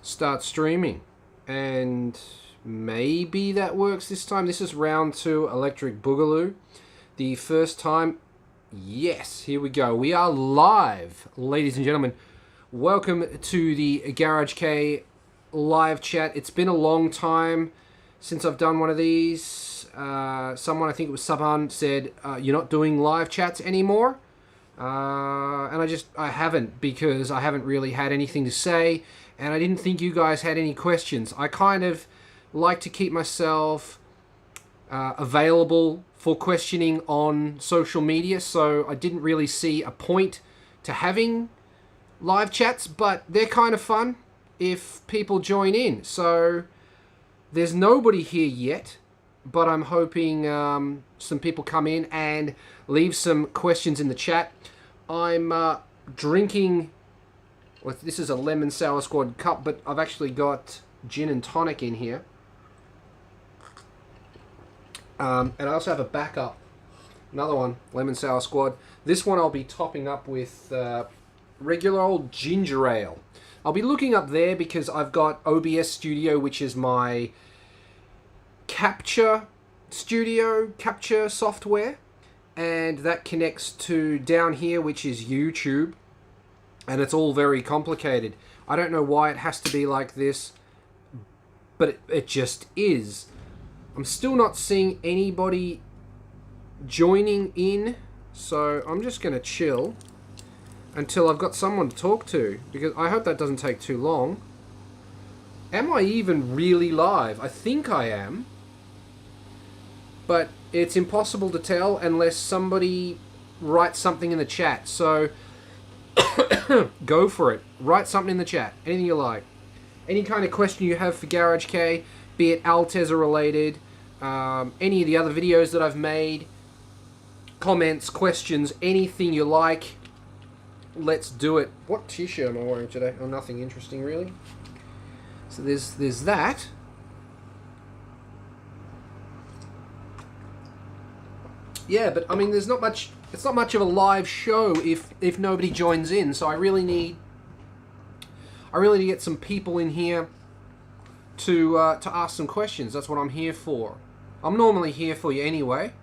start streaming. And maybe that works this time. This is round 2, Electric Boogaloo. The first time, yes, here we go. We are live, ladies and gentlemen. Welcome to the Garage Kei live chat. It's been a long time since I've done one of these. Someone, I think it was Subhan, said, you're not doing live chats anymore. And I haven't, because I haven't really had anything to say, and I didn't think you guys had any questions. I kind of like to keep myself available for questioning on social media, so I didn't really see a point to having live chats, but they're kind of fun if people join in. So there's nobody here yet, but I'm hoping some people come in and leave some questions in the chat. I'm drinking, well, this is a lemon sour squad cup, but I've actually got gin and tonic in here. And I also have a backup, another one, lemon sour squad. This one I'll be topping up with regular old ginger ale. I'll be looking up there because I've got OBS Studio, which is my capture software, and that connects to down here, which is YouTube, and it's all very complicated. I don't know why it has to be like this, but it just is. I'm still not seeing anybody joining in, so I'm just going to chill until I've got someone to talk to, because I hope that doesn't take too long. Am I even really live? I think I am, but it's impossible to tell unless somebody writes something in the chat. So go for it. Write something in the chat. Anything you like. Any kind of question you have for Garage Kei, be it Alteza related, any of the other videos that I've made, comments, questions, anything you like. Let's do it. What t-shirt am I wearing today? Oh, nothing interesting really. So there's that. Yeah, but I mean, there's not much. It's not much of a live show if nobody joins in. So I really need to get some people in here to ask some questions. That's what I'm here for. I'm normally here for you anyway,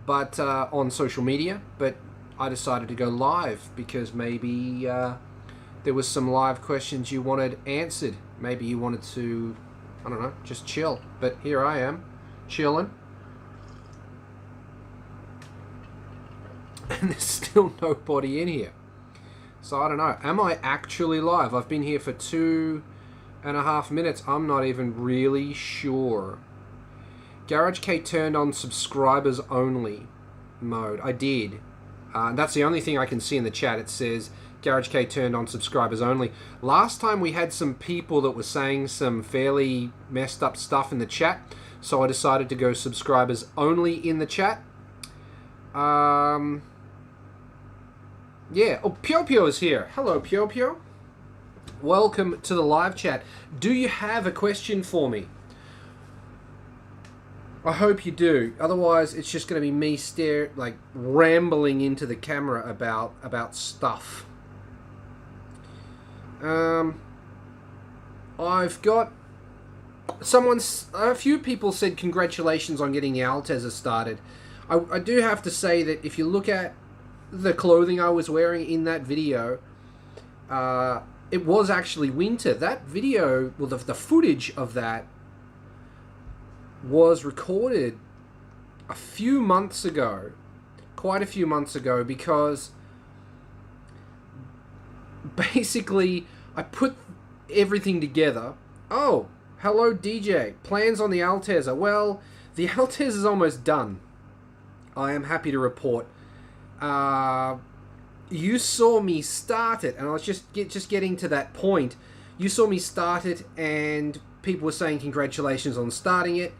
but on social media. But I decided to go live because maybe there was some live questions you wanted answered. Maybe you wanted to, I don't know, just chill. But here I am, chilling. And there's still nobody in here. So I don't know. Am I actually live? I've been here for 2.5 minutes. I'm not even really sure. Garage Kei turned on subscribers only mode. I did. That's the only thing I can see in the chat. It says Garage Kei turned on subscribers only. Last time we had some people that were saying some fairly messed up stuff in the chat, so I decided to go subscribers only in the chat. Yeah. Oh, Pio Pio is here. Hello, Pio Pio. Welcome to the live chat. Do you have a question for me? I hope you do. Otherwise, it's just going to be me rambling into the camera about stuff. I've got a few people said congratulations on getting the Alteza started. I do have to say that if you look at the clothing I was wearing in that video, it was actually winter. That video, well, the footage of that was recorded a few months ago, quite a few months ago, because basically I put everything together. Oh, hello DJ. Plans on the Alteza. Well, the Alteza is almost done. I am happy to report. You saw me start it, and I was just getting to that point. You saw me start it, and people were saying congratulations on starting it.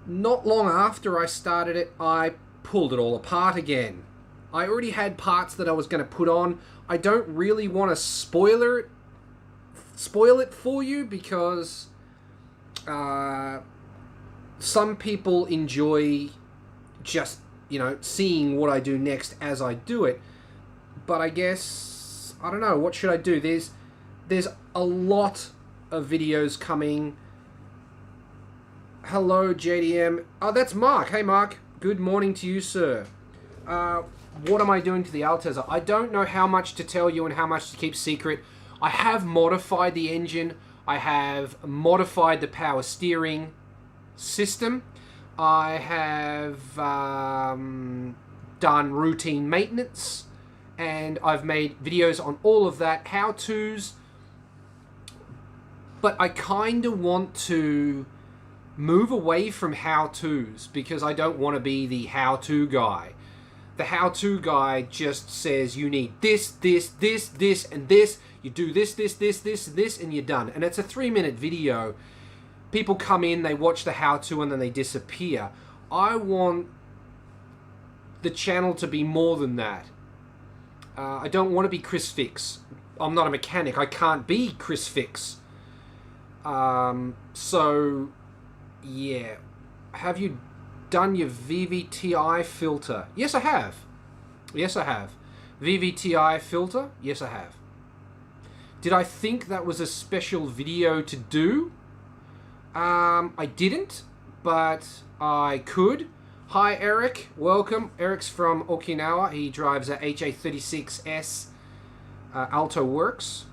Not long after I started it, I pulled it all apart again. I already had parts that I was going to put on. I don't really want to spoil it for you, because some people enjoy just, seeing what I do next as I do it. But I guess, I don't know, what should I do? There's a lot of videos coming. Hello, JDM. Oh, that's Mark. Hey, Mark. Good morning to you, sir. What am I doing to the Altas? I don't know how much to tell you and how much to keep secret. I have modified the engine. I have modified the power steering system. I have done routine maintenance. And I've made videos on all of that, how-tos. But I kind of want to move away from how-tos because I don't want to be the how-to guy. The how-to guy just says you need this, this, this, this, and this. You do this, this, this, this, this, and you're done. And it's a 3-minute video. People come in, they watch the how-to, and then they disappear. I want the channel to be more than that. I don't want to be Chris Fix. I'm not a mechanic. I can't be Chris Fix. So, yeah. Have you done your VVTI filter? Yes, I have. Yes, I have. VVTI filter? Yes, I have. Did I think that was a special video to do? I didn't, but I could. Hi, Eric. Welcome. Eric's from Okinawa. He drives a HA36S Alto Works.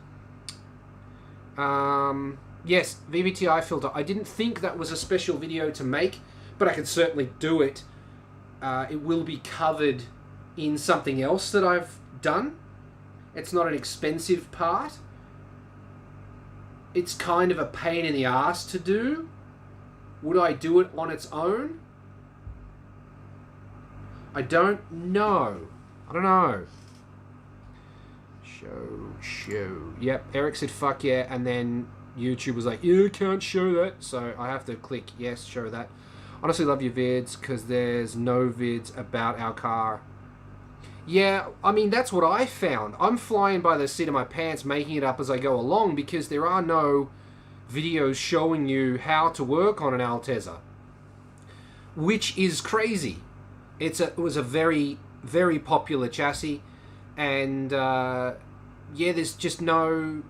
Yes, VVTI filter. I didn't think that was a special video to make, but I can certainly do it. It will be covered in something else that I've done. It's not an expensive part. It's kind of a pain in the ass to do. Would I do it on its own? I don't know. I don't know. Show. Yep, Eric said fuck yeah, and then YouTube was like, you can't show that. So I have to click yes, show that. Honestly love your vids because there's no vids about our car. Yeah, I mean, that's what I found. I'm flying by the seat of my pants, making it up as I go along because there are no videos showing you how to work on an Altezza, which is crazy. It was a very, very popular chassis, and yeah, there's just no,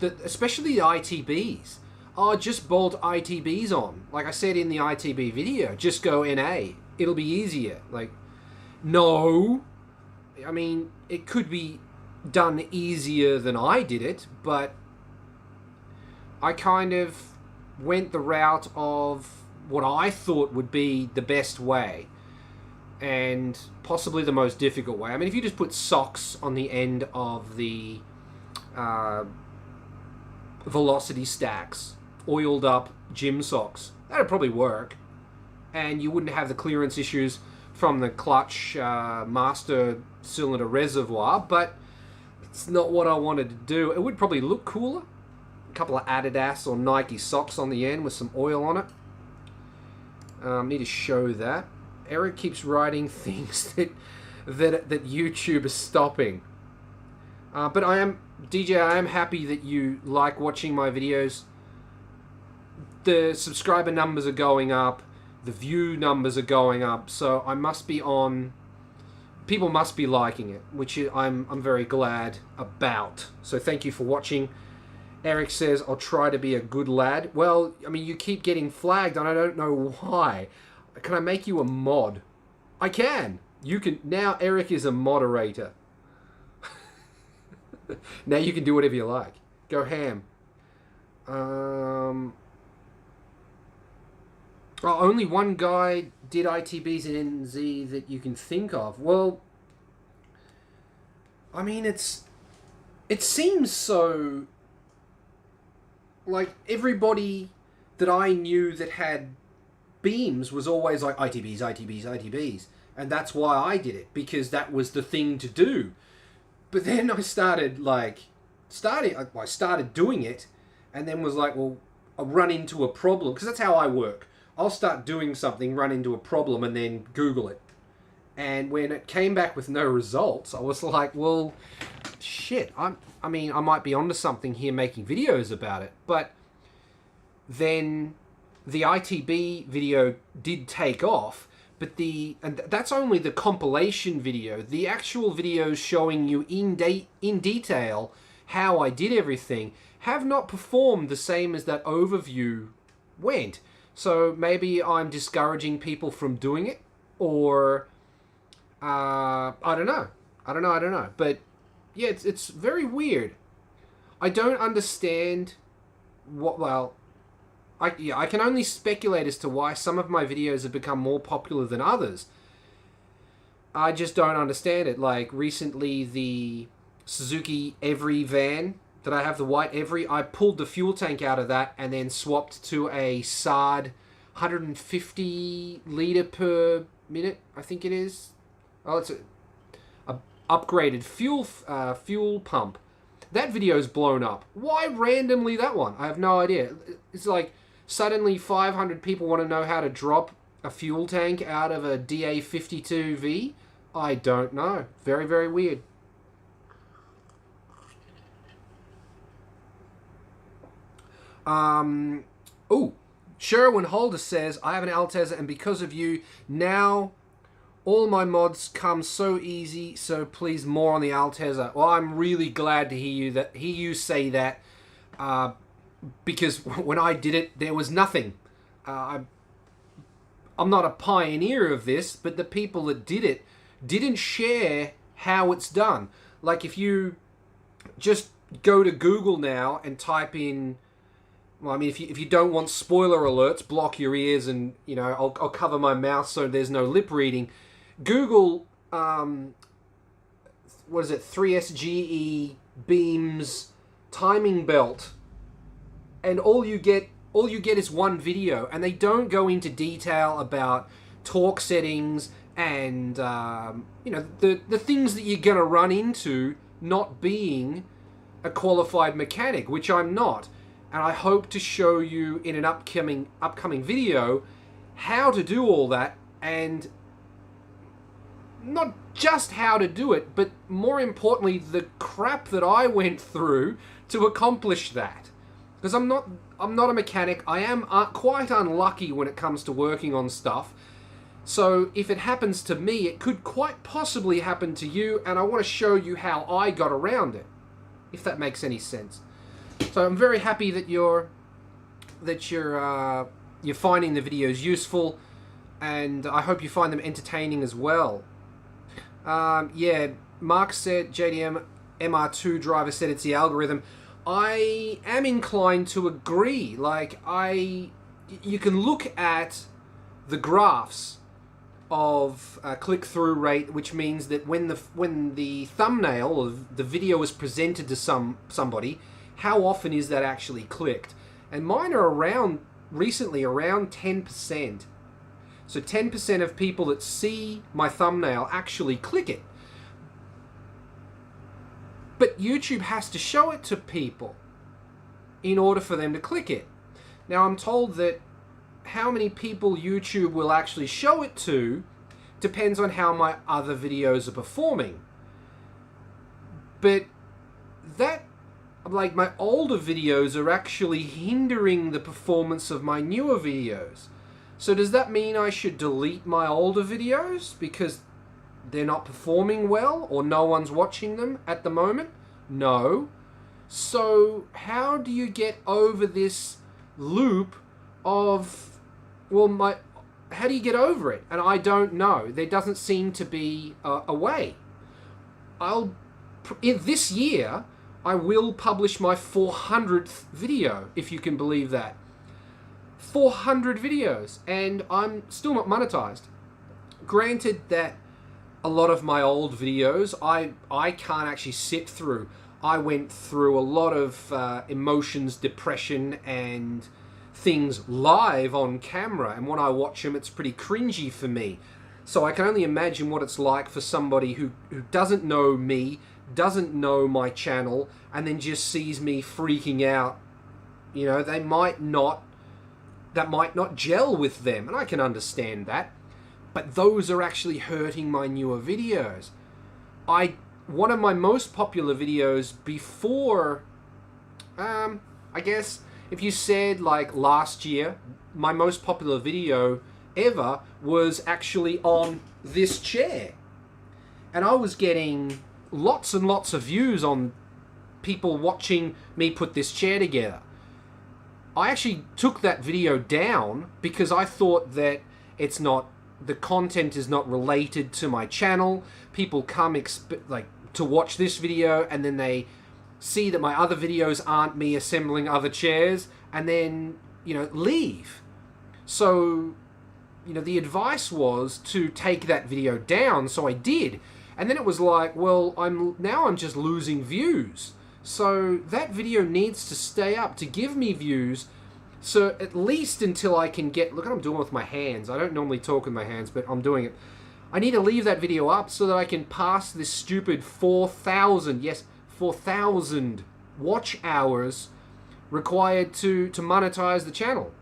especially the ITBs. Oh, just bolt ITBs on. Like I said in the ITB video, just go NA. It'll be easier. Like, no. I mean, it could be done easier than I did it, but I kind of went the route of what I thought would be the best way. And possibly the most difficult way. I mean, if you just put socks on the end of the velocity stacks, oiled up gym socks, that'd probably work. And you wouldn't have the clearance issues from the clutch master cylinder reservoir, but it's not what I wanted to do. It would probably look cooler. A couple of Adidas or Nike socks on the end with some oil on it. Need to show that. Eric keeps writing things that YouTube is stopping. But I am happy that you like watching my videos. The subscriber numbers are going up. The view numbers are going up. So I must be on. People must be liking it, which I'm very glad about. So thank you for watching. Eric says, I'll try to be a good lad. Well, I mean, you keep getting flagged and I don't know why. Can I make you a mod? I can. You can. Now Eric is a moderator. Now you can do whatever you like. Go ham. Oh, only one guy did ITBs in NZ that you can think of. Well, I mean, it seems so. Like everybody that I knew that had beams was always like ITBs, ITBs, ITBs. And that's why I did it, because that was the thing to do. But then I started doing it, and then was like, well, I'll run into a problem, because that's how I work. I'll start doing something, run into a problem, and then Google it. And when it came back with no results, I was like, well, shit. I mean, I might be onto something here making videos about it. But then the ITB video did take off, but and that's only the compilation video. The actual videos showing you in detail how I did everything, have not performed the same as that overview went. So maybe I'm discouraging people from doing it, or I don't know. I don't know. But yeah, it's very weird. I don't understand what. Well, I can only speculate as to why some of my videos have become more popular than others. I just don't understand it. Like recently, the Suzuki Every van that I have, the white Every, I pulled the fuel tank out of that and then swapped to a SARD 150 litre per minute, I think it is. Oh, it's a upgraded fuel pump. That video's blown up. Why randomly that one? I have no idea. It's like suddenly 500 people want to know how to drop a fuel tank out of a DA52V. I don't know. Very, very weird. Sherwin Holder says, I have an Altezza and because of you, now all my mods come so easy, so please more on the Altezza. Well, I'm really glad to hear you say that, because when I did it, there was nothing. I'm not a pioneer of this, but the people that did it didn't share how it's done. Like if you just go to Google now and type in, well, I mean, if you don't want spoiler alerts, block your ears and, you know, I'll cover my mouth so there's no lip reading. Google, what is it, 3SGE Beams timing belt, and all you get is one video, and they don't go into detail about torque settings and you know, the things that you're gonna run into not being a qualified mechanic, which I'm not. And I hope to show you in an upcoming video how to do all that, and not just how to do it, but more importantly, the crap that I went through to accomplish that. Because I'm not a mechanic. I am quite unlucky when it comes to working on stuff. So if it happens to me, it could quite possibly happen to you, and I want to show you how I got around it, if that makes any sense. So I'm very happy that you're finding the videos useful, and I hope you find them entertaining as well. Yeah, Mark said, JDM MR2 driver said it's the algorithm. I am inclined to agree. Like, you can look at the graphs of click-through rate, which means that when the thumbnail or the video is presented to somebody, how often is that actually clicked? And mine are recently around 10%. So 10% of people that see my thumbnail actually click it. But YouTube has to show it to people in order for them to click it. Now I'm told that how many people YouTube will actually show it to depends on how my other videos are performing. But that, like, my older videos are actually hindering the performance of my newer videos. So does that mean I should delete my older videos because they're not performing well or no one's watching them at the moment? No. So how do you get over this loop of, well, how do you get over it? And I don't know. There doesn't seem to be a way. This year, I will publish my 400th video, if you can believe that. 400 videos, and I'm still not monetized. Granted that a lot of my old videos, I can't actually sit through. I went through a lot of emotions, depression, and things live on camera, and when I watch them, it's pretty cringy for me. So I can only imagine what it's like for somebody who doesn't know me, doesn't know my channel, and then just sees me freaking out. You know, that might not gel with them, and I can understand that. But those are actually hurting my newer videos. One of my most popular videos before, I guess, if you said like last year, my most popular video ever was actually on this chair. And I was getting lots and lots of views on people watching me put this chair together. I actually took that video down because I thought that the content is not related to my channel. People come to watch this video, and then they see that my other videos aren't me assembling other chairs, and then, leave. So, the advice was to take that video down, so I did. And then it was like, well, I'm just losing views. So that video needs to stay up to give me views. So at least until I can get... Look what I'm doing with my hands. I don't normally talk with my hands, but I'm doing it. I need to leave that video up so that I can pass this stupid 4,000 watch hours required to monetize the channel.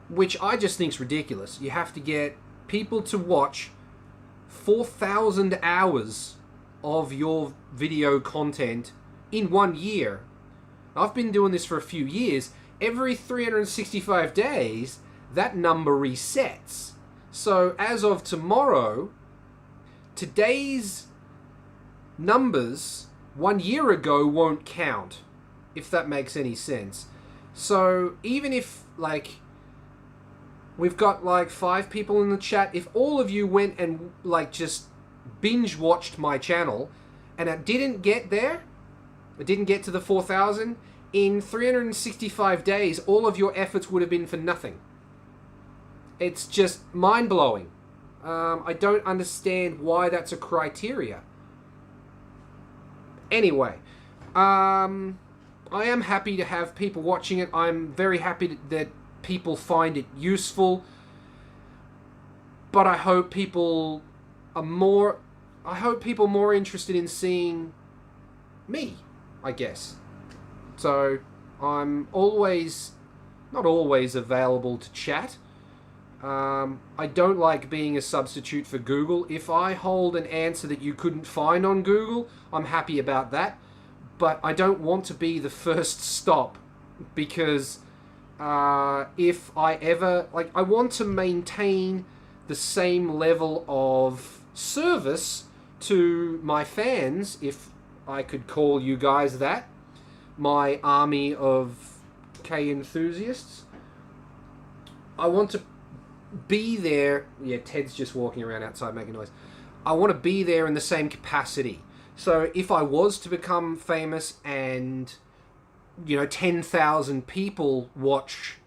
Which I just think is ridiculous. You have to get people to watch 4,000 hours of your video content in 1 year. I've been doing this for a few years. Every 365 days, that number resets. So as of tomorrow, today's numbers 1 year ago won't count, if that makes any sense. So even if, we've got 5 people in the chat, if all of you went and just binge watched my channel and it didn't get there, it didn't get to the 4,000, in 365 days, all of your efforts would have been for nothing. It's just mind-blowing. I don't understand why that's a criteria. Anyway, I am happy to have people watching it. I'm very happy that people find it useful. But I hope people are more interested in seeing me, I guess. So I'm not always available to chat. I don't like being a substitute for Google. If I hold an answer that you couldn't find on Google, I'm happy about that. But I don't want to be the first stop, because if I ever... I want to maintain the same level of service to my fans, if I could call you guys that. My army of Kei enthusiasts. I want to be there... Yeah, Ted's just walking around outside making noise. I want to be there in the same capacity. So if I was to become famous and, 10,000 people watch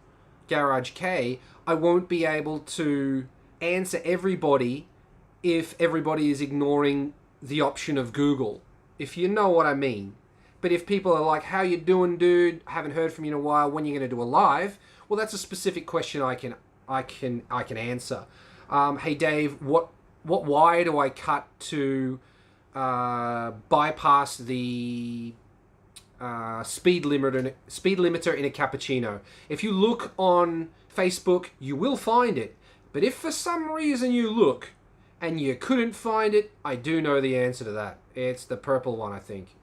Garage Kei, I won't be able to answer everybody if everybody is ignoring the option of Google, if you know what I mean. But if people are like, how you doing, dude? Haven't heard from you in a while. When are you going to do a live? Well, that's a specific question I can answer. Hey, Dave, what wire do I cut to bypass the speed limiter in a cappuccino? If you look on Facebook, you will find it. But if for some reason you look and you couldn't find it, I do know the answer to that. It's the purple one, I think.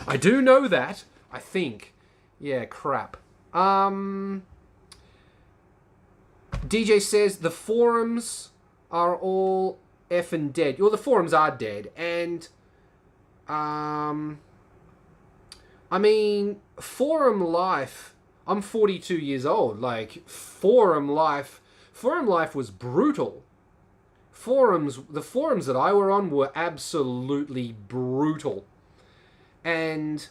I do know that. I think. Yeah, crap. DJ says the forums are all effing dead. Well, the forums are dead. And, forum life... I'm 42 years old. Forum life was brutal. The forums that I were on were absolutely brutal. And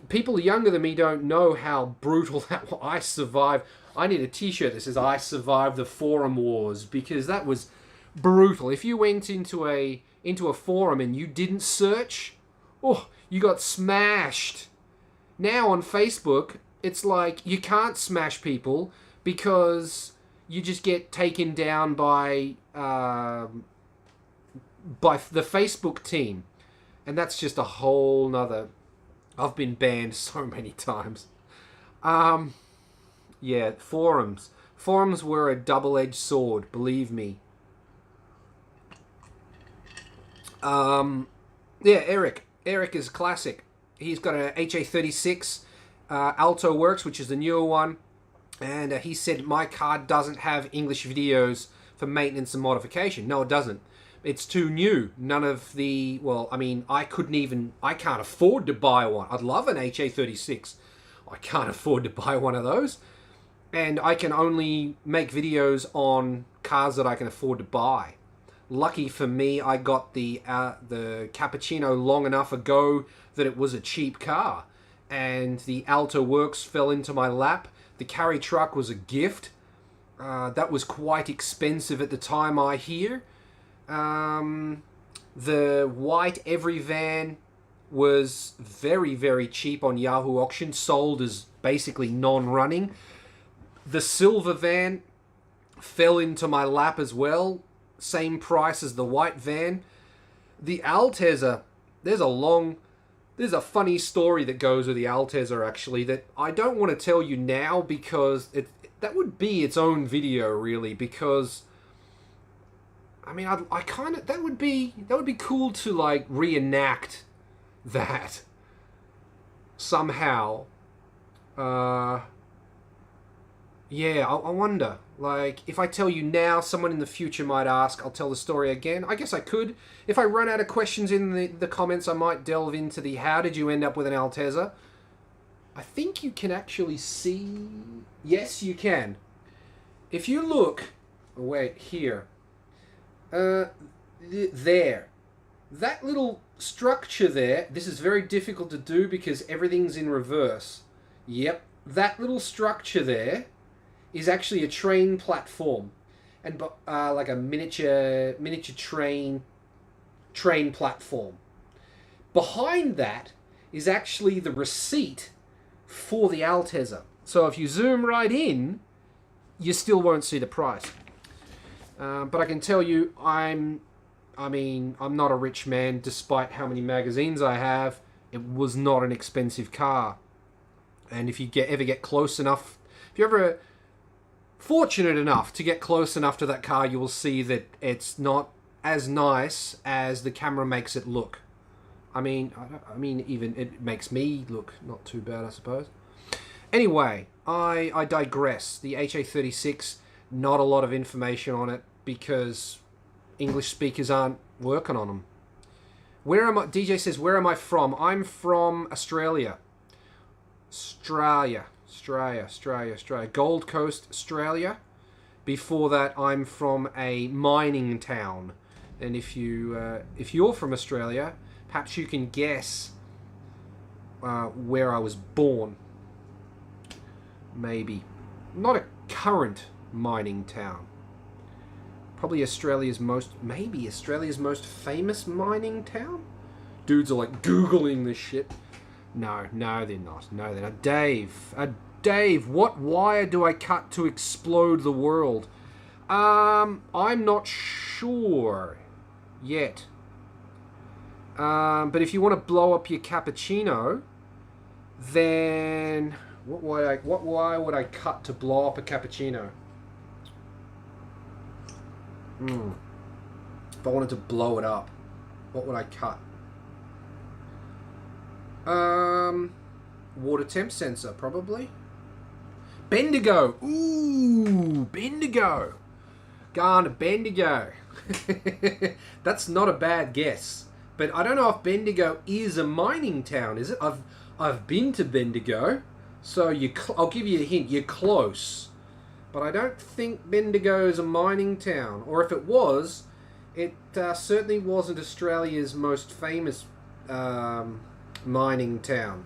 people younger than me don't know how brutal that was. I survived. I need a t-shirt that says I survived the forum wars, because that was brutal. If you went into a forum and you didn't search, you got smashed. Now on Facebook, it's like you can't smash people because you just get taken down by the Facebook team. And that's just a whole nother... I've been banned so many times. Yeah, forums. Forums were a double-edged sword, believe me. Yeah, Eric. Eric is classic. He's got a HA36 Alto Works, which is the newer one. And he said, my card doesn't have English videos for maintenance and modification. No, it doesn't. It's too new. None of the... Well, I mean, I can't afford to buy one. I'd love an HA36. I can't afford to buy one of those. And I can only make videos on cars that I can afford to buy. Lucky for me, I got the cappuccino long enough ago that it was a cheap car. And the Alta Works fell into my lap. The carry truck was a gift. That was quite expensive at the time, I hear. The white Every Van was very, very cheap on Yahoo Auction, sold as basically non-running. The silver van fell into my lap as well, same price as the white van. The Altezza, there's a funny story that goes with the Altezza actually that I don't want to tell you now because that would be its own video really, because I mean, I kind of that would be cool to like reenact that somehow. Yeah, I wonder. Like, if I tell you now, someone in the future might ask. I'll tell the story again. I guess I could. If I run out of questions in the comments, I might delve into the how did you end up with an Altezza. I think you can actually see. Yes, you can. If you look, wait here. There, that little structure there, this is very difficult to do because everything's in reverse. Yep, that little structure there is actually a train platform, and like a miniature train platform. Behind that is actually the receipt for the Altezza. So if you zoom right in, you still won't see the price. But I can tell you, I'm not a rich man, despite how many magazines I have. It was not an expensive car. And if you ever get close enough, if you're ever fortunate enough to get close enough to that car, you will see that it's not as nice as the camera makes it look. I mean, even it makes me look not too bad, I suppose. Anyway, I digress. The HA36, not a lot of information on it, because English speakers aren't working on them. Where am I? DJ says, where am I from? I'm from Australia. Australia. Gold Coast, Australia. Before that, I'm from a mining town. And if you're from Australia, perhaps you can guess where I was born. Maybe. Not a current mining town. Probably Australia's most famous mining town? Dudes are like Googling this shit. No, they're not. No, they're not. Dave, what wire do I cut to explode the world? I'm not sure yet. But if you want to blow up your cappuccino, then what wire would I cut to blow up a cappuccino? If I wanted to blow it up, what would I cut? Water temp sensor, probably. Bendigo. Ooh, Bendigo. Gone to Bendigo. That's not a bad guess. But I don't know if Bendigo is a mining town, is it? I've been to Bendigo, so I'll give you a hint. You're close. But I don't think Bendigo is a mining town. Or if it was, it certainly wasn't Australia's most famous mining town.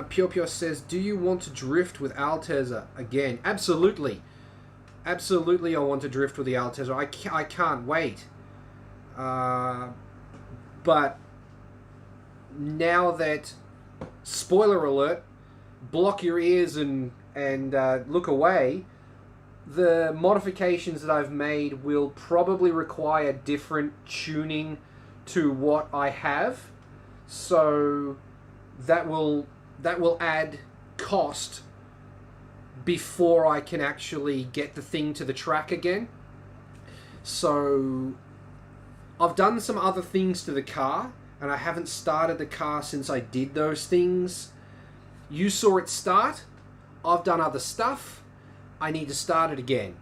Pure says, do you want to drift with Altezza again? Absolutely. Absolutely I want to drift with the Altezza. I can't wait. But now that, spoiler alert, block your ears and look away, the modifications that I've made will probably require different tuning to what I have, so that will add cost before I can actually get the thing to the track again. So I've done some other things to the car, and I haven't started the car since I did those things. You saw it start. I've done other stuff. I need to start it again.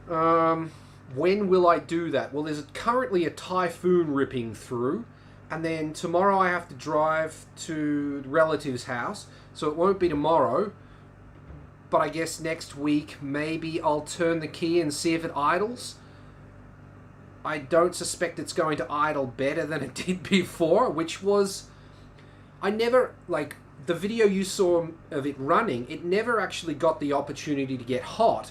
When will I do that? Well, there's currently a typhoon ripping through, and then tomorrow I have to drive to relative's house, so it won't be tomorrow. But I guess next week maybe I'll turn the key and see if it idles. I don't suspect it's going to idle better than it did before, which was... I never, like, the video you saw of it running, it never actually got the opportunity to get hot.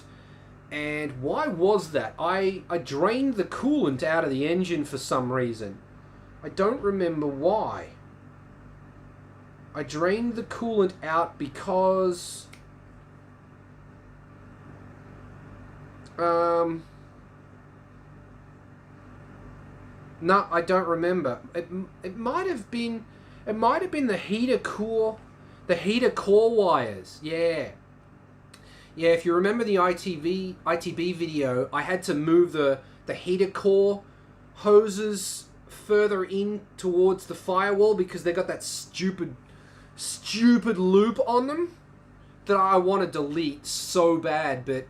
And why was that? I drained the coolant out of the engine for some reason. I don't remember why. I drained the coolant out because... No, I don't remember. It might have been the heater core wires. Yeah. Yeah, if you remember the ITB video, I had to move the heater core hoses further in towards the firewall because they got that stupid loop on them that I want to delete so bad, but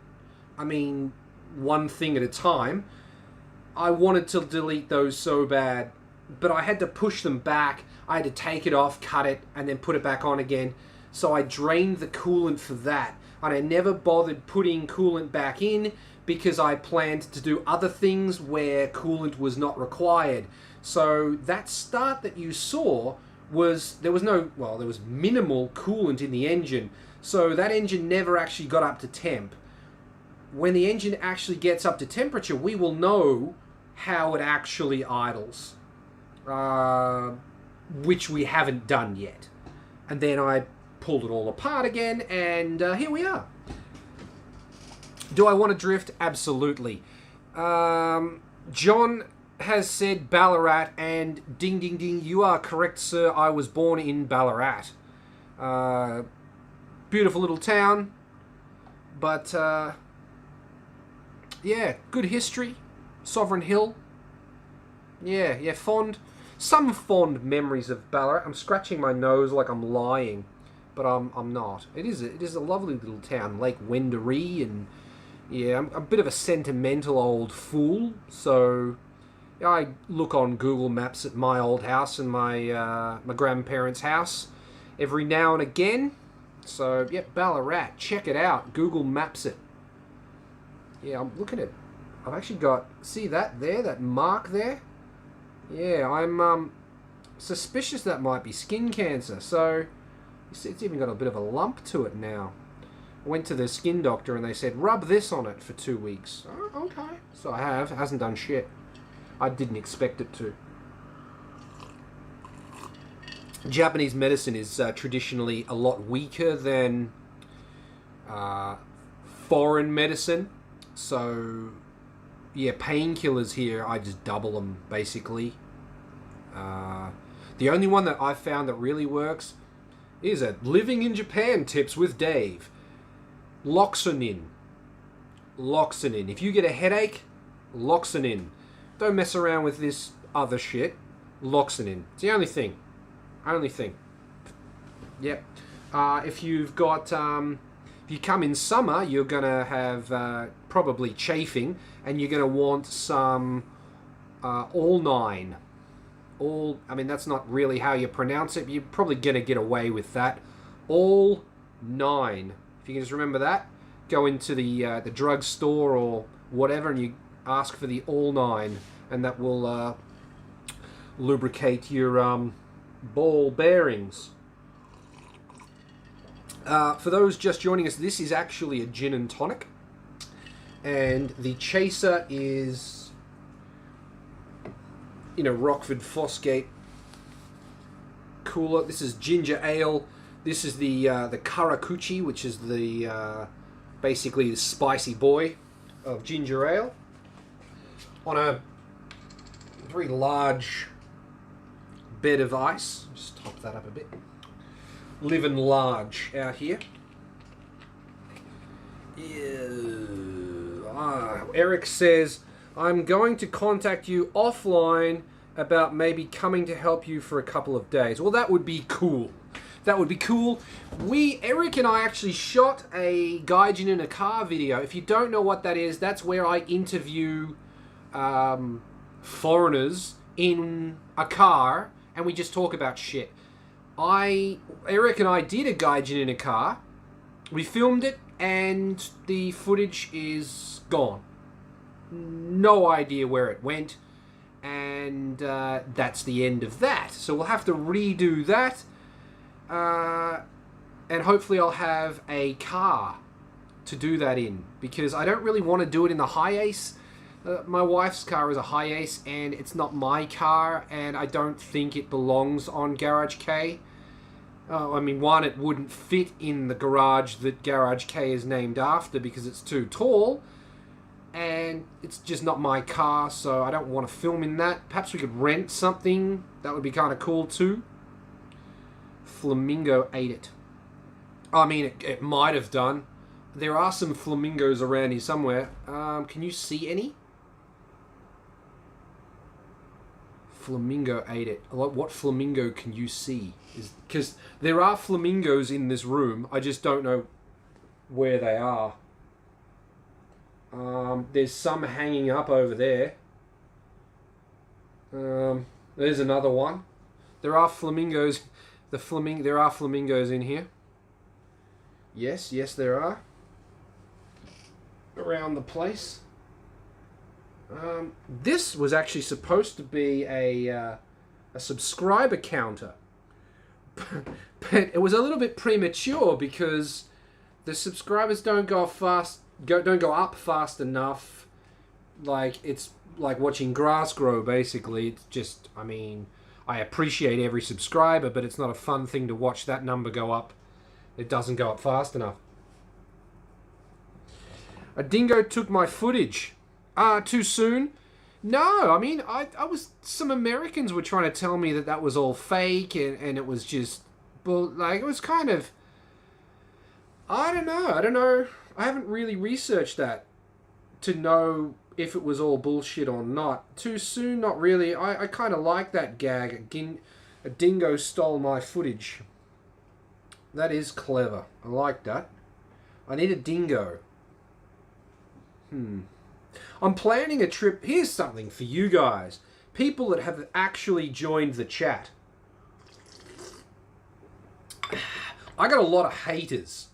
I mean, one thing at a time. I wanted to delete those so bad, but I had to push them back. I had to take it off, cut it, and then put it back on again. So I drained the coolant for that. And I never bothered putting coolant back in because I planned to do other things where coolant was not required. So that start that you saw was, there was minimal coolant in the engine. So that engine never actually got up to temp. When the engine actually gets up to temperature, we will know how it actually idles, which we haven't done yet. And then I pulled it all apart again, and here we are. Do I want to drift? Absolutely. John has said Ballarat, and ding ding ding, you are correct, sir. I was born in Ballarat. Beautiful little town, but yeah, good history. Sovereign Hill. Yeah, some fond memories of Ballarat. I'm scratching my nose like I'm lying, but I'm not. It is a lovely little town, Lake Wendouree, and yeah, I'm a bit of a sentimental old fool, so I look on Google Maps at my old house and my grandparents' house every now and again. So yeah, Ballarat, check it out. Google Maps it. Yeah, I'm looking at... I've actually got... See that there? That mark there? Yeah, I'm suspicious that might be skin cancer. So, you see, it's even got a bit of a lump to it now. I went to the skin doctor and they said, rub this on it for 2 weeks. Oh, okay. So I have. It hasn't done shit. I didn't expect it to. Japanese medicine is traditionally a lot weaker than foreign medicine. So, yeah, painkillers here, I just double them, basically. The only one that I've found that really works is a Living in Japan Tips with Dave. Loxonin. If you get a headache, Loxonin. Don't mess around with this other shit. Loxonin. It's the only thing. Yep. If you've got... If you come in summer, you're going to have probably chafing, and you're going to want some all-9. I mean, that's not really how you pronounce it, but you're probably going to get away with that. All-9. If you can just remember that, go into the drugstore or whatever, and you ask for the all-9, and that will lubricate your ball bearings. For those just joining us, this is actually a gin and tonic, and the chaser is in a Rockford Fosgate cooler. This is ginger ale. This is the Karakuchi, which is the basically the spicy boy of ginger ale, on a very large bed of ice. Just top that up a bit. Living large out here. Eric says, I'm going to contact you offline about maybe coming to help you for a couple of days. Well, that would be cool. That would be cool. Eric and I actually shot a Gaijin in a car video. If you don't know what that is, that's where I interview foreigners in a car and we just talk about shit. Eric and I did a Gaijin in a car. We filmed it and the footage is gone. No idea where it went. And that's the end of that. So we'll have to redo that. And hopefully I'll have a car to do that in. Because I don't really want to do it in the Hi-Ace. My wife's car is a Hi-Ace and it's not my car. And I don't think it belongs on Garage Kei. I mean, one, it wouldn't fit in the garage that Garage Kei is named after because it's too tall. And it's just not my car, so I don't want to film in that. Perhaps we could rent something. That would be kind of cool too. Flamingo ate it. I mean, it might have done. There are some flamingos around here somewhere. Can you see any? Flamingo ate it. What flamingo can you see? Because there are flamingos in this room. I just don't know where they are. There's some hanging up over there. There's another one. There are flamingos. There are flamingos in here. Yes, there are. Around the place. This was actually supposed to be a subscriber counter, but it was a little bit premature because the subscribers don't go up fast enough. Like, it's like watching grass grow, basically. It's just, I mean, I appreciate every subscriber, but it's not a fun thing to watch that number go up. It doesn't go up fast enough. A dingo took my footage. Too soon? No, I mean, some Americans were trying to tell me that was all fake and it was just, like, it was kind of, I don't know. I haven't really researched that to know if it was all bullshit or not. Too soon? Not really. I kind of like that gag. A dingo stole my footage. That is clever. I like that. I need a dingo. I'm planning a trip. Here's something for you guys. People that have actually joined the chat. I got a lot of haters.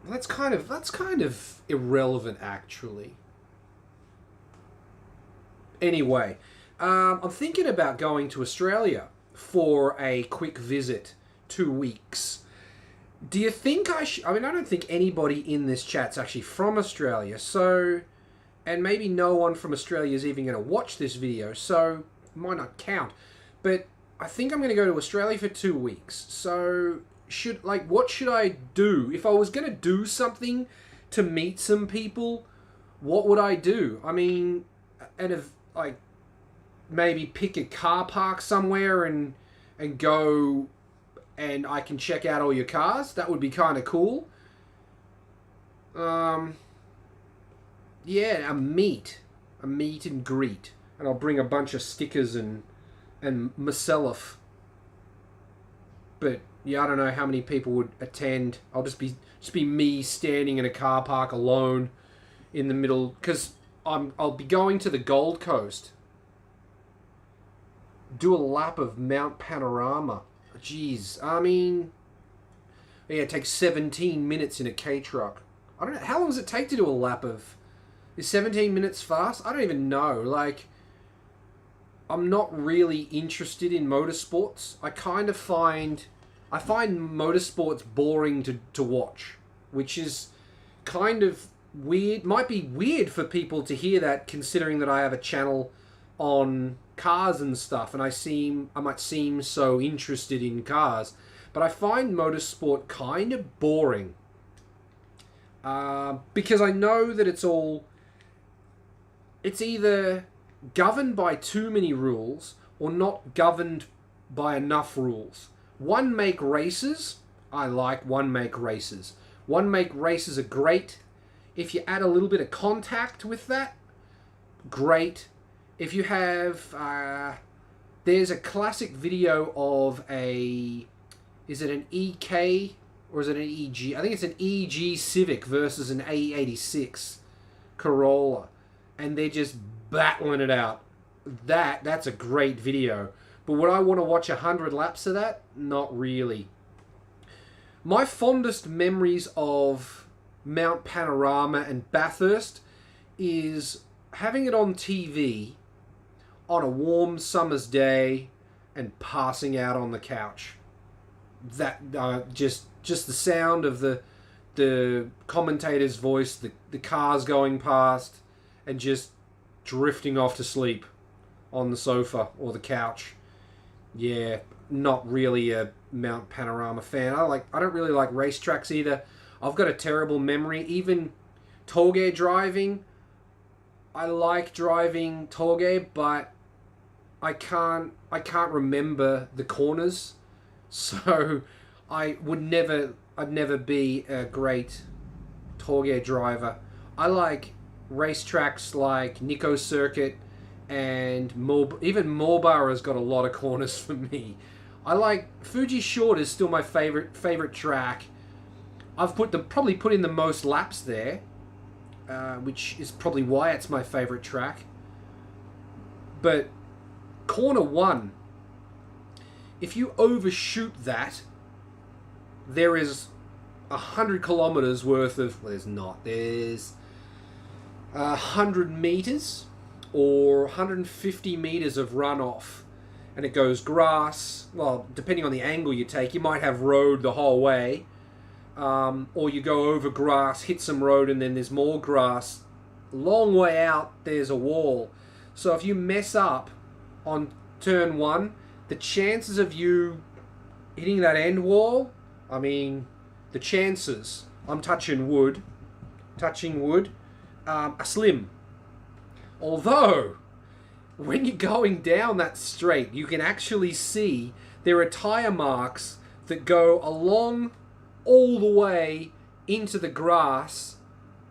That's kind of irrelevant, actually. Anyway, I'm thinking about going to Australia for a quick visit, 2 weeks. Do you think I should... I mean, I don't think anybody in this chat's actually from Australia, so... And maybe no one from Australia is even going to watch this video, so it might not count. But I think I'm going to go to Australia for 2 weeks, so... what should I do? If I was going to do something to meet some people, what would I do? I mean, maybe pick a car park somewhere and go... and I can check out all your cars. That would be kind of cool. Yeah, a meet and greet, and I'll bring a bunch of stickers and myself. But yeah, I don't know how many people would attend. I'll just be me standing in a car park alone in the middle, because I'll be going to the Gold Coast. Do a lap of Mount Panorama. Jeez, I mean, yeah, it takes 17 minutes in a K-truck. I don't know, how long does it take to do a lap of... Is 17 minutes fast? I don't even know. Like, I'm not really interested in motorsports. I find motorsports boring to watch, which is kind of weird. Might be weird for people to hear that, considering that I have a channel on cars and stuff, and I might seem so interested in cars, but I find motorsport kind of boring, because I know that it's either governed by too many rules or not governed by enough rules. One-make races, I like one-make races. One-make races are great. If you add a little bit of contact with that, great. If you have There's a classic video of is it an EK or is it an EG? I think it's an EG Civic versus an A86 Corolla, and they're just battling it out. That's a great video. But would I want to watch 100 laps of that? Not really. My fondest memories of Mount Panorama and Bathurst is having it on TV on a warm summer's day and passing out on the couch. That just the sound of the commentator's voice, the cars going past, and just drifting off to sleep on the sofa or the couch. Yeah, not really a Mount Panorama fan. I don't really like racetracks either. I've got a terrible memory. Even Torgay driving, I like driving Torgay, but I can't remember the corners. So I'd never be a great Torgay driver. I like racetracks like Nico Circuit, and even Marlborough has got a lot of corners for me. I like Fuji Short is still my favorite track. I've probably put in the most laps there, which is probably why it's my favorite track. But corner 1, if you overshoot that, there is 100 kilometers worth of... Well, there's not. There's 100 meters or 150 meters of runoff, and it goes grass. Well, depending on the angle you take, you might have road the whole way, or you go over grass, hit some road, and then there's more grass. Long way out, there's a wall. So if you mess up on turn 1, the chances of you hitting that end wall, I mean, the chances, I'm touching wood, are slim. Although, when you're going down that straight, you can actually see there are tyre marks that go along all the way into the grass,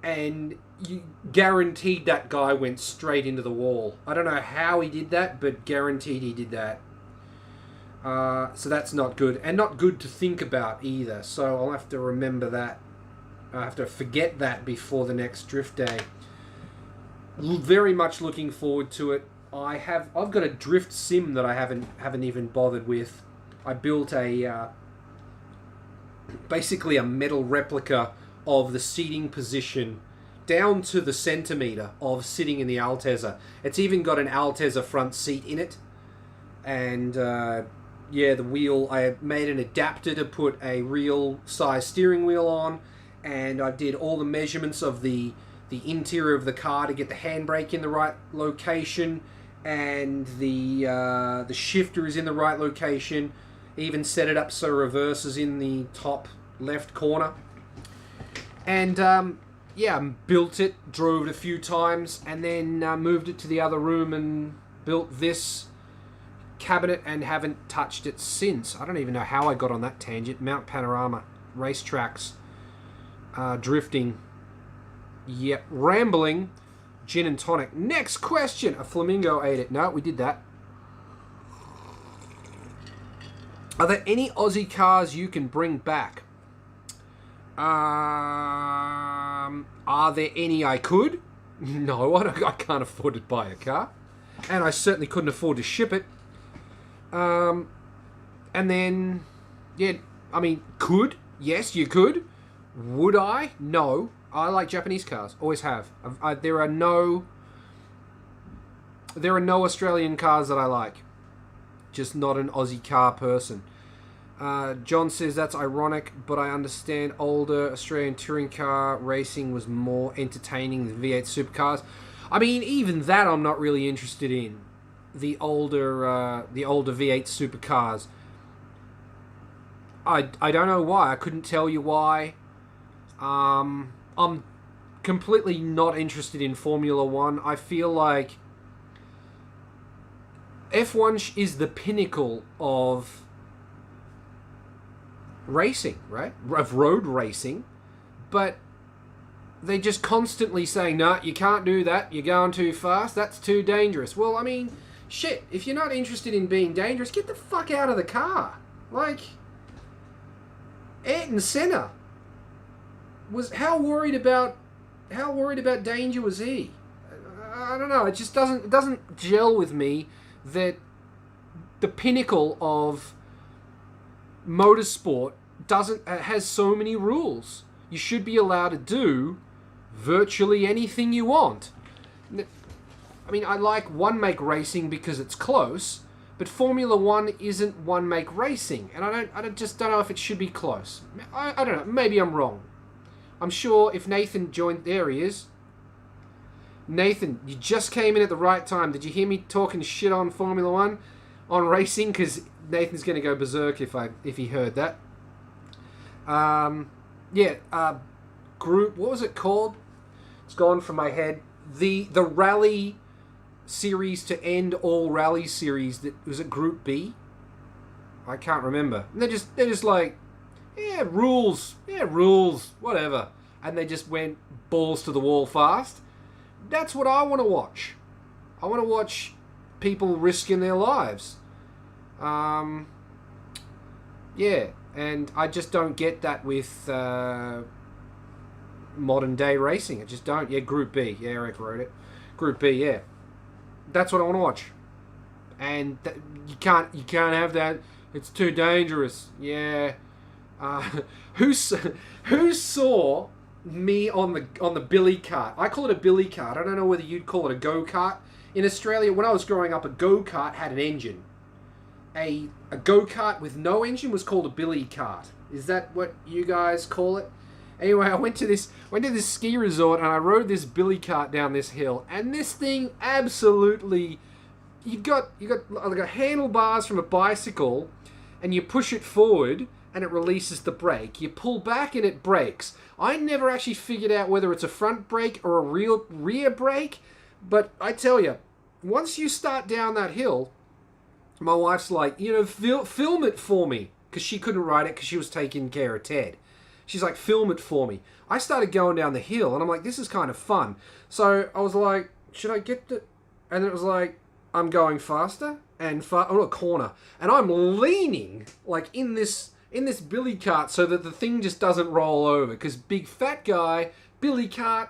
and you guaranteed that guy went straight into the wall. I don't know how he did that, but guaranteed he did that. So that's not good, and not good to think about either. So I'll have to remember that. I have to forget that before the next drift day. Very much looking forward to it. I've got a drift sim that I haven't even bothered with. I built basically a metal replica of the seating position down to the centimeter of sitting in the Altezza. It's even got an Altezza front seat in it, and yeah, the wheel, I made an adapter to put a real size steering wheel on, and I did all the measurements of the interior of the car to get the handbrake in the right location, and the shifter is in the right location. Even set it up so reverse is in the top left corner. And yeah, built it, drove it a few times, and then moved it to the other room and built this cabinet and haven't touched it since. I don't even know how I got on that tangent. Mount Panorama, racetracks, drifting. Yep, rambling. Gin and tonic. Next question. A flamingo ate it. No, we did that. Are there any Aussie cars you can bring back? Are there any I could? No, I can't afford to buy a car. And I certainly couldn't afford to ship it. And then, yeah, I mean, could? Yes, you could. Would I? No. I like Japanese cars. Always have. There are no Australian cars that I like. Just not an Aussie car person. John says that's ironic, but I understand older Australian touring car racing was more entertaining than V8 supercars. I mean, even that I'm not really interested in. The older V8 supercars. I don't know why. I couldn't tell you why. I'm completely not interested in Formula One. I feel like F1 is the pinnacle of racing, right? Of road racing. But they're just constantly saying, no, you can't do that. You're going too fast. That's too dangerous. Well, I mean, shit, if you're not interested in being dangerous, get the fuck out of the car. Like, Ayrton Senna was how worried about danger was he? I don't know. It just doesn't gel with me that the pinnacle of motorsport has so many rules. You should be allowed to do virtually anything you want. I mean, I like one-make racing because it's close, but Formula One isn't one-make racing, and I just don't know if it should be close. I don't know. Maybe I'm wrong. I'm sure if Nathan joined, there he is. Nathan, you just came in at the right time. Did you hear me talking shit on Formula One, on racing? Because Nathan's going to go berserk if he heard that. Group, what was it called? It's gone from my head. The rally series to end all rally series. That was it. Group B. I can't remember. And they're just like, rules, whatever. And they just went balls to the wall fast. That's what I want to watch. I want to watch people risking their lives. And I just don't get that with modern day racing. I just don't. Yeah, Group B. Yeah, Eric wrote it. Group B. Yeah, that's what I want to watch. And you can't have that. It's too dangerous. Yeah. Who saw me on the billy cart? I call it a billy cart. I don't know whether you'd call it a go-kart. In Australia, when I was growing up, a go-kart had an engine. A go-kart with no engine was called a billy cart. Is that what you guys call it? Anyway, I went to this ski resort and I rode this billy cart down this hill, and this thing absolutely, you got like handlebars from a bicycle, and you push it forward and it releases the brake. You pull back and it brakes. I never actually figured out whether it's a front brake or a rear brake, but I tell you, once you start down that hill, my wife's like, film it for me, because she couldn't ride it because she was taking care of Ted. She's like, film it for me. I started going down the hill, and I'm like, this is kind of fun. So I was like, should I get the... And it was like, I'm going faster and a corner, and I'm leaning like in this billy cart so that the thing just doesn't roll over, because big fat guy, billy cart,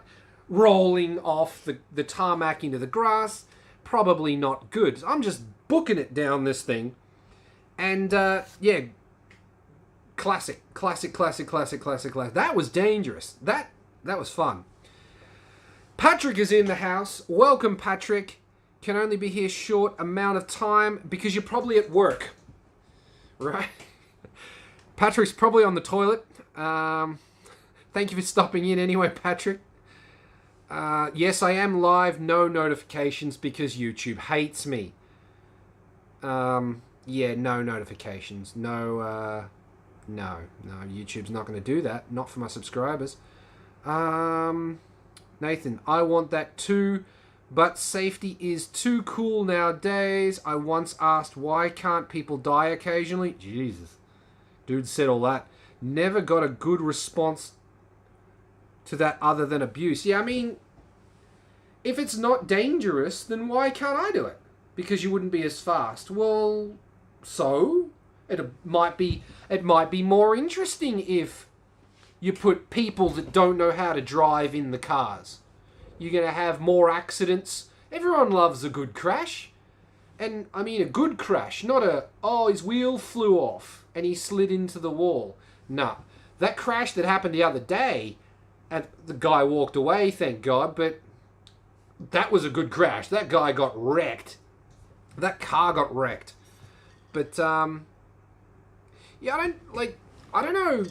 rolling off the tarmac into the grass, probably not good. So I'm just booking it down this thing, and classic. That was dangerous. That was fun. Patrick is in the house. Welcome, Patrick. Can only be here short amount of time because you're probably at work, right? Patrick's probably on the toilet. Thank you for stopping in anyway, Patrick. Yes, I am live. No notifications because YouTube hates me. No notifications. No, YouTube's not going to do that. Not for my subscribers. Nathan, I want that too, but safety is too cool nowadays. I once asked why can't people die occasionally? Jesus. Dude said all that. Never got a good response to that other than abuse. Yeah, I mean, if it's not dangerous, then why can't I do it? Because you wouldn't be as fast. Well, so it might be more interesting if you put people that don't know how to drive in the cars. You're going to have more accidents. Everyone loves a good crash. And I mean a good crash, not his wheel flew off and he slid into the wall. Nah, that crash that happened the other day, and the guy walked away, thank God, but that was a good crash. That guy got wrecked. That car got wrecked. But, I don't know.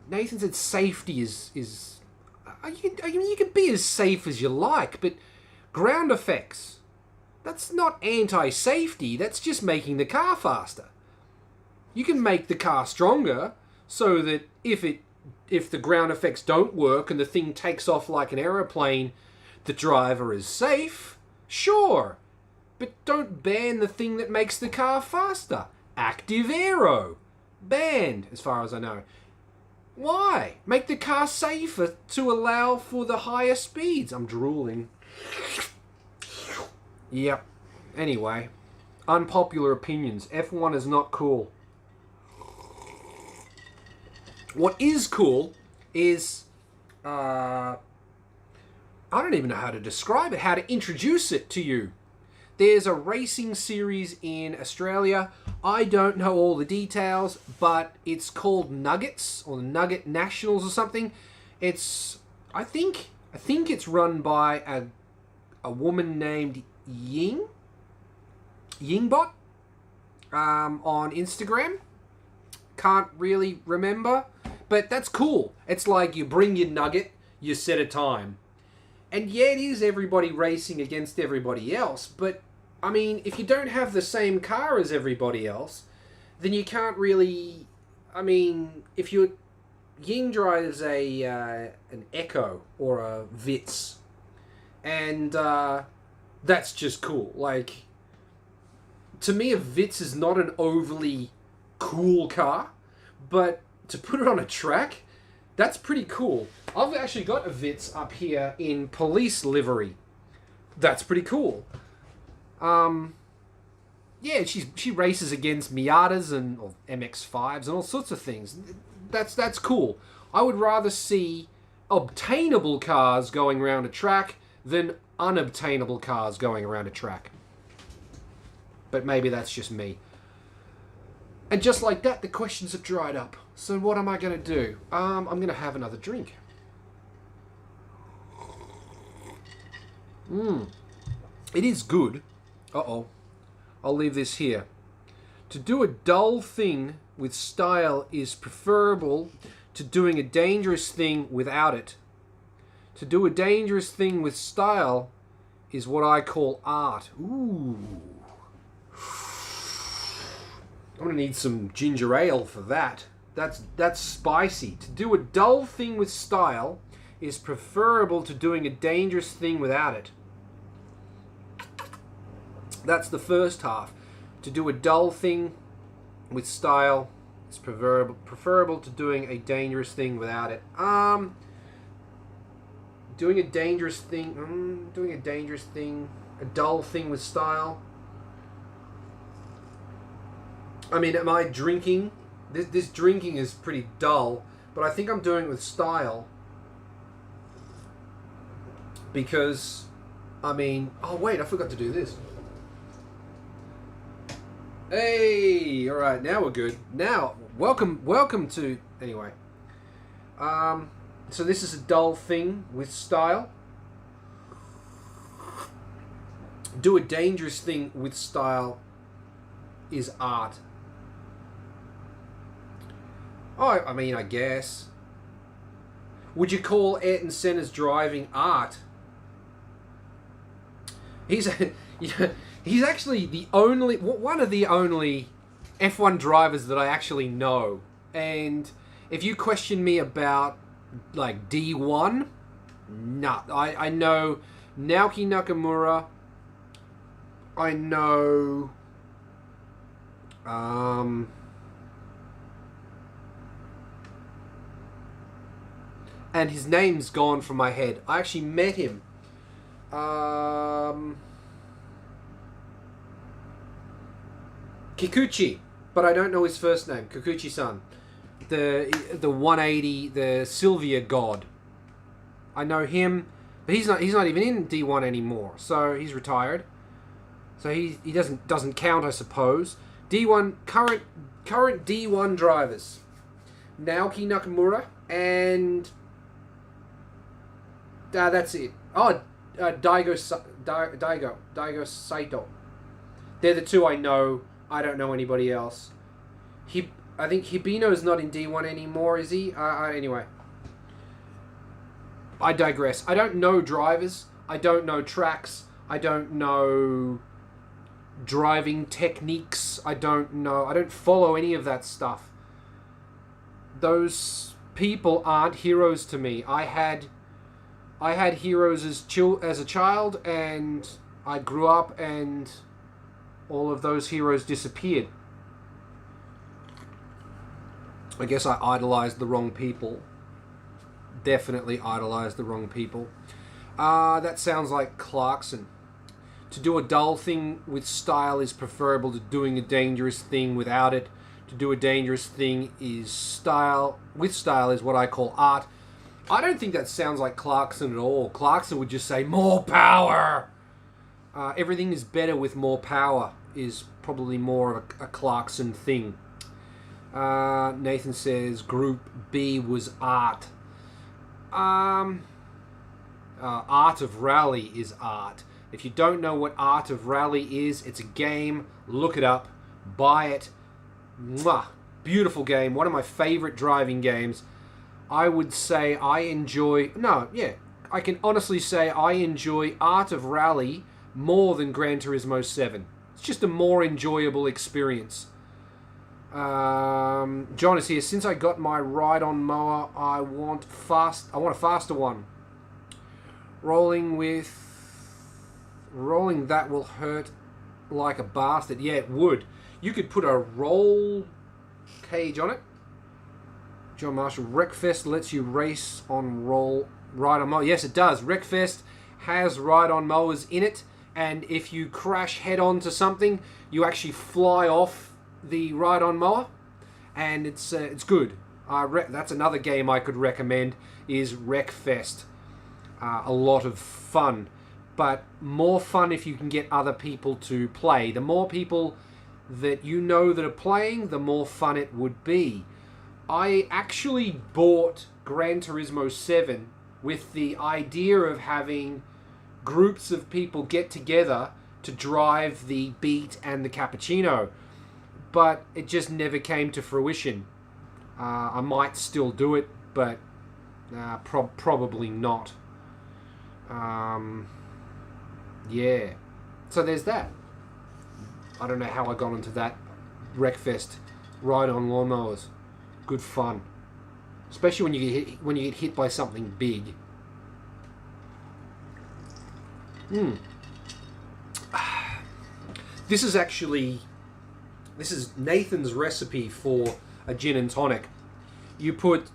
Nathan said safety is you can be as safe as you like, but ground effects, that's not anti-safety, that's just making the car faster. You can make the car stronger so that if the ground effects don't work and the thing takes off like an aeroplane, the driver is safe, sure. But don't ban the thing that makes the car faster. Active aero. Banned, as far as I know. Why? Make the car safer to allow for the higher speeds. I'm drooling. Yep. Anyway, unpopular opinions. F1 is not cool. What is cool is... I don't even know how to describe it, how to introduce it to you. There's a racing series in Australia. I don't know all the details, but it's called Nuggets, or the Nugget Nationals or something. I think it's run by a woman named Yingbot on Instagram. Can't really remember, but that's cool. It's like you bring your nugget, you set a time. And yeah, it is everybody racing against everybody else, but I mean, if you don't have the same car as everybody else, then you can't really... I mean, if Ying drives an Echo or a Vitz, and that's just cool. Like, to me, a Vitz is not an overly cool car, but to put it on a track, that's pretty cool. I've actually got a Vitz up here in police livery. That's pretty cool. Yeah, she races against Miatas or MX-5s and all sorts of things. That's cool. I would rather see obtainable cars going around a track than unobtainable cars going around a track. But maybe that's just me. And just like that, the questions have dried up. So what am I going to do? I'm going to have another drink. It is good. Uh-oh. I'll leave this here. To do a dull thing with style is preferable to doing a dangerous thing without it. To do a dangerous thing with style is what I call art. Ooh. I'm going to need some ginger ale for that. That's spicy. To do a dull thing with style is preferable to doing a dangerous thing without it. That's the first half. To do a dull thing with style is preferable to doing a dangerous thing without it. Doing a dangerous thing, a dull thing with style. I mean, am I drinking? This drinking is pretty dull, but I think I'm doing it with style. Because, I mean... Oh, wait, I forgot to do this. Hey! Alright, now we're good. Now, welcome to... Anyway. So this is a dull thing with style. Do a dangerous thing with style is art. Oh, I mean, I guess. Would you call Ayrton Senna's driving art? He's actually one of the only F1 drivers that I actually know. And if you question me about, like, D1, nah. I know Naoki Nakamura. I know... and his name's gone from my head. I actually met him. Kikuchi, but I don't know his first name. Kikuchi-san. The 180, the Sylvia god. I know him, but he's not even in D1 anymore. So he's retired. So he doesn't count, I suppose. D1 current D1 drivers. Naoki Nakamura and that's it. Oh, Daigo Saito. They're the two I know. I don't know anybody else. I think Hibino's not in D1 anymore, is he? Anyway. I digress. I don't know drivers. I don't know tracks. I don't know driving techniques. I don't follow any of that stuff. Those people aren't heroes to me. I had heroes as a child, and I grew up, and all of those heroes disappeared. I guess I idolized the wrong people. Definitely idolized the wrong people. That sounds like Clarkson. To do a dull thing with style is preferable to doing a dangerous thing without it. To do a dangerous thing is style. With style is what I call art. I don't think that sounds like Clarkson at all. Clarkson would just say, more power! Everything is better with more power is probably more of a Clarkson thing. Nathan says Group B was art. Art of Rally is art. If you don't know what Art of Rally is, it's a game. Look it up. Buy it. Mwah. Beautiful game. One of my favorite driving games. I would say I enjoy... No, yeah. I can honestly say I enjoy Art of Rally more than Gran Turismo 7. It's just a more enjoyable experience. John is here. Since I got my ride-on mower, I want a faster one. Rolling that will hurt like a bastard. Yeah, it would. You could put a roll cage on it. John Marshall, Wreckfest lets you race on ride-on mower. Yes, it does. Wreckfest has ride-on mowers in it, and if you crash head-on to something, you actually fly off the ride-on mower, and it's good. That's another game I could recommend, is Wreckfest. A lot of fun, but more fun if you can get other people to play. The more people that you know that are playing, the more fun it would be. I actually bought Gran Turismo 7 with the idea of having groups of people get together to drive the Beat and the Cappuccino, but it just never came to fruition. I might still do it, but probably not. Yeah. So there's that. I don't know how I got into that. Wreckfest. Ride on lawnmowers. Good fun. Especially when you get hit by something big. This is Nathan's recipe for a gin and tonic. You put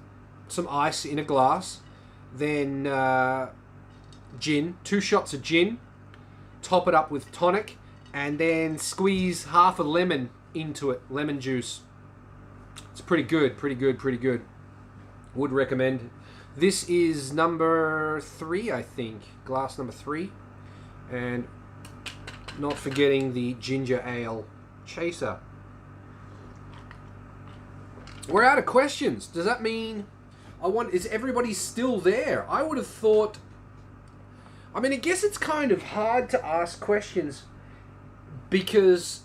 some ice in a glass, then gin, 2 shots of gin, top it up with tonic, and then squeeze half a lemon into it, lemon juice. It's pretty good. Would recommend. This is number 3, I think. Glass number 3. And not forgetting the ginger ale chaser. We're out of questions. Does that mean is everybody still there? I would have thought... I mean, I guess it's kind of hard to ask questions because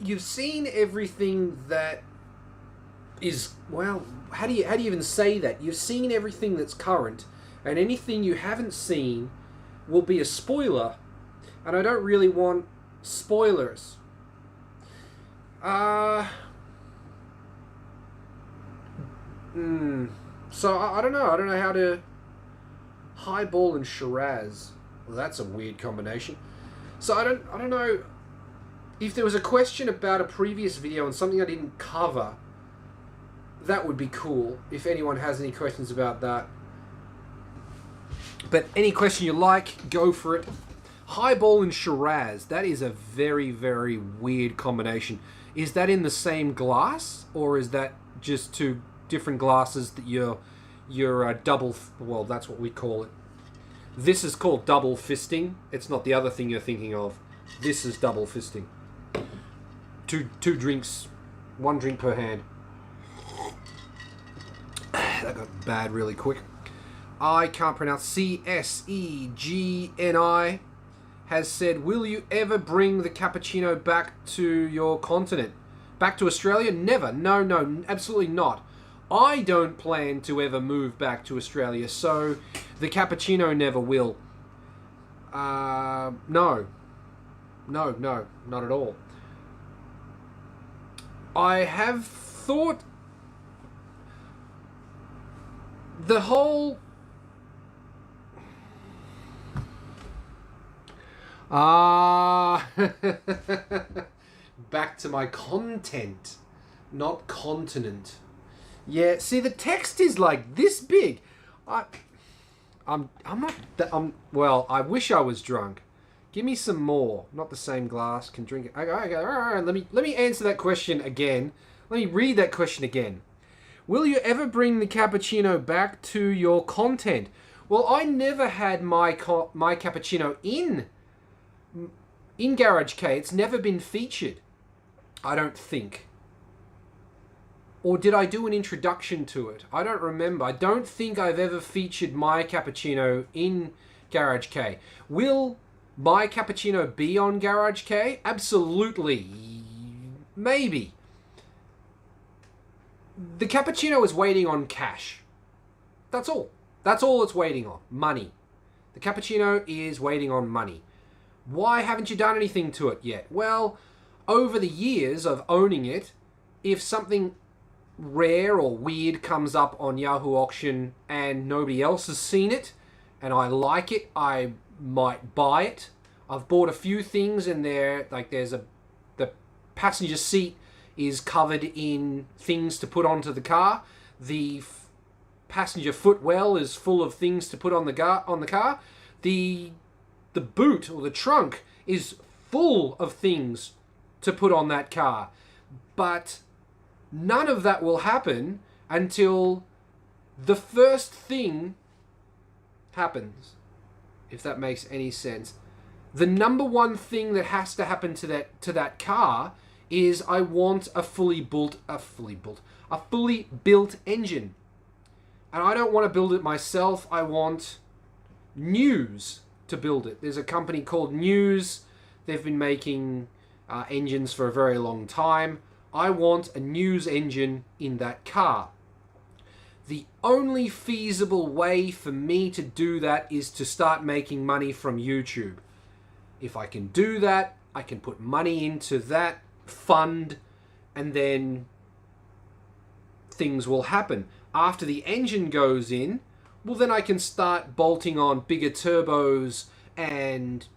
you've seen everything that is, well, how do you even say that? You've seen everything that's current, and anything you haven't seen will be a spoiler, and I don't really want spoilers. So I don't know how to... Highball and Shiraz. Well, that's a weird combination. So I don't know if there was a question about a previous video and something I didn't cover. That would be cool if anyone has any questions about that. But any question you like, go for it. Highball and Shiraz. That is a very, very weird combination. Is that in the same glass, or is that just 2 different glasses that you're double... Well, that's what we call it. This is called double fisting. It's not the other thing you're thinking of. This is double fisting. Two drinks, 1 drink per hand. That got bad really quick. I can't pronounce. CSEGNI has said, will you ever bring the cappuccino back to your continent? Back to Australia? Never. No, absolutely not. I don't plan to ever move back to Australia, so the cappuccino never will. No, not at all. I have thought the whole... back to my content, not continent. Yeah, see, the text is like this big. Well, I wish I was drunk. Give me some more. Not the same glass. Can drink it. Okay, all right. Let me answer that question again. Let me read that question again. Will you ever bring the cappuccino back to your content? Well, I never had my cappuccino in Garage Kei. It's never been featured. I don't think. Or did I do an introduction to it? I don't remember. I don't think I've ever featured my cappuccino in Garage Kei. Will my cappuccino be on Garage Kei? Absolutely. Maybe. The cappuccino is waiting on cash. That's all. That's all it's waiting on. Money. The cappuccino is waiting on money. Why haven't you done anything to it yet? Well, over the years of owning it, if something rare or weird comes up on Yahoo Auction and nobody else has seen it, and I like it, I might buy it. I've bought a few things in there, like the passenger seat is covered in things to put onto the car. The passenger footwell is full of things to put on the car. The boot or the trunk is full of things to put on that car. But none of that will happen until the first thing happens, if that makes any sense. The number one thing that has to happen to that car is I want a fully built engine. And I don't want to build it myself. I want News to build it. There's a company called News. They've been making engines for a very long time. I want a News engine in that car. The only feasible way for me to do that is to start making money from YouTube. If I can do that, I can put money into that fund, and then things will happen. After the engine goes in, well, then I can start bolting on bigger turbos and,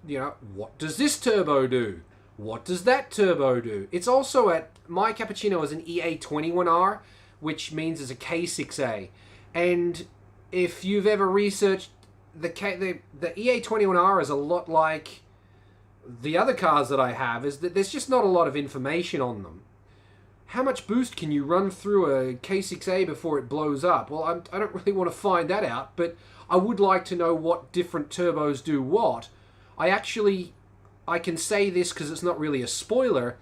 what does this turbo do? What does that turbo do? It's also my cappuccino is an EA21R, which means it's a K6A. And if you've ever researched, the EA21R is a lot like the other cars that I have, is that there's just not a lot of information on them. How much boost can you run through a K6A before it blows up? Well, I don't really want to find that out, but I would like to know what different turbos do what. I can say this because it's not really a spoiler.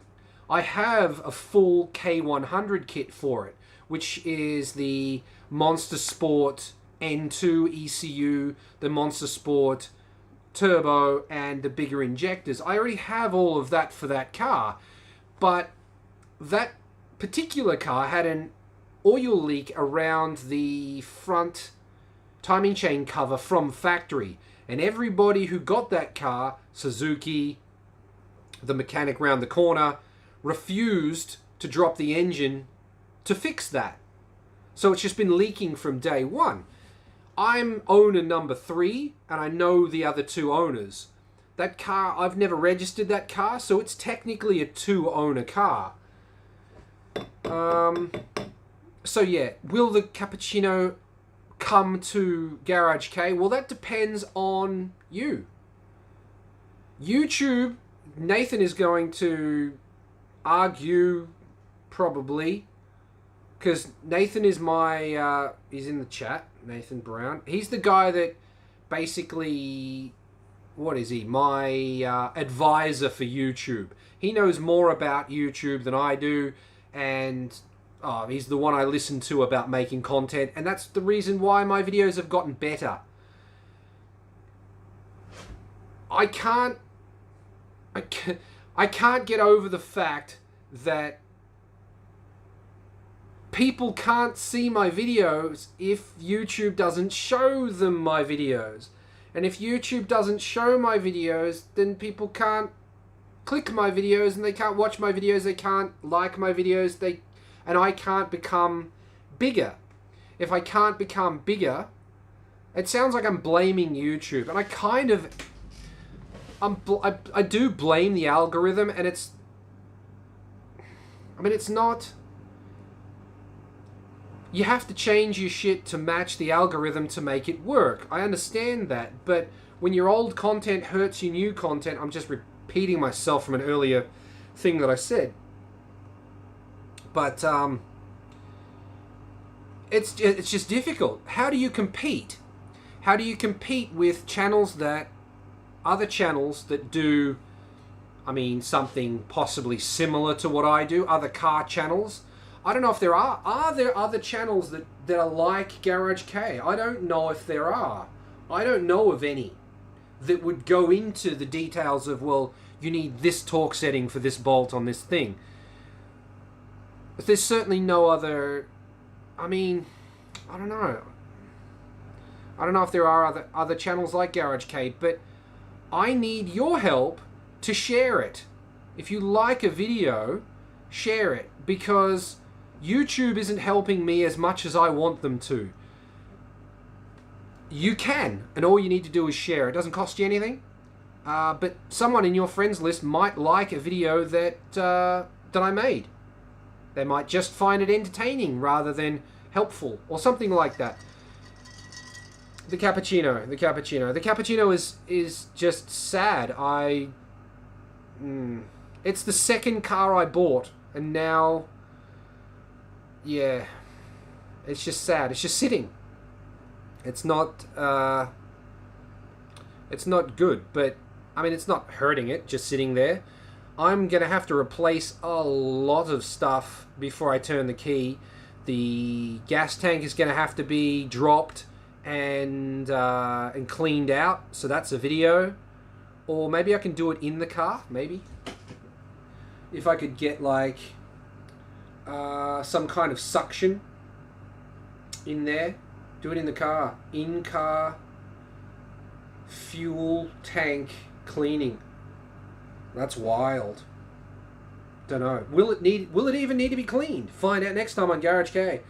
I have a full K100 kit for it, which is the Monster Sport N2 ECU, the Monster Sport turbo, and the bigger injectors. I already have all of that for that car, but that particular car had an oil leak around the front timing chain cover from factory, and everybody who got that car, Suzuki, the mechanic round the corner, refused to drop the engine to fix that. So it's just been leaking from day one. I'm owner number 3, and I know the other 2 owners. That car, I've never registered that car, so it's technically a 2-owner car. So yeah, will the cappuccino come to Garage Kei? Well, that depends on you. YouTube, Nathan is going to argue, probably, because Nathan is he's in the chat, Nathan Brown. He's the guy that basically, what is he? My advisor for YouTube. He knows more about YouTube than I do, and he's the one I listen to about making content, and that's the reason why my videos have gotten better. I can't get over the fact that people can't see my videos if YouTube doesn't show them my videos. And if YouTube doesn't show my videos, then people can't click my videos, and they can't watch my videos, they can't like my videos, and I can't become bigger. If I can't become bigger, it sounds like I'm blaming YouTube, and I do blame the algorithm, and it's not. You have to change your shit to match the algorithm to make it work. I understand that, but when your old content hurts your new content, I'm just repeating myself from an earlier thing that I said. But it's just difficult. How do you compete? How do you compete with other channels that do, I mean, something possibly similar to what I do, other car channels? I don't know if there are. Are there other channels that are like Garage Kei? I don't know if there are. I don't know of any that would go into the details of, well, you need this torque setting for this bolt on this thing. But there's certainly no other, I mean, I don't know. I don't know if there are other channels like Garage Kei, but I need your help to share it. If you like a video, share it, because YouTube isn't helping me as much as I want them to. You can, and all you need to do is share. It doesn't cost you anything, but someone in your friends list might like a video that I made. They might just find it entertaining rather than helpful, or something like that. The cappuccino is just sad. It's the second car I bought, and now, yeah, it's just sad. It's just sitting. It's not good, but I mean, it's not hurting it, just sitting there. I'm gonna have to replace a lot of stuff before I turn the key. The gas tank is gonna have to be dropped and cleaned out, so that's a video. Or maybe I can do it in the car, maybe. If I could get like some kind of suction in there. Do it in the car. In-car fuel tank cleaning. That's wild. Don't know. Will it even need to be cleaned? Find out next time on Garage Kei.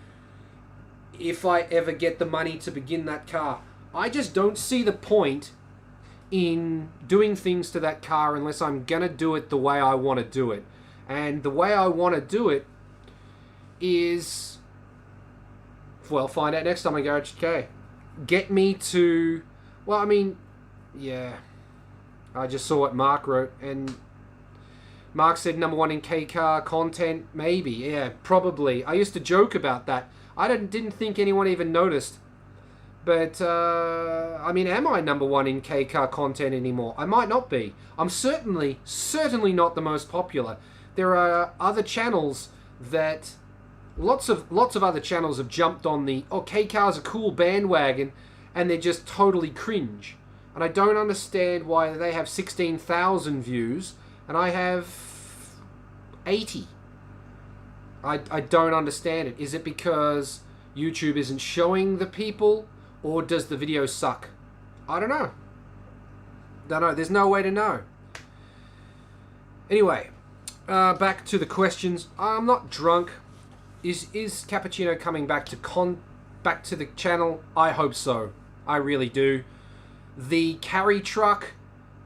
If I ever get the money to begin that car. I just don't see the point in doing things to that car unless I'm gonna do it the way I want to do it. And the way I want to do it is, well, find out next time on Garage Kei. Get me to, well, I mean, yeah. I just saw what Mark wrote, and Mark said #1 in K-car content. Maybe, yeah, probably. I used to joke about that. I didn't think anyone even noticed. But, I mean, am I #1 in K-car content anymore? I might not be. I'm certainly not the most popular. There are other channels that, lots of other channels have jumped on the, oh, K-car's a cool bandwagon, and they're just totally cringe. And I don't understand why they have 16,000 views, and I have 80. I don't understand it. Is it because YouTube isn't showing the people, or does the video suck? I don't know. There's no way to know. Anyway, back to the questions. I'm not drunk. Is Cappuccino coming back to the channel? I hope so. I really do. The carry truck,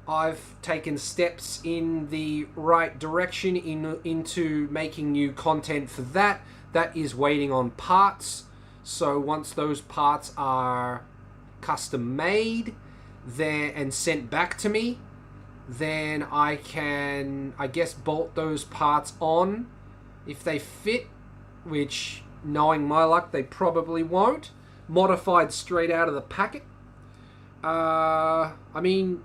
I've taken steps in the right direction into making new content for that. That is waiting on parts. So once those parts are custom made and sent back to me, then I can, I guess, bolt those parts on if they fit, which, knowing my luck, they probably won't. Modified straight out of the packet. I mean,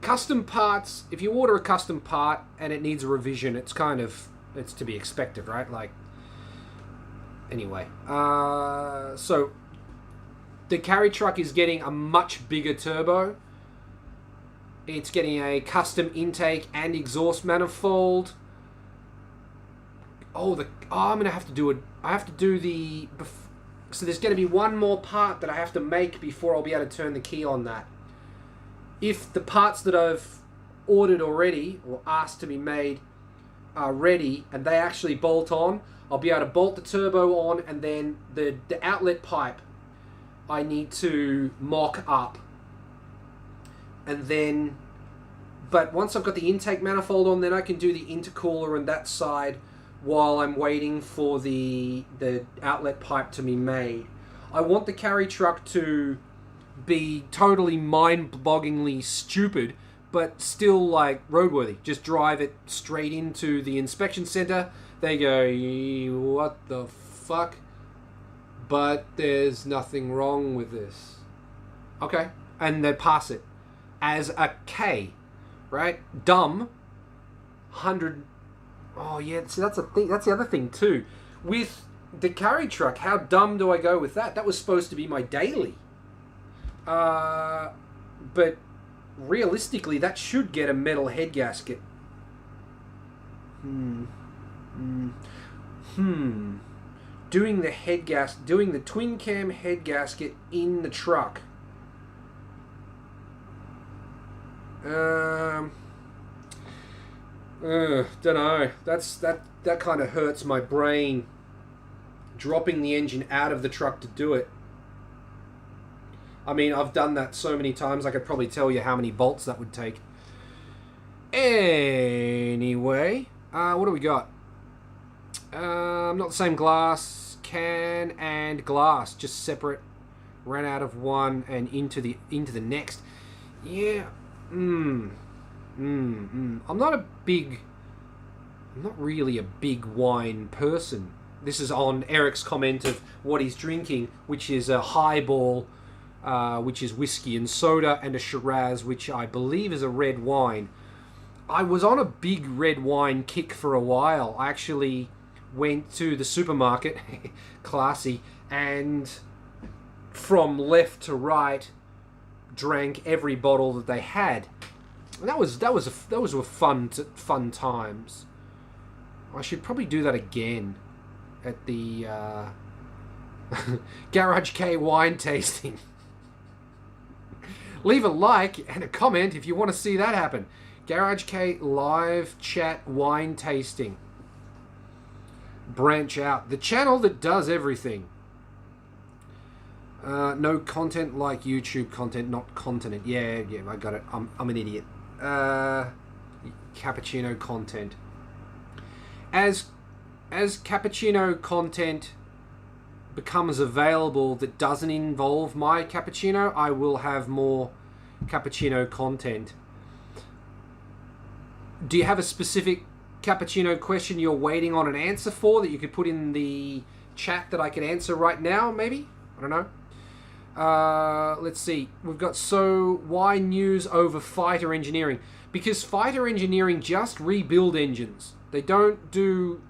custom parts, if you order a custom part and it needs a revision, it's to be expected, right? Like, anyway. So, the carry truck is getting a much bigger turbo. It's getting a custom intake and exhaust manifold. I'm going to have to do it. I have to do the... So there's going to be one more part that I have to make before I'll be able to turn the key on that. If the parts that I've ordered already, or asked to be made, are ready, and they actually bolt on, I'll be able to bolt the turbo on, and then the outlet pipe I need to mock up. And then... But once I've got the intake manifold on, then I can do the intercooler and that side while I'm waiting for the outlet pipe to be made. I want the carry truck to be totally mind-bogglingly stupid, but still like roadworthy. Just drive it straight into the inspection center. They go, what the fuck? But there's nothing wrong with this. Okay. And they pass it as a K, right? Dumb, 100. Oh yeah, see that's a thing. That's the other thing too. With the carry truck, how dumb do I go with that? That was supposed to be my daily. But realistically, that should get a metal head gasket. Doing the twin cam head gasket in the truck. Don't know. That kind of hurts my brain. Dropping the engine out of the truck to do it. I mean, I've done that so many times, I could probably tell you how many bolts that would take. Anyway, what do we got? Not the same glass, can and glass, just separate. Ran out of one and into the next. Yeah. I'm not really a big wine person. This is on Eric's comment of what he's drinking, which is a highball, which is whiskey and soda, and a Shiraz, which I believe is a red wine. I was on a big red wine kick for a while. I actually went to the supermarket, classy, and from left to right, drank every bottle that they had. And that was fun times. I should probably do that again at the Garage Kei wine tasting. Leave a like and a comment if you want to see that happen. Garage Kei live chat wine tasting. Branch out. The channel that does everything. No content like YouTube content, not continent. Yeah, I got it. I'm an idiot. Cappuccino content. As cappuccino content becomes available that doesn't involve my cappuccino, I will have more cappuccino content. Do you have a specific cappuccino question you're waiting on an answer for that you could put in the chat that I could answer right now, maybe? I don't know. Let's see. We've got, so why news over fighter engineering? Because fighter engineering just rebuild engines. They don't do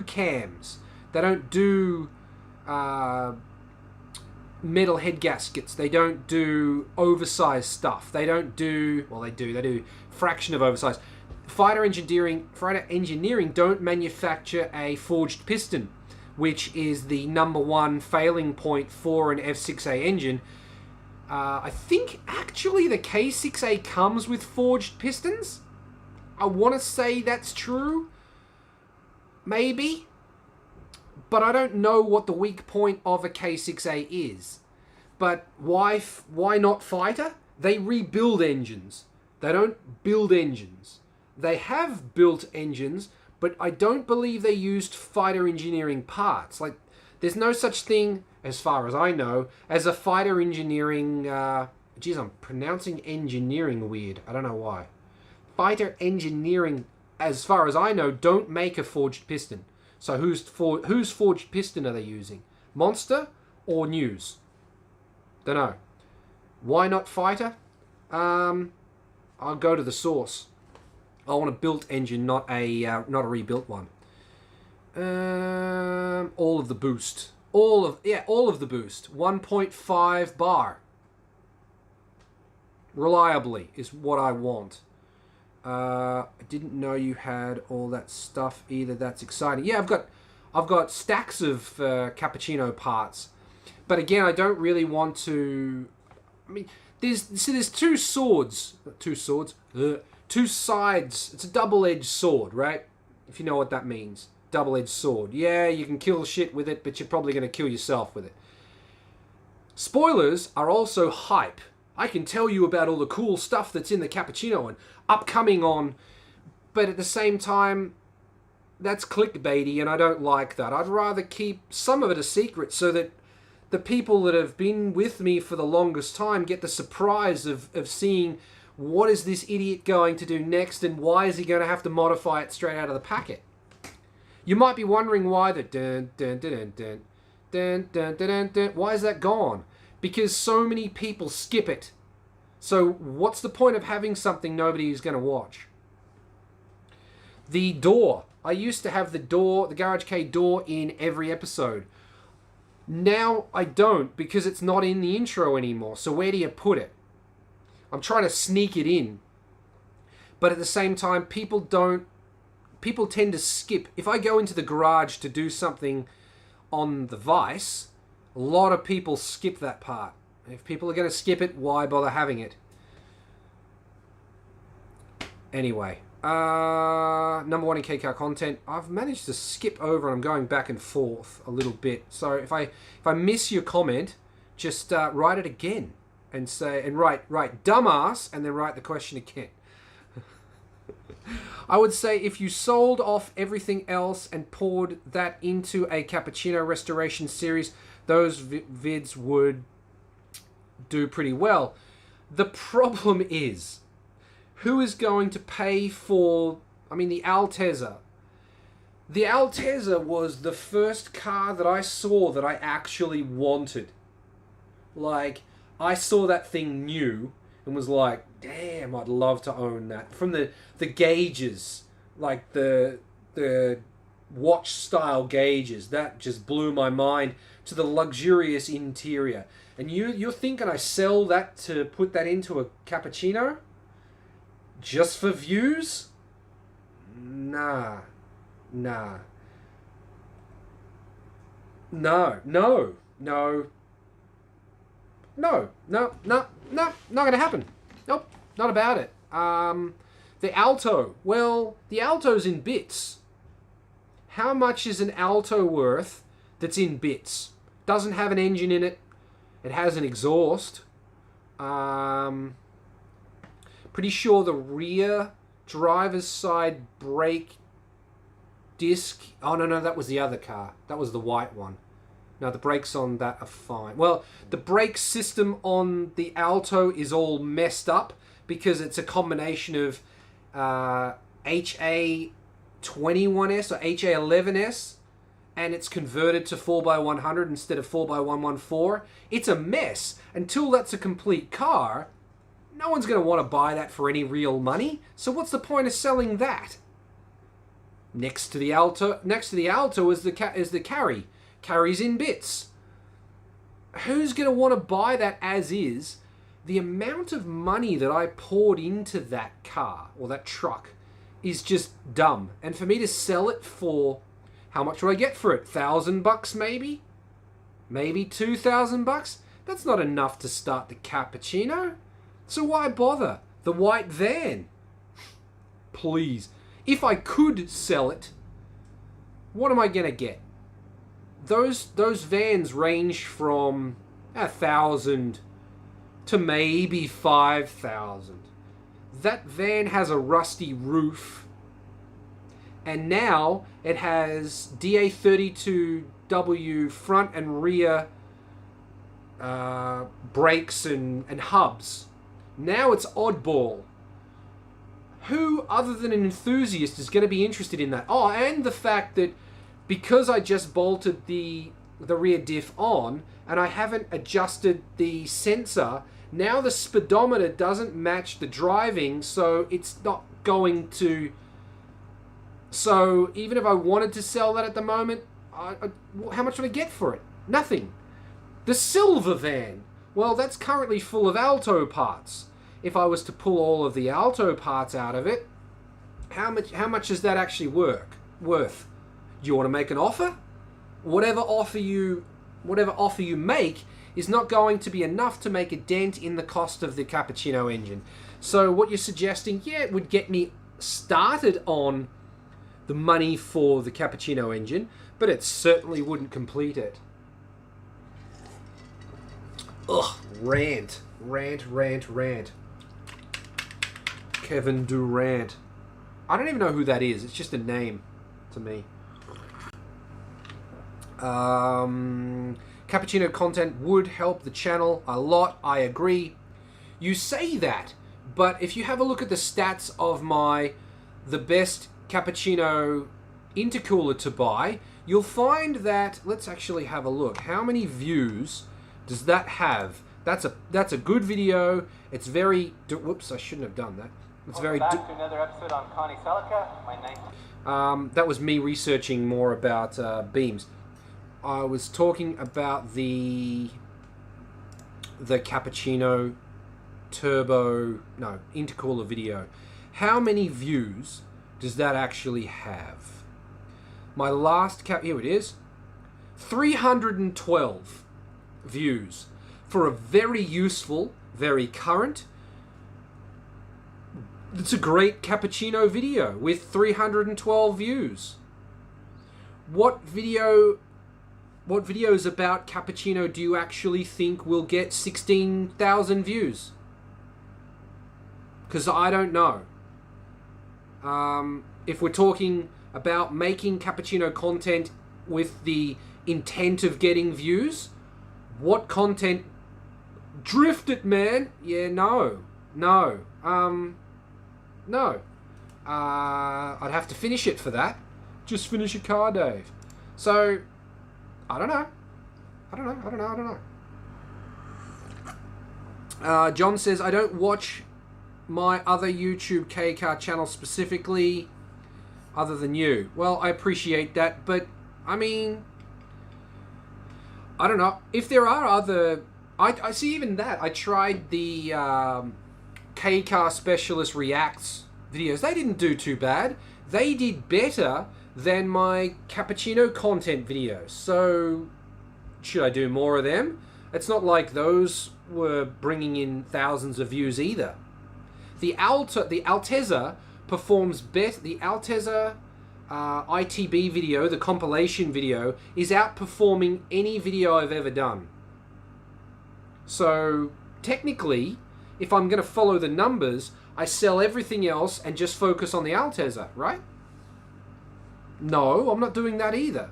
cams. They don't do metal head gaskets. They don't do oversized stuff. They don't do, well, they do fraction of oversized. Fighter engineering don't manufacture a forged piston, which is the number one failing point for an F6A engine. I think actually the K6A comes with forged pistons. I want to say that's true. Maybe. But I don't know what the weak point of a K6A is. But why not fighter? They rebuild engines. They don't build engines. They have built engines, but I don't believe they used fighter engineering parts. Like, there's no such thing, as far as I know, as a fighter engineering... geez, I'm pronouncing engineering weird. I don't know why. Fighter engineering, as far as I know, don't make a forged piston. So whose forged piston are they using? Monster or News? Don't know. Why not fighter? I'll go to the source. I want a built engine, not a rebuilt one. All of the boost. All of the boost. 1.5 bar. Reliably is what I want. I didn't know you had all that stuff either. That's exciting. Yeah, I've got stacks of cappuccino parts. But again, I don't really want to... I mean, there's two sides. It's a double-edged sword, right? If you know what that means. Double-edged sword. Yeah, you can kill shit with it, but you're probably going to kill yourself with it. Spoilers are also hype. I can tell you about all the cool stuff that's in the cappuccino and upcoming on, but at the same time, that's clickbaity, and I don't like that. I'd rather keep some of it a secret so that the people that have been with me for the longest time get the surprise of seeing what is this idiot going to do next and why is he going to have to modify it straight out of the packet. You might be wondering why the dun dun dun dun dun dun dun dun dun. Why is that gone? Because so many people skip it. So what's the point of having something nobody is going to watch? The door. I used to have the Garage Kei door in every episode. Now I don't because it's not in the intro anymore. So where do you put it? I'm trying to sneak it in. But at the same time, people tend to skip. If I go into the garage to do something on the Vice, a lot of people skip that part. If people are going to skip it, why bother having it? Anyway, number one in K-Car content. I've managed to skip over and I'm going back and forth a little bit. So if I miss your comment, just write it again and write dumbass and then write the question again. I would say if you sold off everything else and poured that into a cappuccino restoration series, those vids would do pretty well. The problem is, who is going to pay for, the Altezza. The Altezza was the first car that I saw that I actually wanted. Like, I saw that thing new and was like, damn, I'd love to own that. From the gauges, like the watch style gauges, that just blew my mind, to the luxurious interior. And you're thinking I sell that to put that into a cappuccino? Just for views? Nah. No, not gonna happen. Nope, not about it. The Alto. Well, the Alto's in bits. How much is an Alto worth that's in bits? Doesn't have an engine in it. It has an exhaust. Pretty sure the rear driver's side brake disc. Oh, no, that was the other car. That was the white one. No, the brakes on that are fine. Well, the brake system on the Alto is all messed up because it's a combination of HA21S or HA11S, and it's converted to 4x100 instead of 4x114. It's a mess. Until that's a complete car, no one's going to want to buy that for any real money. So what's the point of selling that? Next to the Alto is the Carry. Carries in bits. Who's going to want to buy that as is? The amount of money that I poured into that car or that truck is just dumb. And for me to sell it for, how much would I get for it? $1,000 maybe? Maybe $2,000? That's not enough to start the cappuccino. So why bother? The white van. Please. If I could sell it, what am I going to get? Those vans range from 1,000 to maybe 5,000. That van has a rusty roof, and now it has DA32W front and rear brakes and hubs. Now it's oddball. Who other than an enthusiast is going to be interested in that? Oh, and the fact that because I just bolted the rear diff on and I haven't adjusted the sensor, now the speedometer doesn't match the driving, so it's not going to... So even if I wanted to sell that at the moment, how much would I get for it? Nothing. The silver van. Well, that's currently full of Alto parts. If I was to pull all of the Alto parts out of it, how much is that actually worth? Do you want to make an offer? Whatever offer you make is not going to be enough to make a dent in the cost of the cappuccino engine. So what you're suggesting, yeah, it would get me started on the money for the cappuccino engine, but it certainly wouldn't complete it. Ugh, rant. Kevin Durant. I don't even know who that is. It's just a name to me. Cappuccino content would help the channel a lot. I agree. You say that, but if you have a look at the stats of the best cappuccino intercooler to buy, you'll find that, let's actually have a look. How many views does that have? That's a good video. It's very, whoops, I shouldn't have done that. It's very back to another episode on Connie Selica, that was me researching more about beams. I was talking about the cappuccino intercooler video. How many views does that actually have? My last here it is. 312 views for a very useful, very current. It's a great cappuccino video with 312 views. What videos about cappuccino do you actually think will get 16,000 views? Because I don't know. If we're talking about making cappuccino content with the intent of getting views, what content? Drift it, man. Yeah, no. No. I'd have to finish it for that. Just finish a car, Dave. So, I don't know. John says, I don't watch my other YouTube K-Car channel specifically other than you. Well, I appreciate that, but, I mean, I don't know. If there are other... I see even that. I tried the K-Car Specialist Reacts videos. They didn't do too bad. They did better than my cappuccino content videos. So, should I do more of them? It's not like those were bringing in thousands of views either. The Alteza performs better. The Alteza ITB video, the compilation video, is outperforming any video I've ever done. So, technically, if I'm going to follow the numbers, I sell everything else and just focus on the Alteza, right? No, I'm not doing that either.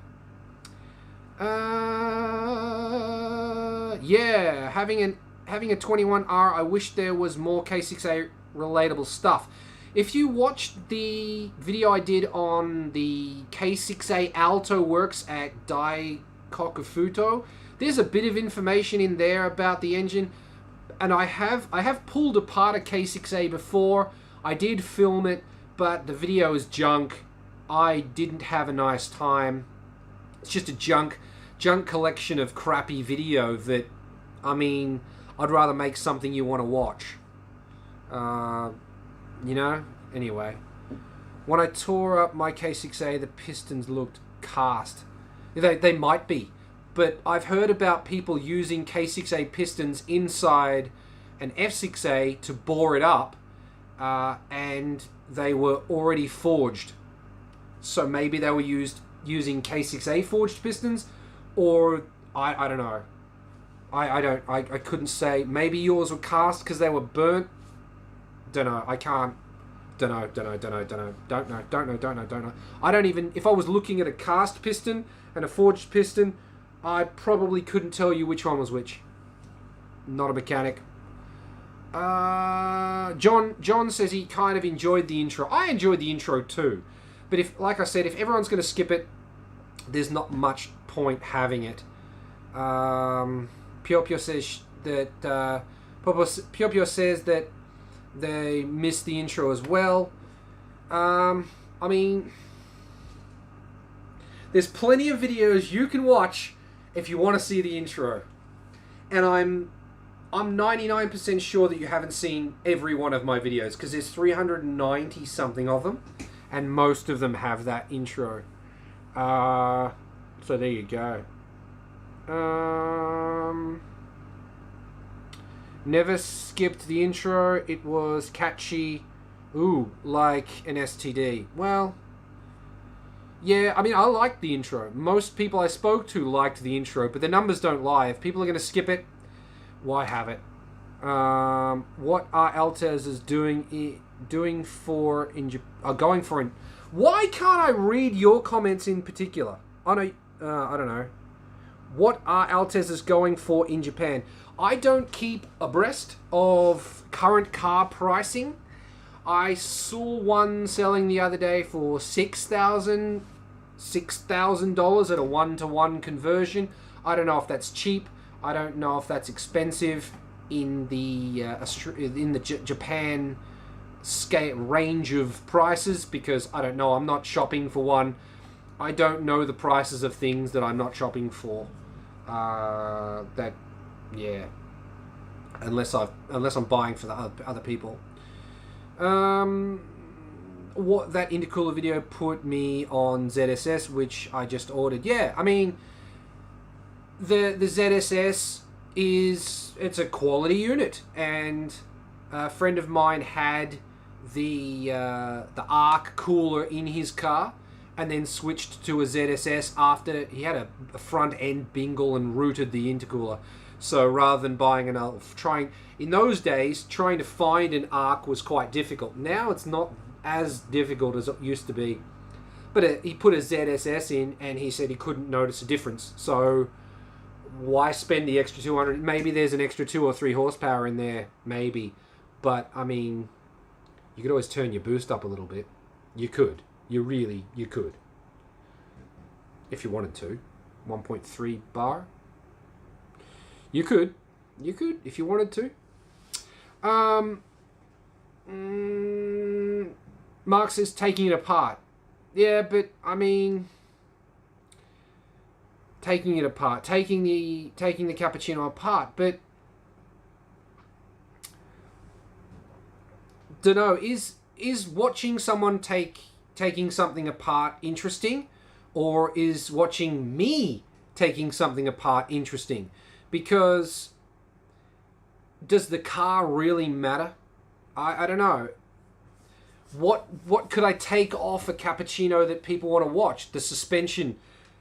Yeah, having a 21R, I wish there was more K6A relatable stuff. If you watched the video I did on the K6A Alto works at Dai Kokufuto, there's a bit of information in there about the engine, and I have pulled apart a K6A before. I did film it, but the video is junk. I didn't have a nice time. It's just a junk collection of crappy video that, I mean, I'd rather make something you want to watch. You know? Anyway. When I tore up my K6A, the pistons looked cast. They might be. But I've heard about people using K6A pistons inside an F6A to bore it up, and they were already forged. So maybe they were using K6A forged pistons, or I don't know. I couldn't say. Maybe yours were cast because they were burnt. Don't know. I can't. Don't know. I don't even. If I was looking at a cast piston and a forged piston, I probably couldn't tell you which one was which. Not a mechanic. John says he kind of enjoyed the intro. I enjoyed the intro too. But if, like I said, if everyone's going to skip it, there's not much point having it. Pio says that Pio says that they missed the intro as well. I mean, there's plenty of videos you can watch if you want to see the intro, and I'm 99% sure that you haven't seen every one of my videos because there's 390 something of them, and most of them have that intro. So there you go. Never skipped the intro. It was catchy. Ooh, like an STD. Well, yeah, I mean, I liked the intro. Most people I spoke to liked the intro, but the numbers don't lie. If people are going to skip it, why have it? What are Altez going for? Why can't I read your comments in particular? I don't know. What are Altez's going for in Japan? I don't keep abreast of current car pricing. I saw one selling the other day for $6,000 at a 1-to-1 conversion. I don't know if that's cheap. I don't know if that's expensive in the Japan scale range of prices, because I don't know. I'm not shopping for one. I don't know the prices of things that I'm not shopping for. Unless I'm buying for the other people. What that intercooler video put me on ZSS, which I just ordered. Yeah, I mean, the ZSS it's a quality unit, and a friend of mine had the Arc cooler in his car, and then switched to a ZSS after he had a front end bingle and routed the intercooler. So rather than buying in those days, trying to find an Arc was quite difficult. Now it's not as difficult as it used to be. But he put a ZSS in, and he said he couldn't notice a difference. So why spend the extra 200? Maybe there's an extra 2 or 3 horsepower in there, maybe. But I mean, you could always turn your boost up a little bit. You could. You could. If you wanted to. 1.3 bar. You could if you wanted to. Mark says taking it apart. Yeah, but I mean, taking it apart, taking the cappuccino apart, but dunno, is watching someone taking something apart interesting, or is watching me taking something apart interesting? Because does the car really matter? I don't know. What could I take off a cappuccino that people want to watch? The suspension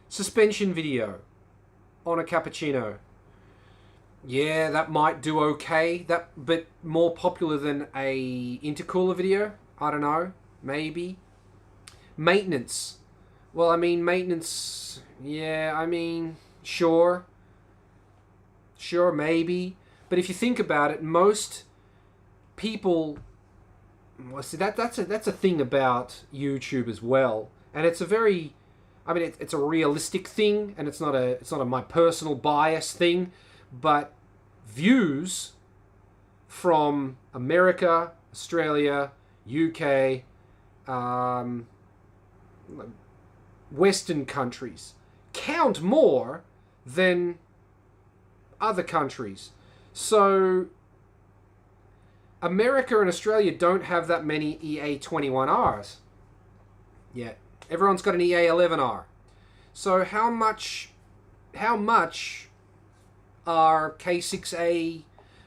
video on a cappuccino. Yeah, that might do okay. But more popular than a intercooler video. I don't know. Maybe. Maintenance. Well, I mean, maintenance. Yeah, I mean, sure, maybe. But if you think about it, most people. Well, see, that's a thing about YouTube as well, and it's a very, I mean, it's a realistic thing, and it's not a my personal bias thing, but views from America, Australia, UK, Western countries count more than other countries. So America and Australia don't have that many EA21Rs yet. Everyone's got an EA11R. So how much are K6A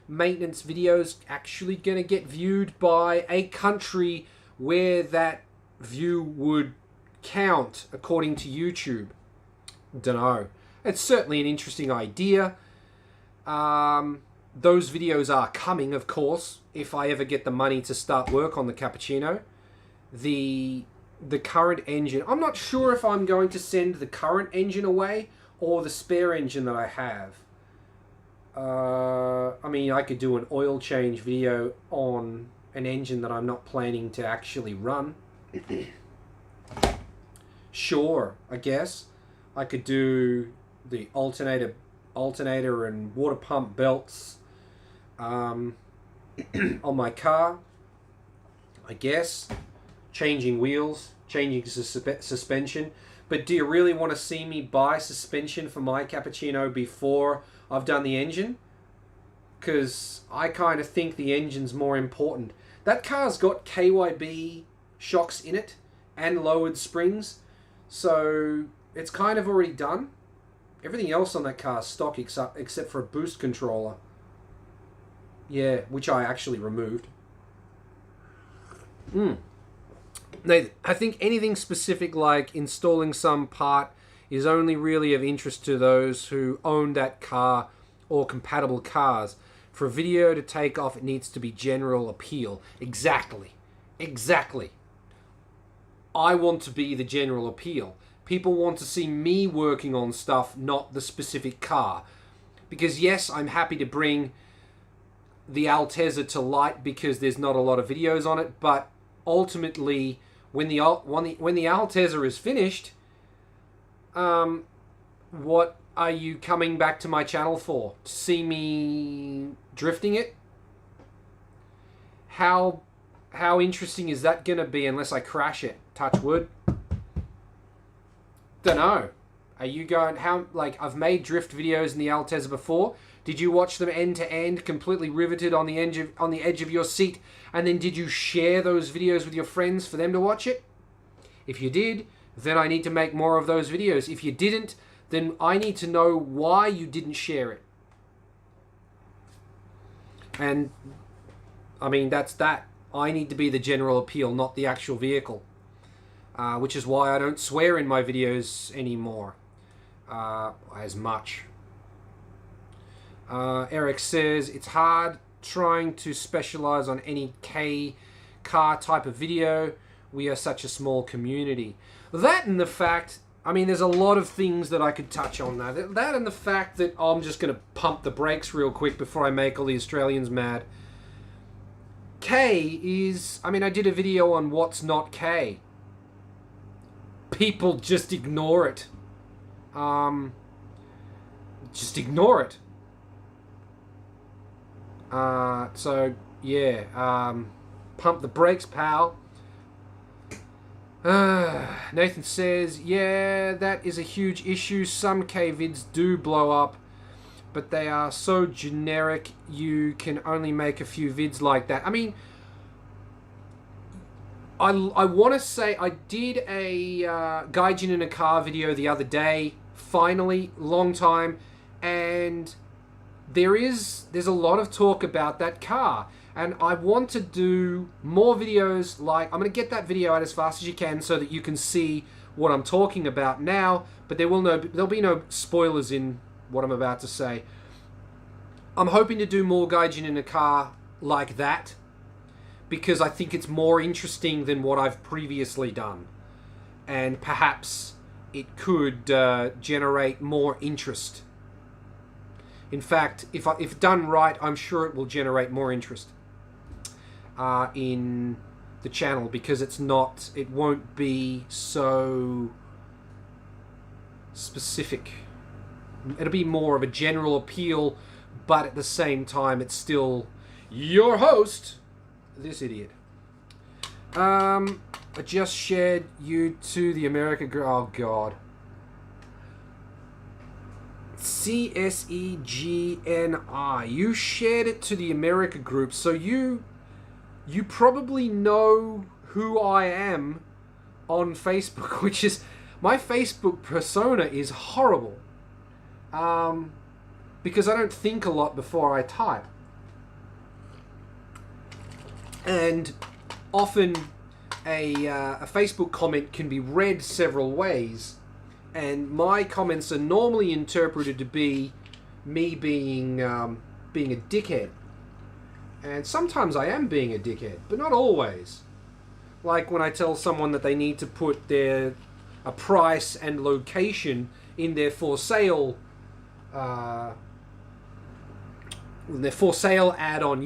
maintenance videos actually going to get viewed by a country where that view would count according to YouTube? Dunno. It's certainly an interesting idea. Those videos are coming, of course, if I ever get the money to start work on the cappuccino. The current engine, I'm not sure if I'm going to send the current engine away or the spare engine that I have. I mean, I could do an oil change video on an engine that I'm not planning to actually run. Sure, I guess. I could do the alternator and water pump belts on my car, I guess. Changing wheels, changing suspension. But do you really want to see me buy suspension for my cappuccino before I've done the engine? Because I kind of think the engine's more important. That car's got KYB shocks in it and lowered springs, so it's kind of already done. Everything else on that car is stock except for a boost controller. Yeah, which I actually removed. Nathan, I think anything specific like installing some part is only really of interest to those who own that car or compatible cars. For a video to take off, it needs to be general appeal. Exactly. I want to be the general appeal. People want to see me working on stuff, not the specific car. Because yes, I'm happy to bring the Altezza to light because there's not a lot of videos on it, but ultimately, when the Altezza is finished, what are you coming back to my channel for? To see me drifting it? How interesting is that going to be unless I crash it? Touch wood. Dunno. Are you going... I've made drift videos in the Altezza before. Did you watch them end to end, completely riveted on the edge of your seat, and then did you share those videos with your friends for them to watch it? If you did, then I need to make more of those videos. If you didn't, then I need to know why you didn't share it. And, I mean, that's that. I need to be the general appeal, not the actual vehicle. Which is why I don't swear in my videos anymore. As much. Eric says, it's hard trying to specialize on any K car type of video. We are such a small community. That and the fact, I mean, there's a lot of things that I could touch on now. That and the fact that I'm just going to pump the brakes real quick before I make all the Australians mad. K is, I mean, I did a video on what's not K. People just ignore it. Just ignore it. So, yeah. Pump the brakes, pal. Nathan says, yeah, that is a huge issue. Some K vids do blow up, but they are so generic you can only make a few vids like that. I mean, I want to say I did a Gaijin in a car video the other day. Finally, long time. And there's a lot of talk about that car. And I want to do more videos like... I'm going to get that video out as fast as you can so that you can see what I'm talking about now. But there'll be no spoilers in what I'm about to say. I'm hoping to do more Gaijin in a car like that, because I think it's more interesting than what I've previously done. And perhaps it could generate more interest. In fact, if done right, I'm sure it will generate more interest in the channel, because it won't be so specific. It'll be more of a general appeal, but at the same time, it's still your host, this idiot. I just shared you to the America... Oh, God. CSEGNI. You shared it to the America group, so you probably know who I am on Facebook, which is... My Facebook persona is horrible. Because I don't think a lot before I type. And often a Facebook comment can be read several ways, and my comments are normally interpreted to be me being a dickhead. And sometimes I am being a dickhead, but not always. Like when I tell someone that they need to put a price and location in their for sale ad on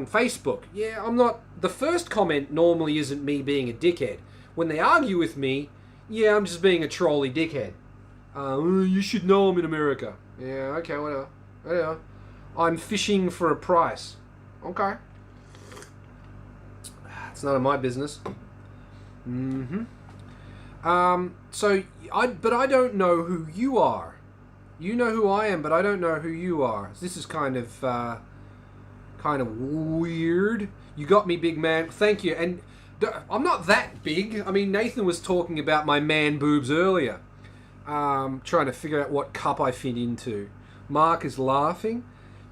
Facebook. Yeah, I'm not... The first comment normally isn't me being a dickhead. When they argue with me, yeah, I'm just being a trolly dickhead. You should know I'm in America. Yeah, okay, whatever. I'm fishing for a price. Okay. It's none of my business. But I don't know who you are. You know who I am, but I don't know who you are. This is kind of weird. You got me, big man. Thank you. And I'm not that big. I mean, Nathan was talking about my man boobs earlier. Trying to figure out what cup I fit into. Mark is laughing.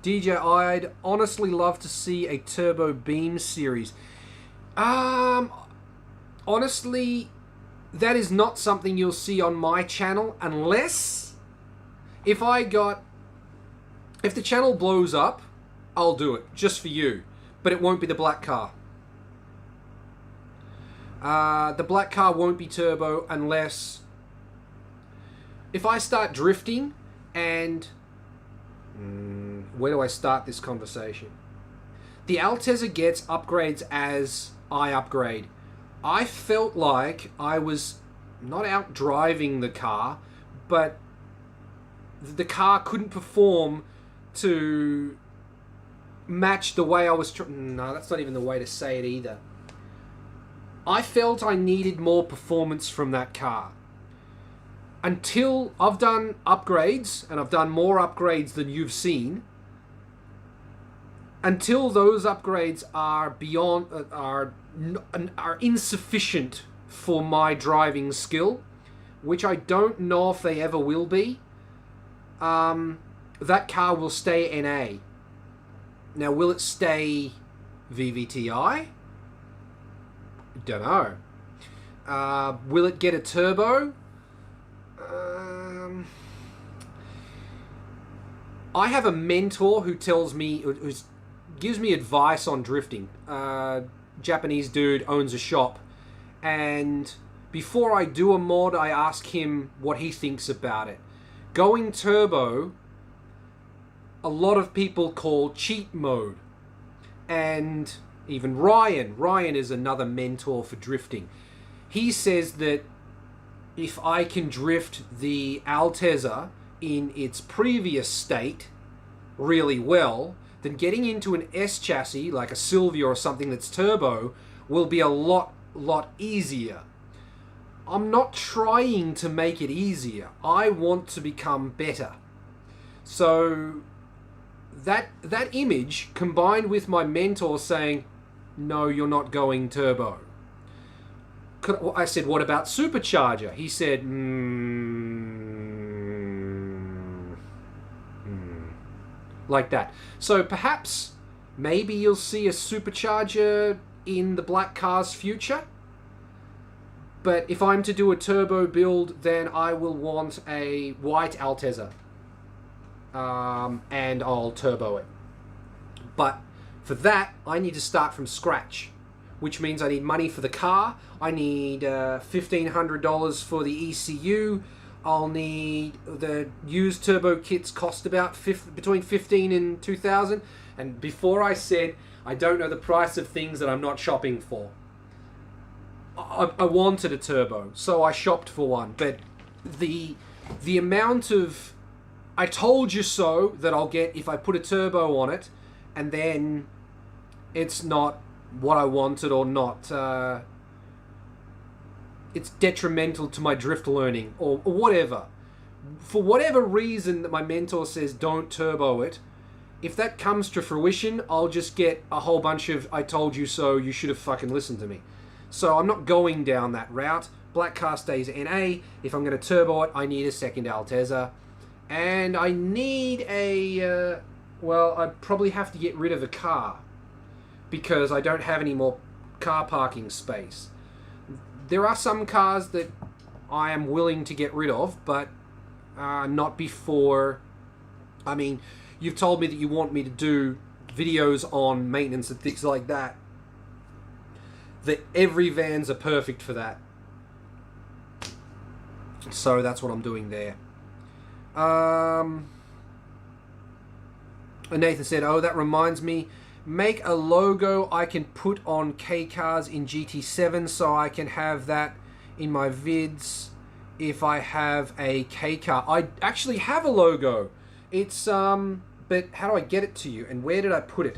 DJ, I'd honestly love to see a Turbo Beam series. Honestly, that is not something you'll see on my channel unless... If the channel blows up, I'll do it, just for you. But it won't be the black car. The black car won't be turbo unless if I start drifting and... where do I start this conversation? The Altezza gets upgrades as I upgrade. I felt like I was not out driving the car, but the car couldn't perform to match the way I was... No, that's not even the way to say it either. I felt I needed more performance from that car. Until I've done upgrades, and I've done more upgrades than you've seen, until those upgrades are beyond, are insufficient for my driving skill, which I don't know if they ever will be, that car will stay NA. Now, will it stay VVTI? Don't know. Will it get a turbo? I have a mentor who tells me, who gives me advice on drifting. Japanese dude, owns a shop, and before I do a mod, I ask him what he thinks about it. Going turbo, a lot of people call cheat mode, and even Ryan is another mentor for drifting. He says that if I can drift the Altezza in its previous state really well, then getting into an S chassis like a Sylvia or something that's turbo will be a lot easier. I'm not trying to make it easier. I want to become better. So that image combined with my mentor saying, no, you're not going turbo. I said, what about supercharger? He said, like that. So perhaps, maybe you'll see a supercharger in the black car's future. But if I'm to do a turbo build, then I will want a white Altezza. And I'll turbo it. But for that, I need to start from scratch, which means I need money for the car. I need $1,500 for the ECU. I'll need the used turbo kits cost about between $15 and $2,000. And before I said I don't know the price of things that I'm not shopping for. I wanted a turbo, so I shopped for one. But the amount of I told you so that I'll get if I put a turbo on it, and then it's not what I wanted or not. It's detrimental to my drift learning or whatever. For whatever reason that my mentor says don't turbo it, if that comes to fruition, I'll just get a whole bunch of I told you so, you should have fucking listened to me. So I'm not going down that route. Black car stays NA. If I'm going to turbo it, I need a second Altezza. And I need a... well, I'd probably have to get rid of a car, because I don't have any more car parking space. There are some cars that I am willing to get rid of, but not before... I mean, you've told me that you want me to do videos on maintenance and things like that. That every vans are perfect for that. So that's what I'm doing there. And Nathan said, oh, that reminds me, make a logo I can put on K cars in GT7 so I can have that in my vids if I have a K car. I actually have a logo. It's, but how do I get it to you? And where did I put it?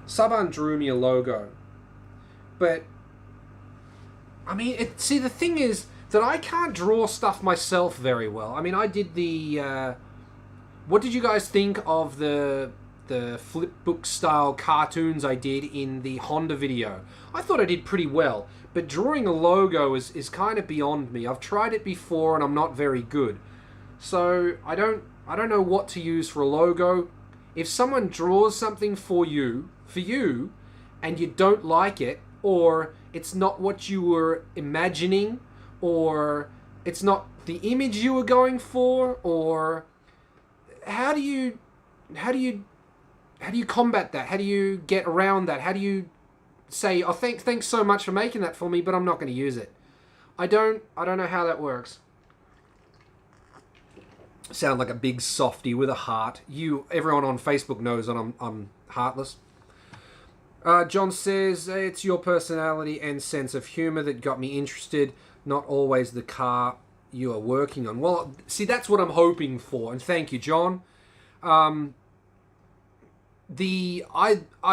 Saban drew me a logo. But, I mean, see, the thing is that I can't draw stuff myself very well. I mean, I did the, what did you guys think of the flip book style cartoons I did in the Honda video? I thought I did pretty well, but drawing a logo is kind of beyond me. I've tried it before and I'm not very good. So, I don't know what to use for a logo. If someone draws something for you, and you don't like it, or it's not what you were imagining, or it's not the image you were going for, or how do you combat that? How do you get around that? How do you say, oh, thanks so much for making that for me, but I'm not going to use it. I don't know how that works. Sound like a big softie with a heart. Everyone on Facebook knows that I'm heartless. John says, it's your personality and sense of humor that got me interested, not always the car you are working on. Well, see, that's what I'm hoping for, and thank you, John. I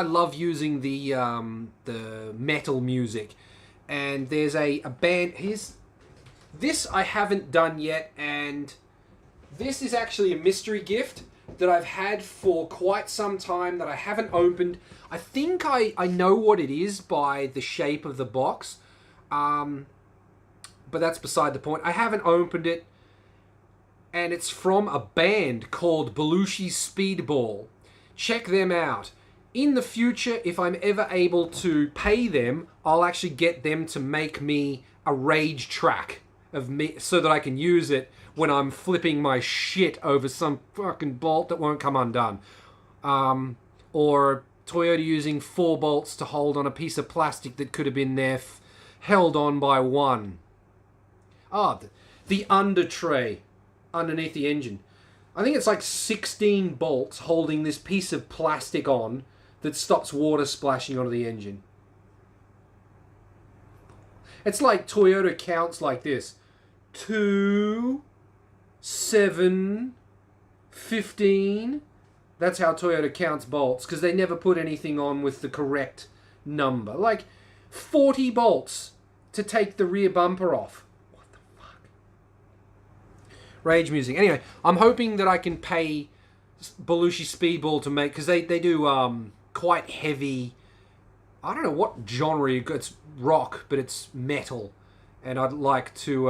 love using the metal music, and there's a band. This I haven't done yet, and this is actually a mystery gift that I've had for quite some time that I haven't opened. I think I know what it is by the shape of the box, but that's beside the point. I haven't opened it, and it's from a band called Belushi Speedball. Check them out. In the future, if I'm ever able to pay them, I'll actually get them to make me a rage track of me so that I can use it when I'm flipping my shit over some fucking bolt that won't come undone. Or Toyota using 4 bolts to hold on a piece of plastic that could have been there held on by 1. The under tray underneath the engine. I think it's like 16 bolts holding this piece of plastic on that stops water splashing onto the engine. It's like Toyota counts like this. 2, 7, 15. That's how Toyota counts bolts, because they never put anything on with the correct number. Like 40 bolts to take the rear bumper off. What the fuck? Rage music. Anyway, I'm hoping that I can pay Belushi Speedball to make, because they do quite heavy, I don't know what genre, it's rock, but it's metal. And I'd like to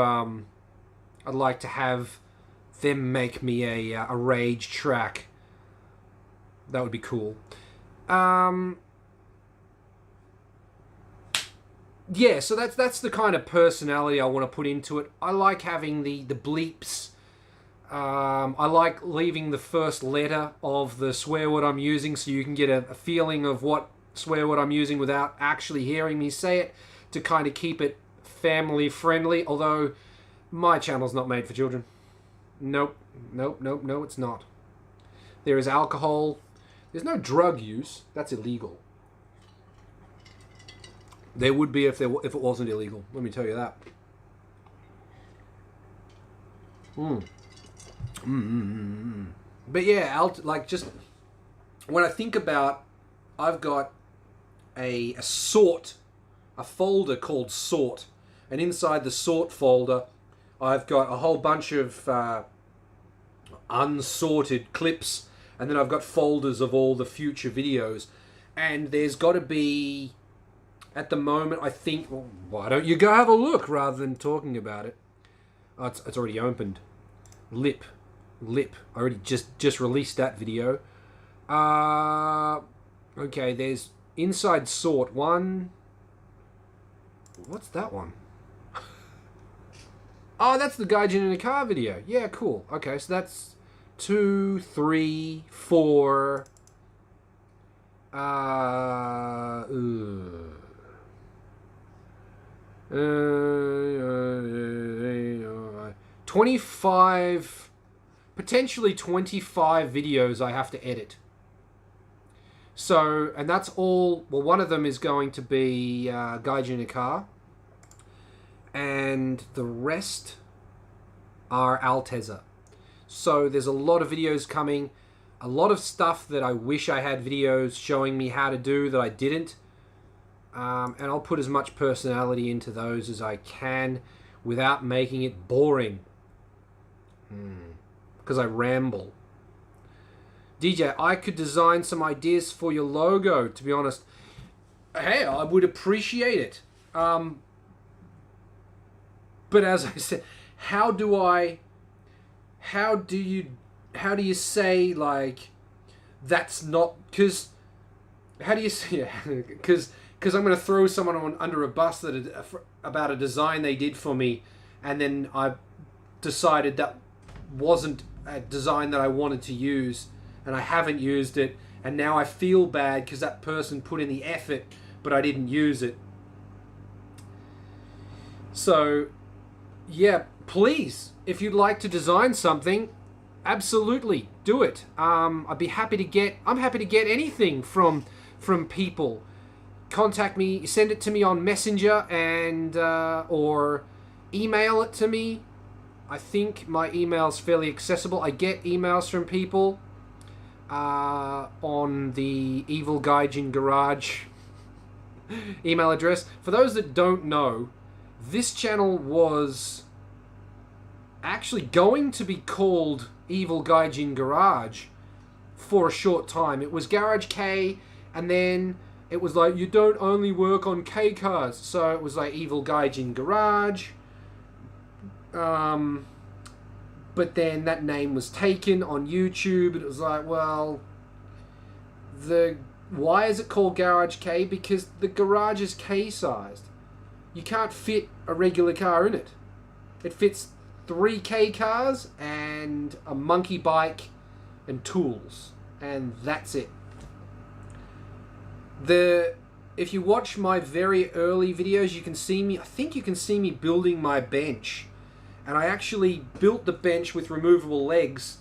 have them make me a rage track. That would be cool. Yeah, so that's the kind of personality I want to put into it. I like having the bleeps. I like leaving the first letter of the swear word I'm using so you can get a feeling of what swear word I'm using without actually hearing me say it, to kind of keep it family friendly, although my channel's not made for children. Nope, it's not. There is alcohol. There's no drug use. That's illegal. There would be if it wasn't illegal. Let me tell you that. But yeah, just when I think about, I've got a folder called sort, and inside the sort folder, I've got a whole bunch of unsorted clips, and then I've got folders of all the future videos, and there's got to be, at the moment, I think, well, why don't you go have a look rather than talking about it? Oh, it's already opened. Lip. I already just released that video. Okay, there's inside sort one. What's that one? Oh, that's the Gaijin in a car video. Yeah, cool. Okay, so that's 2, 3, 4. 25, potentially 25 videos I have to edit. So, and that's all, well, one of them is going to be Gaijin in a car, and the rest are Altezza. So there's a lot of videos coming, a lot of stuff that I wish I had videos showing me how to do that I didn't. And I'll put as much personality into those as I can without making it boring. Because I ramble. DJ, I could design some ideas for your logo, to be honest. Hey, I would appreciate it. But as I said, how do you say, like, that's not, because, how do you say, because I'm going to throw someone under a bus about a design they did for me, and then I decided that wasn't a design that I wanted to use, and I haven't used it, and now I feel bad because that person put in the effort, but I didn't use it. So, yeah, please, if you'd like to design something, absolutely do it. I'd be happy to get. I'm happy to get anything from people. Contact me, send it to me on Messenger, and or email it to me. I think my email's fairly accessible. I get emails from people on the Evil Gaijin Garage email address. For those that don't know, this channel was actually going to be called Evil Gaijin Garage for a short time. It was Garage Kei, and then it was like, you don't only work on K cars, so it was like Evil Gaijin Garage. But then that name was taken on YouTube, and it was like, well, why is it called Garage Kei? Because the garage is K-sized. You can't fit a regular car in it. It fits 3 K cars and a monkey bike and tools, and that's it. If you watch my very early videos, you can see me, I think you can see me building my bench. And I actually built the bench with removable legs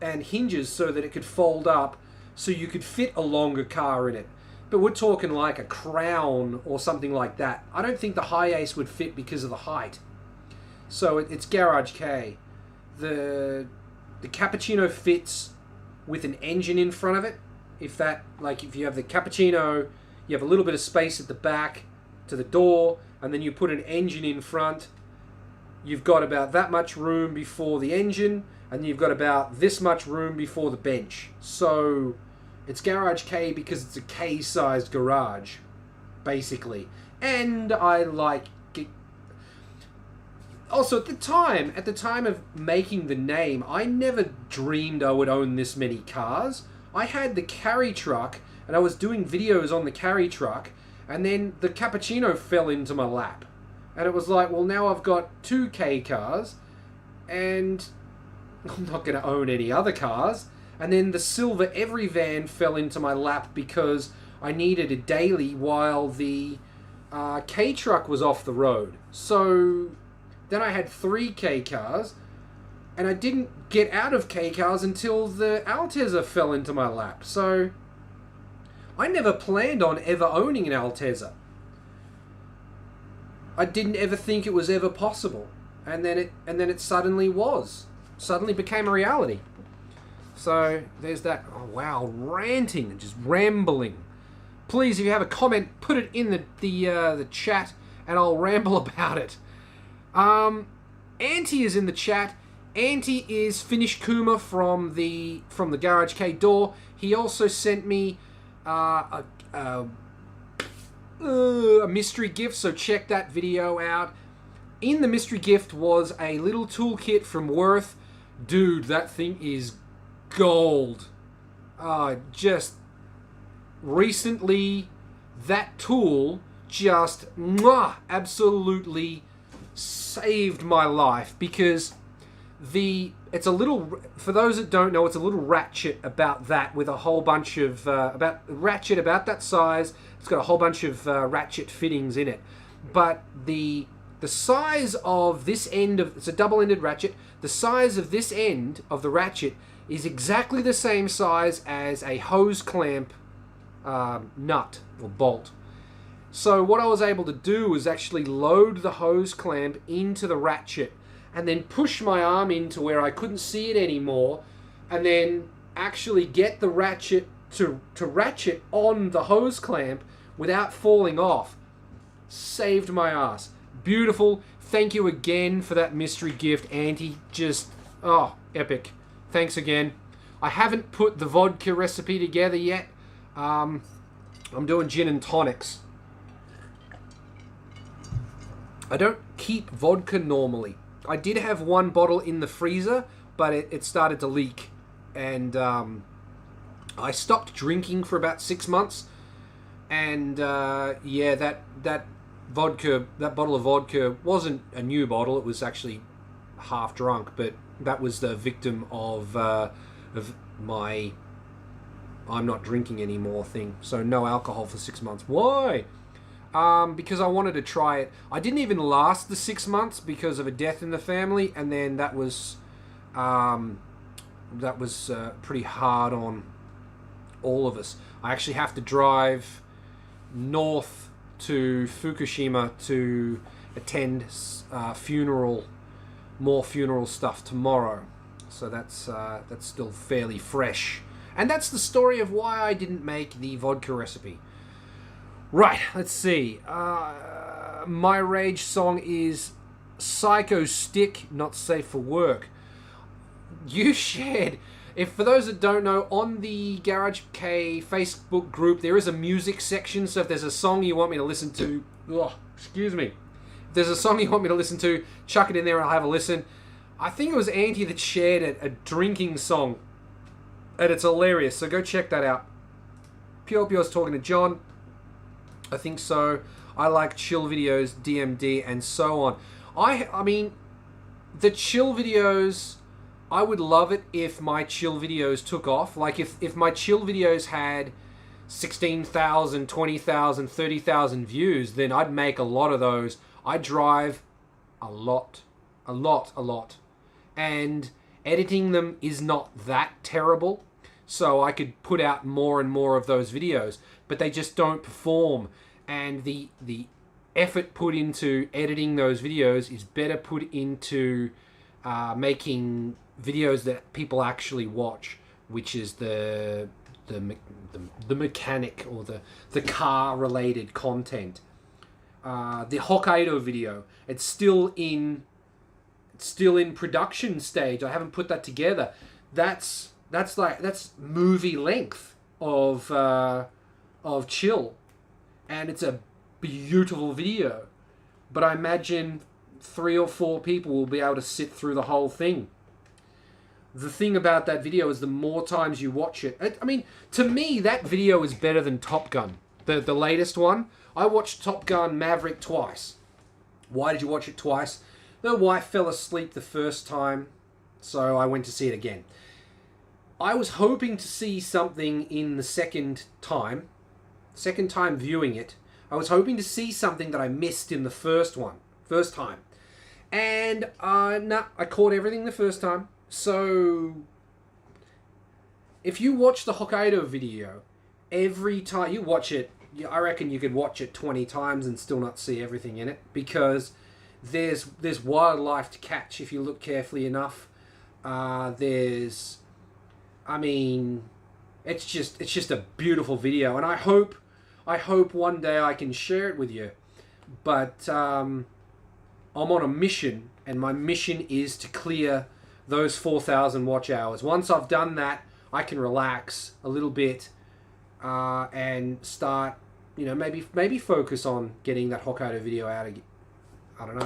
and hinges so that it could fold up so you could fit a longer car in it. But we're talking like a Crown or something like that. I don't think the High Ace would fit because of the height. So it's Garage Kei. The cappuccino fits with an engine in front of it. If you have the cappuccino, you have a little bit of space at the back to the door, and then you put an engine in front. You've got about that much room before the engine, and you've got about this much room before the bench. So it's Garage Kei because it's a K-sized garage, basically. And I like it. Also, at the time of making the name, I never dreamed I would own this many cars. I had the carry truck, and I was doing videos on the carry truck, and then the cappuccino fell into my lap. And it was like, well, now I've got 2 K cars, and I'm not going to own any other cars. And then the silver Every Van fell into my lap because I needed a daily while the K truck was off the road. So then I had 3 K cars, and I didn't get out of K cars until the Altezza fell into my lap. So I never planned on ever owning an Altezza. I didn't ever think it was ever possible, and then it suddenly became a reality. So there's that. Oh wow, ranting and just rambling. Please, if you have a comment, put it in the chat, and I'll ramble about it. Auntie is in the chat. Auntie is Finnish Kuma from the Garage Kei door. He also sent me a mystery gift, so check that video out. In the mystery gift was a little toolkit from Worth. Dude, that thing is gold. Just recently, that tool just absolutely saved my life, because it's a little, for those that don't know, it's a little ratchet about that, with a whole bunch of about that size. It's got a whole bunch of ratchet fittings in it, but the size of this end of, it's a double-ended ratchet. The size of this end of the ratchet is exactly the same size as a hose clamp nut or bolt. So what I was able to do was actually load the hose clamp into the ratchet, and then push my arm into where I couldn't see it anymore, and then actually get the ratchet to ratchet on the hose clamp without falling off. Saved my ass. Beautiful. Thank you again for that mystery gift, Auntie. Just, epic. Thanks again. I haven't put the vodka recipe together yet. I'm doing gin and tonics. I don't keep vodka normally. I did have 1 bottle in the freezer, but it started to leak. And I stopped drinking for about 6 months. And that bottle of vodka wasn't a new bottle. It was actually half drunk, but that was the victim of my I'm not drinking anymore thing. So no alcohol for 6 months. Why? Because I wanted to try it. I didn't even last the 6 months because of a death in the family, and then that was pretty hard on all of us. I actually have to drive north to Fukushima to attend more funeral stuff tomorrow. So that's still fairly fresh. And that's the story of why I didn't make the vodka recipe. Right, let's see. My rage song is Psycho Stick, Not Safe for Work. You shared, for those that don't know, on the Garage Kei Facebook group, there is a music section. So if there's a song you want me to listen to, excuse me. If there's a song you want me to listen to, chuck it in there and I'll have a listen. I think it was Auntie that shared a drinking song. And it's hilarious, so go check that out. Pure Pure's talking to John. I think so. I like chill videos, DMD, and so on. I mean, the chill videos, I would love it if my chill videos took off. Like, if my chill videos had 16,000, 20,000, 30,000 views, then I'd make a lot of those. I drive a lot. And editing them is not that terrible, so I could put out more and more of those videos, but they just don't perform, and the effort put into editing those videos is better put into making videos that people actually watch, which is the mechanic or the car related content. The Hokkaido video, it's still in production stage. I haven't put that together. That's movie length of chill, and it's a beautiful video. But I imagine 3 or 4 people will be able to sit through the whole thing. The thing about that video is the more times you watch it, I mean, to me that video is better than Top Gun, the latest one. I watched Top Gun Maverick twice. Why did you watch it twice? The wife fell asleep the first time, so I went to see it again. I was hoping to see something in the second time viewing it. I was hoping to see something that I missed in the first time. And I caught everything the first time. So if you watch the Hokkaido video, every time you watch it, I reckon you could watch it 20 times and still not see everything in it, because there's wildlife to catch if you look carefully enough. It's just a beautiful video, and I hope one day I can share it with you. But I'm on a mission, and my mission is to clear those 4,000 watch hours. Once I've done that, I can relax a little bit and start, maybe focus on getting that Hokkaido video out again. I don't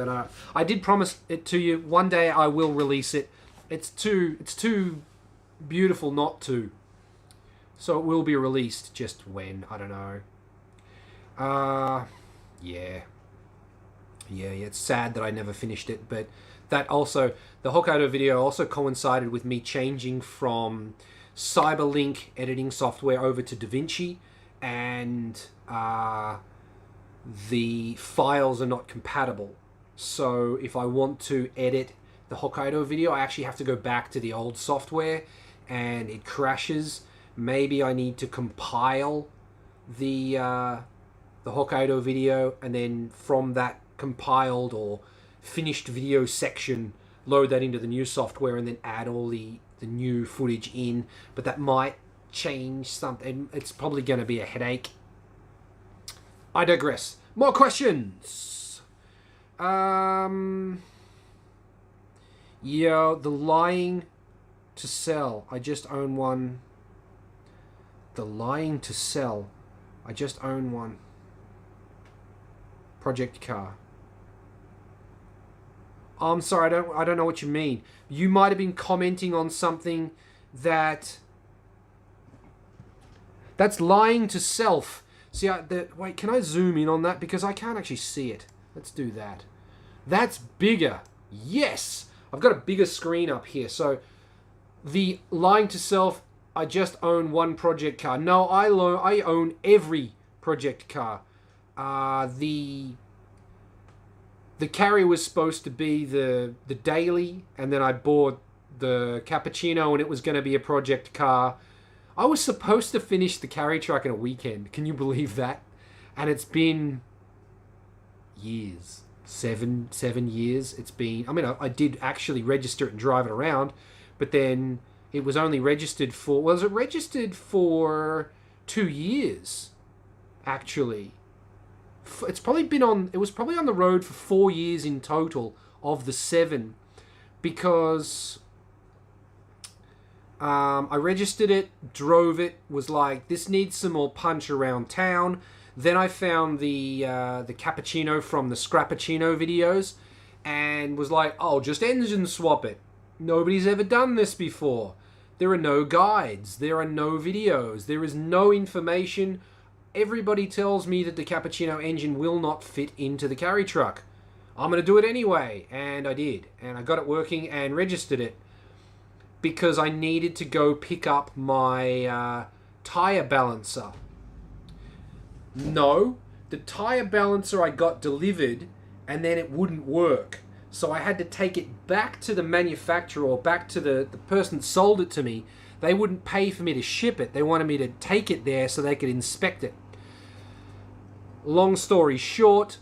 know. I did promise it to you. One day I will release it. It's too beautiful not to. So it will be released. Just when, I don't know. Yeah. It's sad that I never finished it, but that also, the Hokkaido video also coincided with me changing from Cyberlink editing software over to DaVinci, and the files are not compatible. So if I want to edit the Hokkaido video, I actually have to go back to the old software, and it crashes. Maybe I need to compile the Hokkaido video, and then from that compiled or finished video section, load that into the new software, and then add all the new footage in. But that might change something. It's probably going to be a headache. I digress. More questions. The lying to sell. I just own one. The lying to sell. I just own one. Project car. Oh, I'm sorry, I don't know what you mean. You might have been commenting on something that's lying to self. See, wait, can I zoom in on that? Because I can't actually see it. Let's do that. That's bigger. Yes! I've got a bigger screen up here. So, the lying to self I just own one project car. No, I own every project car. The Carry was supposed to be the daily, and then I bought the cappuccino, and it was going to be a project car. I was supposed to finish the Carry truck in a weekend. Can you believe that? And it's been years. 7 years it's been. I mean, I did actually register it and drive it around, but then it was only registered for... Was it registered for 2 years, actually? It's probably been on... It was probably on the road for 4 years in total of the 7, because I registered it, drove it, was like, this needs some more punch around town. Then I found the cappuccino from the Scrappuccino videos and was like, oh, just engine swap it. Nobody's ever done this before. There are no guides. There are no videos. There is no information. Everybody tells me that the cappuccino engine will not fit into the Carry truck. I'm going to do it anyway. And I did. And I got it working and registered it because I needed to go pick up my tire balancer. No, the tire balancer I got delivered and then it wouldn't work. So I had to take it back to the manufacturer or back to the person that sold it to me. They wouldn't pay for me to ship it. They wanted me to take it there so they could inspect it. Long story short,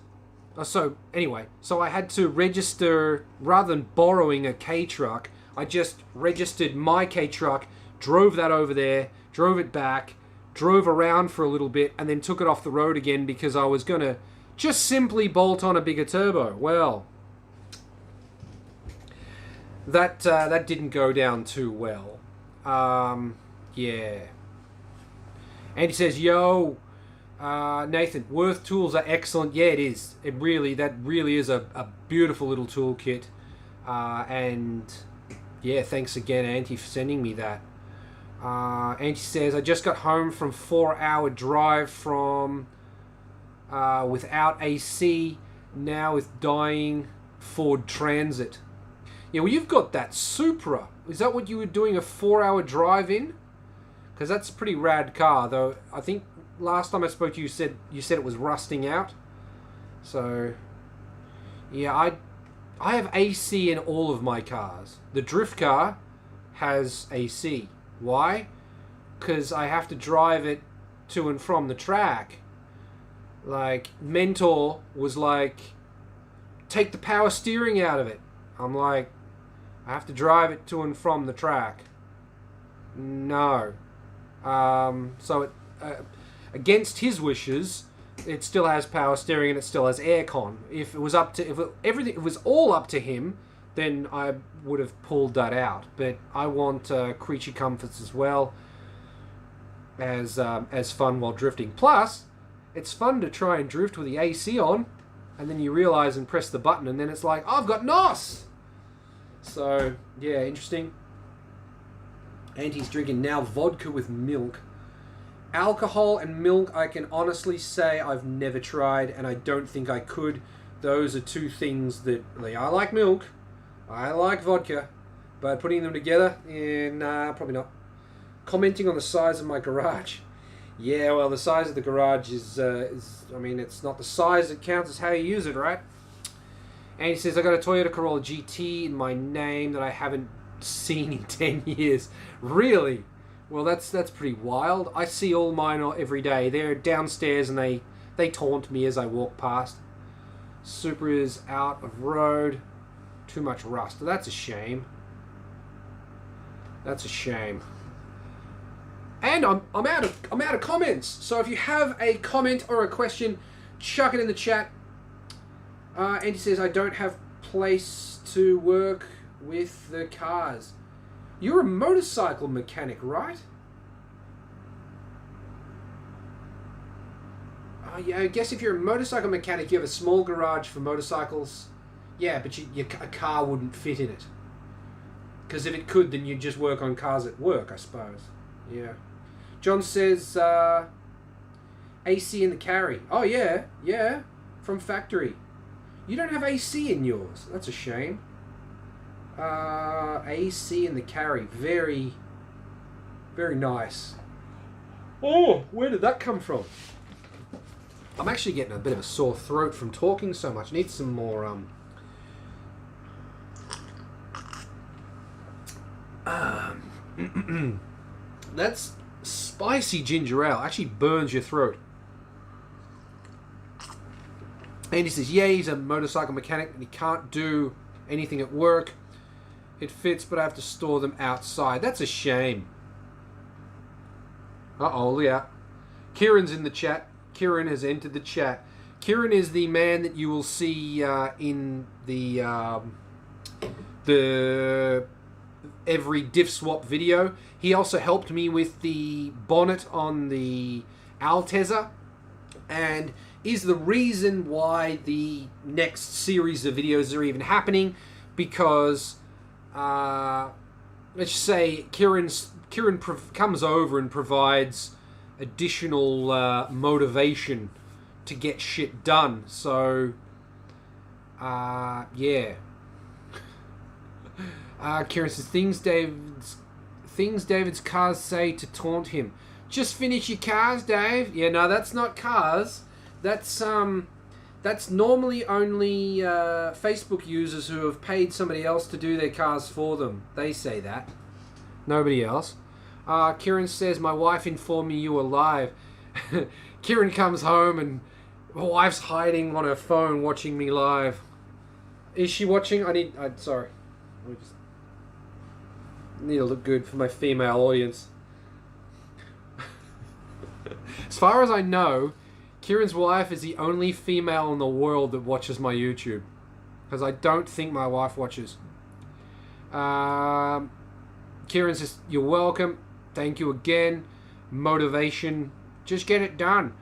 so I had to register, rather than borrowing a K truck, I just registered my K truck, drove that over there, drove it back, drove around for a little bit, and then took it off the road again because I was going to just simply bolt on a bigger turbo. Well, that didn't go down too well. Yeah. And he says, yo, Nathan, Worth tools are excellent. Yeah, it is. That really is a beautiful little toolkit. And yeah, thanks again, Auntie, for sending me that. Auntie says, I just got home from 4-hour drive from without AC, now with dying Ford Transit. Yeah, well, you've got that Supra. Is that what you were doing a 4-hour drive in? Because that's a pretty rad car, though. I think last time I spoke to you, you said it was rusting out. So, yeah, I have AC in all of my cars. The drift car has AC. Why? Because I have to drive it to and from the track. Like, Mentor was like, take the power steering out of it. I'm like, I have to drive it to and from the track. No. So it, against his wishes, it still has power steering and it still has aircon. If it was if it was all up to him, then I would have pulled that out. But I want creature comforts as well as fun while drifting. Plus, it's fun to try and drift with the AC on, and then you realise and press the button, and then it's like, oh, I've got NOS! So, yeah, interesting. And he's drinking now vodka with milk. Alcohol and milk, I can honestly say I've never tried, and I don't think I could. Those are two things that, I like milk, I like vodka, but putting them together, probably not. Commenting on the size of my garage. Yeah, well, the size of the garage is it's not the size that counts, it's how you use it, right? And he says, I got a Toyota Corolla GT in my name that I haven't seen in 10 years. Really? Well, that's pretty wild. I see all mine every day. They're downstairs and they taunt me as I walk past. Supra is out of road. Too much rust. That's a shame. That's a shame. And I'm out of comments. So if you have a comment or a question, chuck it in the chat. And he says, I don't have place to work with the cars. You're a motorcycle mechanic, right? Yeah, I guess if you're a motorcycle mechanic, you have a small garage for motorcycles. Yeah, but a car wouldn't fit in it. Because if it could, then you'd just work on cars at work, I suppose. Yeah. John says, AC in the Carry. Oh, yeah. Yeah. From factory. You don't have AC in yours. That's a shame. AC in the Carry. Very Very nice. Oh, where did that come from? I'm actually getting a bit of a sore throat from talking so much. Need some more that's spicy ginger ale. Actually burns your throat. And he says, yeah, he's a motorcycle mechanic and he can't do anything at work. It fits, but I have to store them outside. That's a shame. Uh-oh, yeah. Kieran's in the chat. Kieran has entered the chat. Kieran is the man that you will see in the every diff swap video. He also helped me with the bonnet on the Altezza, and is the reason why the next series of videos are even happening, because let's just say Kieran comes over and provides additional motivation to get shit done. So yeah. Kieran says, things David's cars say to taunt him. Just finish your cars, Dave. Yeah, no, that's not cars. That's normally only Facebook users who have paid somebody else to do their cars for them. They say that. Nobody else. Kieran says, my wife informed me you were live. Kieran comes home and my wife's hiding on her phone watching me live. Is she watching? Sorry. I just need to look good for my female audience. As far as I know, Kieran's wife is the only female in the world that watches my YouTube, because I don't think my wife watches. Kieran says, you're welcome. Thank you again. Motivation. Just get it done.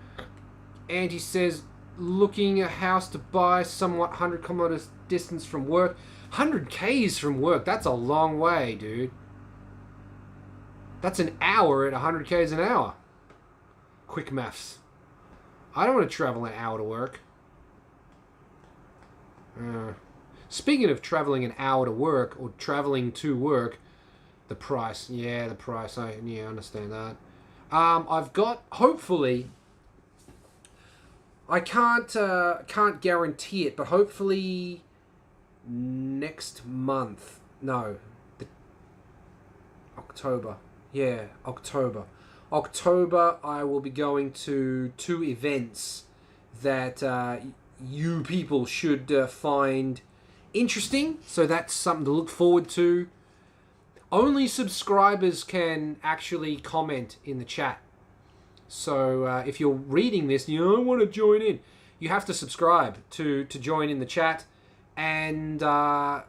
And he says, looking a house to buy, somewhat 100 kilometers distance from work. 100 Ks from work. That's a long way, dude. That's an hour at 100 Ks an hour. Quick maths. I don't want to travel an hour to work. Speaking of traveling an hour to work, or traveling to work, the price. Yeah, the price. I understand that. I've got, hopefully, I can't guarantee it, but hopefully next month. No, October. Yeah, October. October, I will be going to 2 events that you people should find interesting. So that's something to look forward to. Only subscribers can actually comment in the chat. So if you're reading this and you don't want to join in, you have to subscribe to join in the chat. And I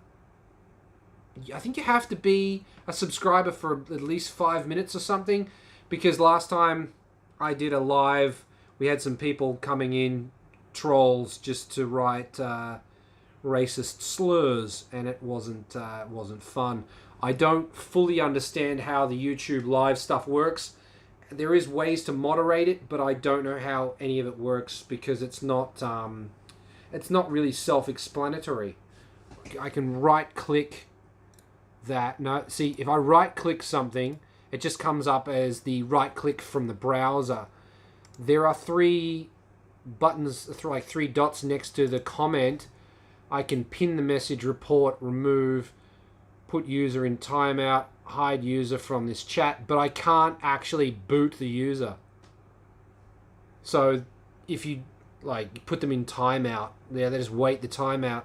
think you have to be a subscriber for at least 5 minutes or something. Because last time I did a live, we had some people coming in, trolls, just to write racist slurs, and it wasn't fun. I don't fully understand how the YouTube live stuff works. There is ways to moderate it, but I don't know how any of it works, because it's not really self-explanatory. I can right-click that. No, see, if I right-click something, it just comes up as the right-click from the browser. There are 3 buttons, like 3 dots next to the comment. I can pin the message, report, remove, put user in timeout, hide user from this chat, but I can't actually boot the user. So if you like put them in timeout, yeah, they just wait the timeout.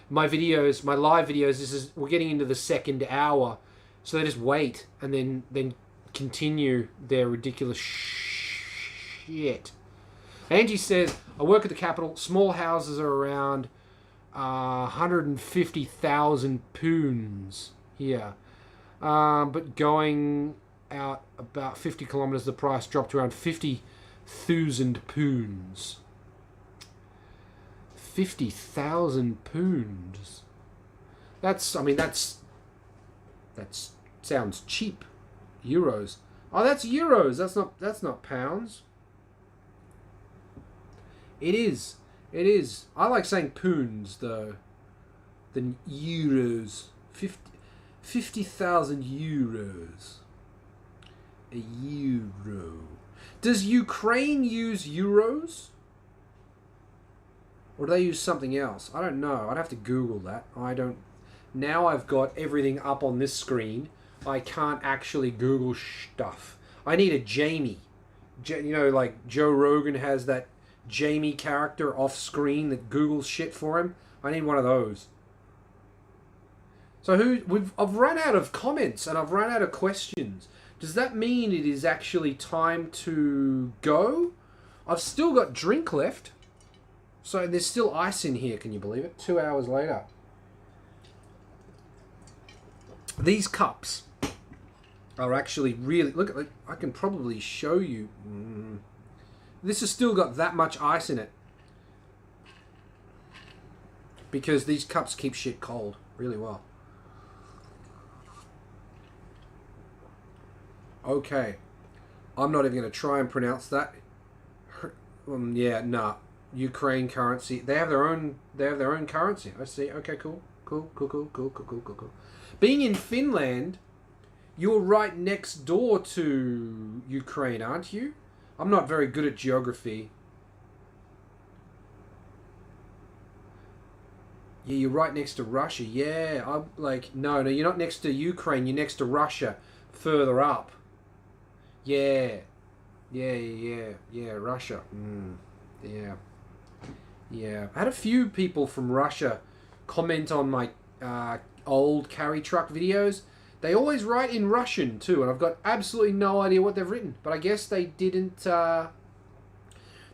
My live videos, we're getting into the 2nd hour. So they just wait and then continue their ridiculous shit. Angie says, I work at the capital. Small houses are around 150,000 pounds here. But going out about 50 kilometres, the price dropped to around 50,000 pounds. 50,000 pounds. That sounds cheap. Euros. Oh, that's euros. That's not pounds. It is. I like saying pounds though than euros. 50,000 euros. A euro. Does Ukraine use euros? Or do they use something else? I don't know. I'd have to Google that. I don't... Now I've got everything up on this screen. I can't actually Google stuff. I need a Jamie. You know, like Joe Rogan has that Jamie character off screen that Googles shit for him. I need one of those. So I've run out of comments and I've run out of questions. Does that mean it is actually time to go? I've still got drink left. So there's still ice in here, can you believe it? 2 hours later. These cups are actually really... Look, I can probably show you. This has still got that much ice in it. Because these cups keep shit cold really well. Okay. I'm not even going to try and pronounce that. Yeah, nah. Ukraine currency. They have their own currency. I see. Okay, cool. Cool. Being in Finland, you're right next door to Ukraine, aren't you? I'm not very good at geography. Yeah, you're right next to Russia. Yeah, I'm like, no, you're not next to Ukraine. You're next to Russia, further up. Yeah, Russia. Yeah. I had a few people from Russia comment on my old carry truck videos. They always write in Russian too, and I've got absolutely no idea what they've written. But I guess they didn't write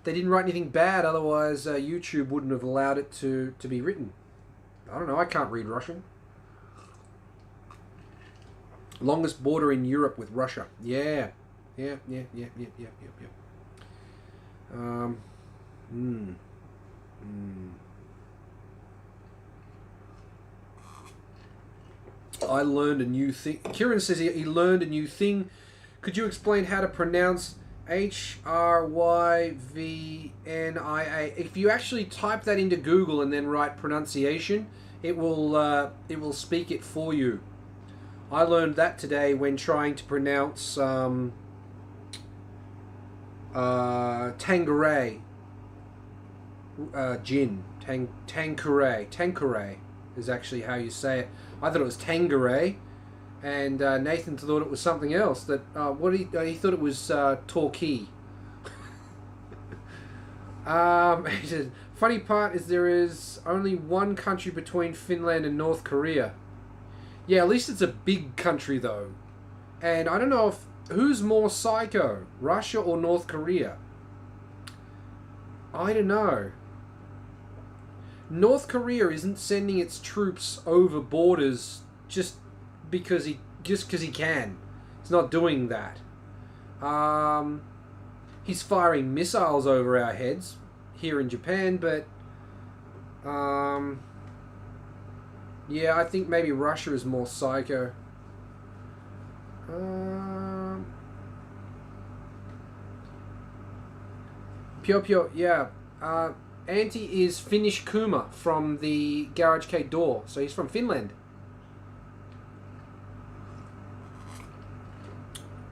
anything bad. Otherwise, YouTube wouldn't have allowed it to be written. I don't know. I can't read Russian. Longest border in Europe with Russia. Yeah. I learned a new thing. Kieran says he learned a new thing. Could you explain how to pronounce Hryvnia? If you actually type that into Google and then write pronunciation, it will speak it for you. I learned that today when trying to pronounce Tanqueray gin. Tanqueray is actually how you say it. I thought it was Tanqueray, and Nathan thought it was something else. That he thought it was Torquay. He says, funny part is there is only one country between Finland and North Korea. Yeah, at least it's a big country though. And I don't know if who's more psycho, Russia or North Korea. I don't know. North Korea isn't sending its troops over borders just because he can. It's not doing that. He's firing missiles over our heads here in Japan, but yeah, I think maybe Russia is more psycho. Pyo, yeah. Antti is Finnish Kuma from the Garage Kei door, so he's from Finland.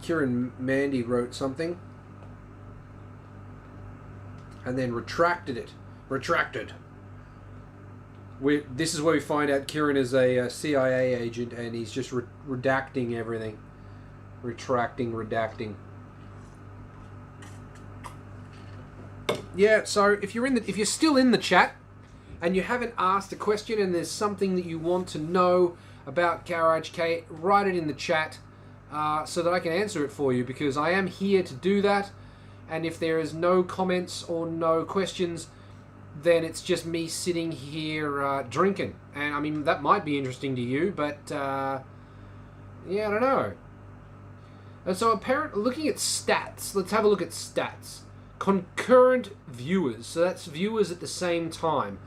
Kieran Mandy wrote something and then retracted it. This is where we find out Kieran is a CIA agent and he's just redacting everything. Redacting. Yeah, so if you're still in the chat and you haven't asked a question and there's something that you want to know about Garage Kei, write it in the chat so that I can answer it for you, because I am here to do that. And if there is no comments or no questions, then it's just me sitting here drinking. And I mean, that might be interesting to you, but yeah, I don't know. And so looking at stats, let's have a look at stats. Concurrent viewers, so that's viewers at the same time.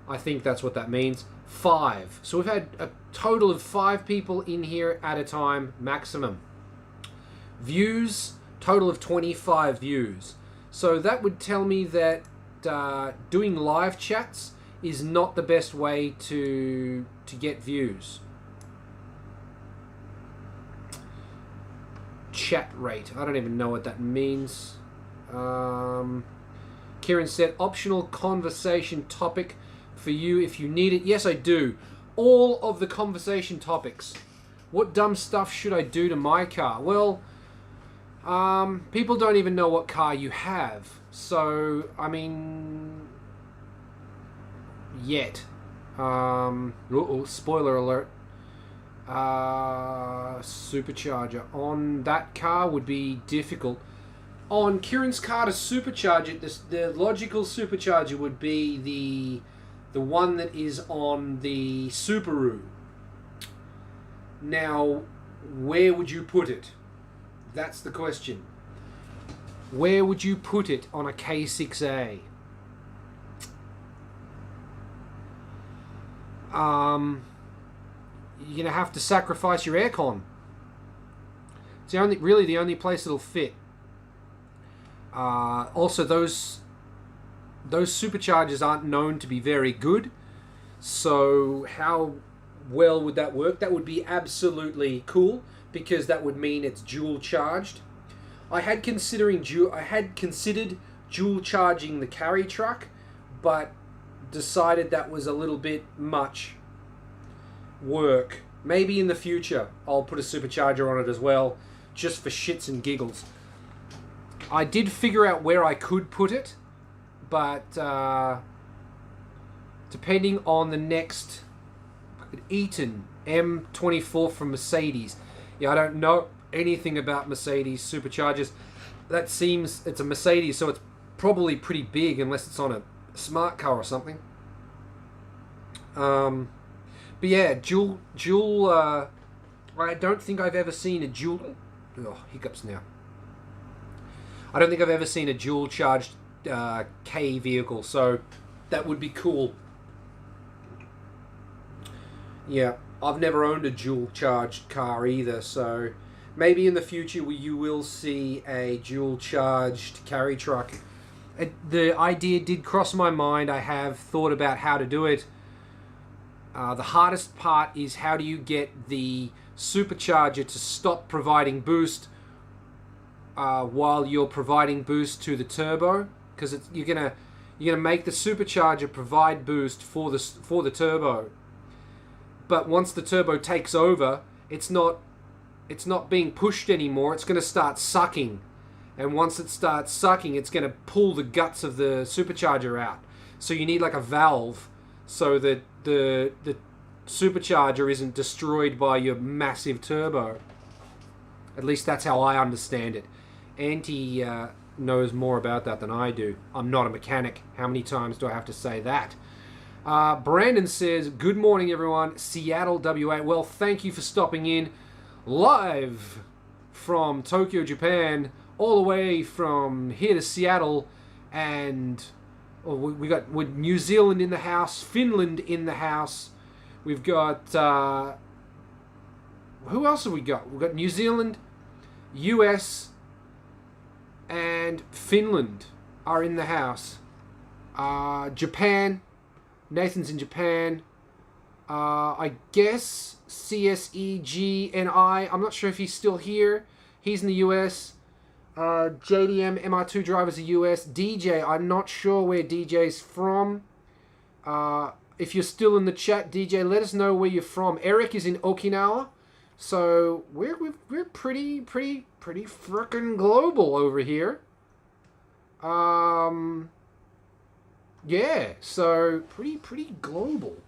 I think that's what that means. 5. So we've had a total of 5 people in here at a time, maximum. Views, total of 25 views. So that would tell me that doing live chats is not the best way to get views. chat rate. I don't even know what that means. Kieran said, optional conversation topic for you if you need it. Yes, I do. All of the conversation topics. What dumb stuff should I do to my car? Well, people don't even know what car you have. So, I mean, yet. Spoiler alert. Supercharger on that car would be difficult. On Kieran's car to supercharge it, the logical supercharger would be the one that is on the Subaru. Now, where would you put it? That's the question. Where would you put it on a K6A? You're gonna have to sacrifice your aircon. It's really the only place it'll fit. Also, those superchargers aren't known to be very good. So how well would that work? That would be absolutely cool, because that would mean it's dual charged. I had considered dual charging the carry truck, but decided that was a little bit much work. Maybe in the future I'll put a supercharger on it as well, just for shits and giggles. I did figure out where I could put it, but depending on the next Eaton M24 from Mercedes. Yeah, I don't know anything about Mercedes superchargers. That seems, it's a Mercedes, so it's probably pretty big unless it's on a smart car or something. But yeah, dual. I don't think I've ever seen a dual. Oh, hiccups now. I don't think I've ever seen a dual charged K vehicle, so that would be cool. Yeah, I've never owned a dual charged car either, so maybe in the future you will see a dual charged carry truck. The idea did cross my mind. I have thought about how to do it. The hardest part is how do you get the supercharger to stop providing boost while you're providing boost to the turbo, because you're gonna make the supercharger provide boost for the turbo. But once the turbo takes over, it's not being pushed anymore. It's going to start sucking, and once it starts sucking, it's going to pull the guts of the supercharger out. So you need like a valve so that the supercharger isn't destroyed by your massive turbo. At least that's how I understand it. Auntie knows more about that than I do. I'm not a mechanic. How many times do I have to say that? Brandon says, good morning everyone, Seattle, WA. Well, thank you for stopping in live from Tokyo, Japan, all the way from here to Seattle, and we got with New Zealand in the house, Finland in the house. We've got who else have we got? We've got New Zealand, US, and Finland are in the house. Japan. Nathan's in Japan. I guess CSEGNI. I'm not sure if he's still here. He's in the US. JDM MR2 driver's the US. DJ, I'm not sure where DJ's from. If you're still in the chat, DJ, let us know where you're from. Eric is in Okinawa. So we're pretty frickin' global over here. Yeah, so pretty global.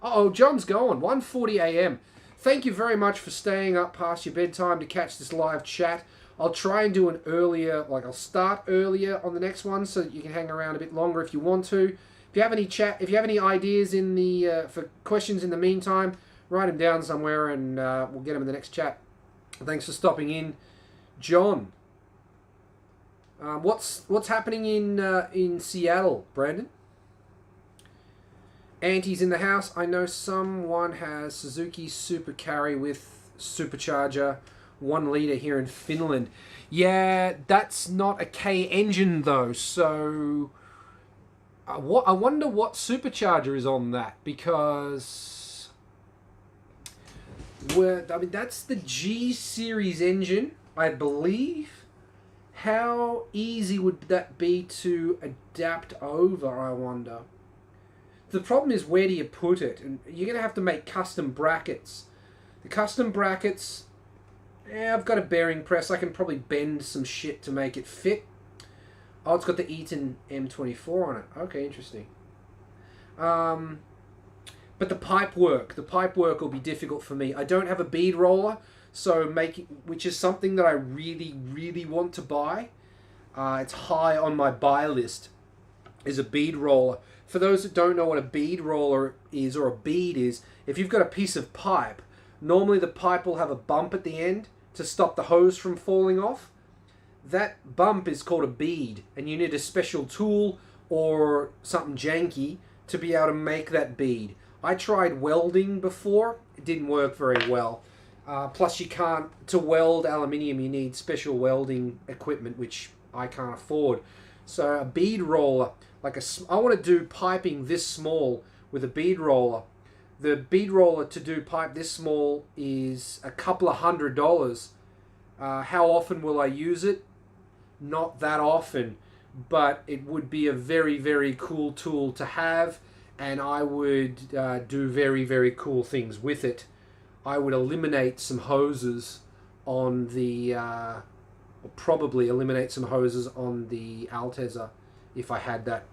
Uh-oh, John's going. 1:40 a.m. Thank you very much for staying up past your bedtime to catch this live chat. I'll try and do an earlier, I'll start earlier on the next one so that you can hang around a bit longer if you want to. If you have any ideas in the for questions in the meantime, write them down somewhere and we'll get them in the next chat. Thanks for stopping in, John. What's happening in Seattle, Brandon? Auntie's in the house. I know someone has Suzuki Super Carry with supercharger, 1 litre here in Finland. Yeah, that's not a K engine though, so I wonder what supercharger is on that, because that's the G series engine. I believe. How easy would that be to adapt over, I wonder? The problem is, where do you put it? And you're going to have to make custom brackets. The custom brackets, I've got a bearing press. I can probably bend some shit to make it fit. Oh, it's got the Eaton M24 on it. Okay, interesting. But the pipe work will be difficult for me. I don't have a bead roller, so which is something that I really, really want to buy. It's high on my buy list, is a bead roller. For those that don't know what a bead roller is, or a bead is, if you've got a piece of pipe, normally the pipe will have a bump at the end to stop the hose from falling off. That bump is called a bead, and you need a special tool or something janky to be able to make that bead. I tried welding before. It didn't work very well. Plus, to weld aluminium, you need special welding equipment, which I can't afford. So a bead roller, I want to do piping this small with a bead roller. The bead roller to do pipe this small is a couple of $100. How often will I use it? Not that often, but it would be a very, very cool tool to have, and I would do very, very cool things with it. I would eliminate some hoses on the, or probably eliminate some hoses on the Altezza if I had that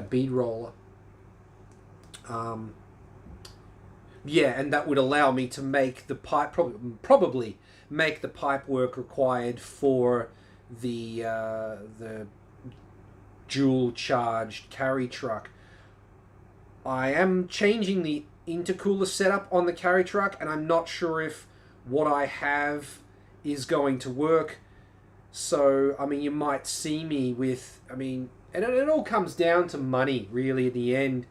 bead roller. Yeah, and that would allow me to make the pipe, probably make the pipe work required for the dual charged carry truck. I am changing the intercooler setup on the carry truck, and I'm not sure if what I have is going to work. So, I mean, you might see me with, and it all comes down to money, really, at the end.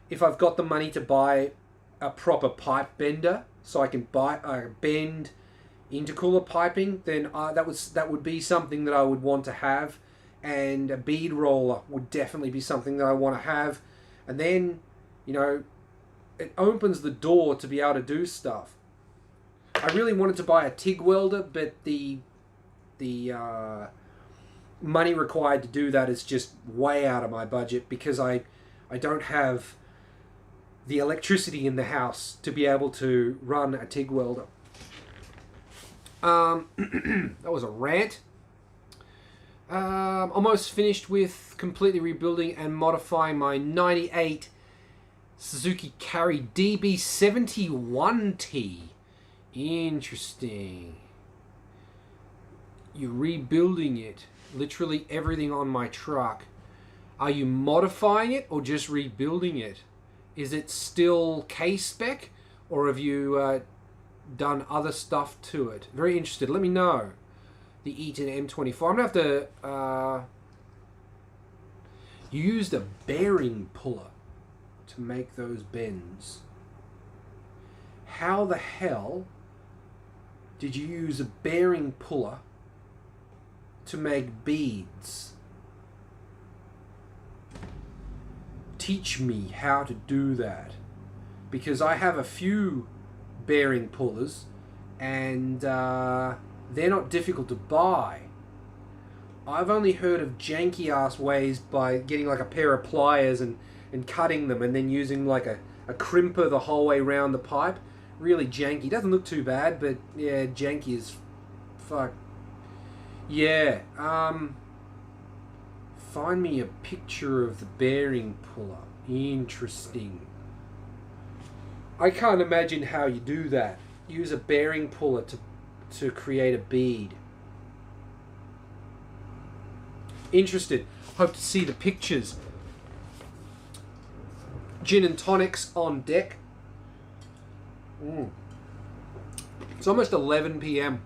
If I've got the money to buy a proper pipe bender, so I can bend intercooler piping, then that would be something that I would want to have, and a bead roller would definitely be something that I want to have. And then, it opens the door to be able to do stuff. I really wanted to buy a TIG welder, but the money required to do that is just way out of my budget, because I don't have the electricity in the house to be able to run a TIG welder. That was a rant. Almost finished with completely rebuilding and modifying my 98 Suzuki Carry DB71T. Interesting. You're rebuilding it. Literally everything on my truck. Are you modifying it or just rebuilding it? Is it still K-spec, or have you done other stuff to it? Very interested. Let me know. The Eaton M24. I'm going to have to... You used a bearing puller to make those bends. How the hell did you use a bearing puller to make beads? Teach me how to do that, because I have a few bearing pullers, and they're not difficult to buy. I've only heard of janky ass ways by getting like a pair of pliers and cutting them, and then using like a crimper the whole way around the pipe. Really janky. Doesn't look too bad, but yeah, janky as fuck. Yeah, find me a picture of the bearing puller. Interesting. I can't imagine how you do that. Use a bearing puller to create a bead. Interested. Hope to see the pictures. Gin and tonics on deck. It's almost 11 p.m.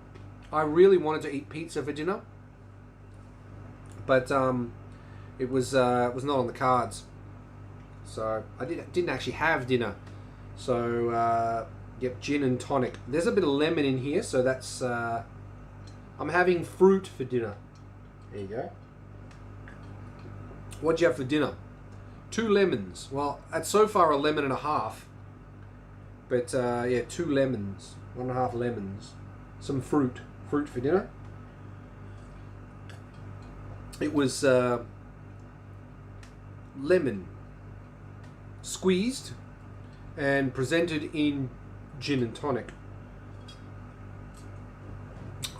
I really wanted to eat pizza for dinner, but it was not on the cards. So I didn't actually have dinner. So yep, gin and tonic. There's a bit of lemon in here, so that's I'm having fruit for dinner. There you go. What'd you have for dinner? 2 lemons. Well, that's so far a lemon and a half. But yeah, 2 lemons, 1.5 lemons, some fruit for dinner. It was lemon squeezed and presented in gin and tonic.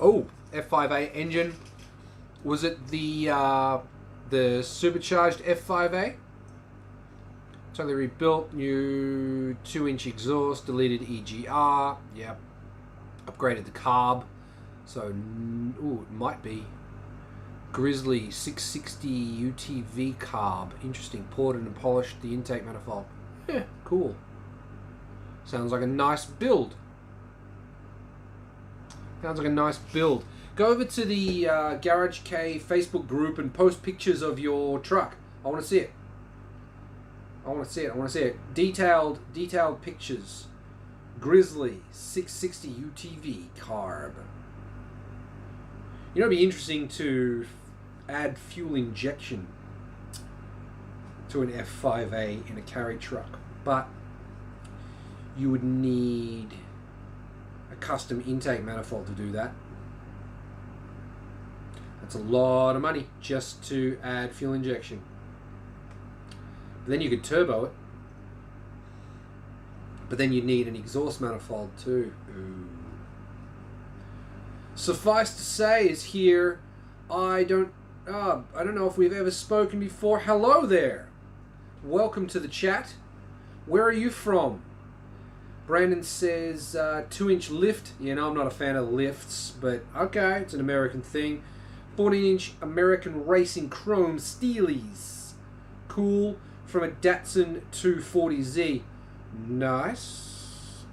Oh, F5A engine. Was it the supercharged F5A? Totally rebuilt, new 2-inch exhaust, deleted EGR. Yep. Upgraded the carb. So, it might be Grizzly 660 UTV carb. Interesting. Ported and polished the intake manifold. Yeah, cool. Sounds like a nice build. Sounds like a nice build. Go over to the Garage Kei Facebook group and post pictures of your truck. I want to see it. I want to see it. I want to see it. Detailed pictures. Grizzly 660 UTV carb. You know, it'd be interesting to add fuel injection to an F5A in a carry truck, but you would need a custom intake manifold to do that. That's a lot of money just to add fuel injection. But then you could turbo it, but then you'd need an exhaust manifold too. Ooh. Suffice to say is here, I don't know if we've ever spoken before. Hello there. Welcome to the chat. Where are you from? Brandon says 2-inch lift. You know, I'm not a fan of lifts, but okay, it's an American thing. 14-inch American Racing Chrome Steelies. Cool. From a Datsun 240Z. Nice.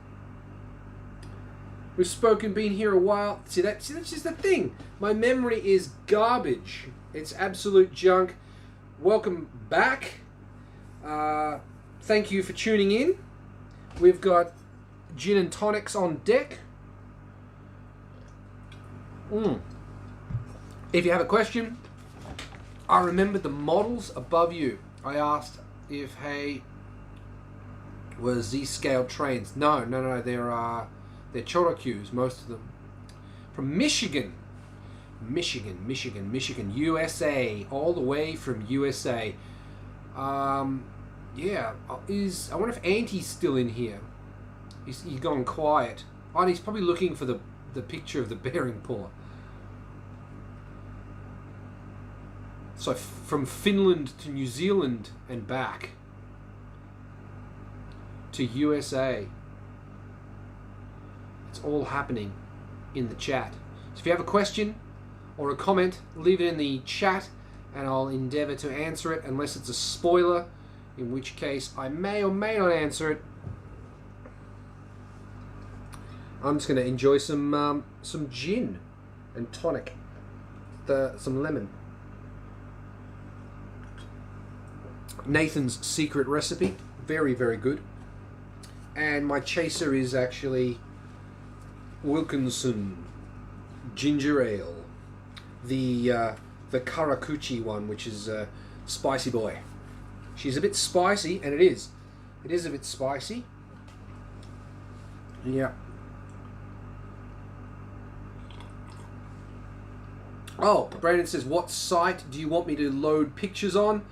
We've spoken, been here a while. See, that's just the thing. My memory is garbage. It's absolute junk. Welcome back. Thank you for tuning in. We've got gin and tonics on deck. If you have a question, I remembered the models above you. I asked if, hey, were Z-scale trains? No, they're Chorokyus, most of them. From Michigan, USA, all the way from USA. Yeah, I wonder if Auntie's still in here. He's gone quiet. Oh, and he's probably looking for the picture of the bearing puller. So from Finland to New Zealand and back to USA. It's all happening in the chat. So if you have a question or a comment, leave it in the chat and I'll endeavour to answer it, unless it's a spoiler, in which case I may or may not answer it. I'm just going to enjoy some gin and tonic, some lemon. Nathan's secret recipe, very, very good. And my chaser is actually Wilkinson ginger ale, the Karakuchi one, which is Spicy Boy. She's a bit spicy, and it is a bit spicy. Yeah. Oh, Brandon says, what site do you want me to load pictures on?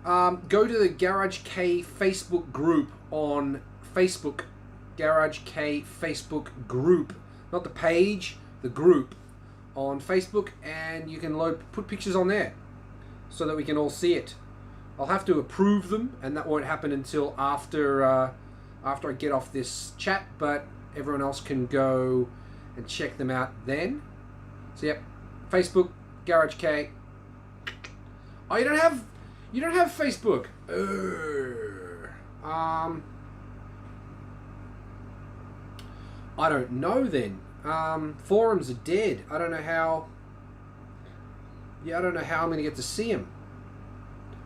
Go to the Garage Kei Facebook group on Facebook. Garage Kei Facebook group. Not the page, the group on Facebook, and you can put pictures on there so that we can all see it. I'll have to approve them, and that won't happen until after I get off this chat, but everyone else can go and check them out then. So yep, Facebook, Garage Kei. Oh, you don't have Facebook. I don't know then. Forums are dead. I don't know how I'm going to get to see them.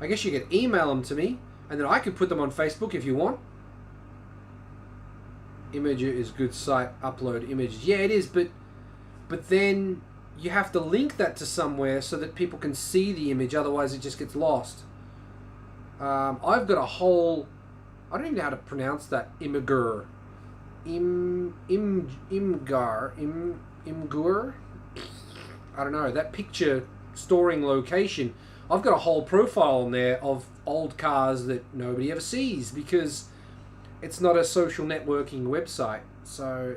I guess you could email them to me, and then I could put them on Facebook if you want. Imager is good site. Upload images. Yeah, it is, but then you have to link that to somewhere so that people can see the image. Otherwise, it just gets lost. I've got a whole... I don't even know how to pronounce that. Imgur. Imgur. I don't know. That picture storing location, I've got a whole profile on there of old cars that nobody ever sees because it's not a social networking website. So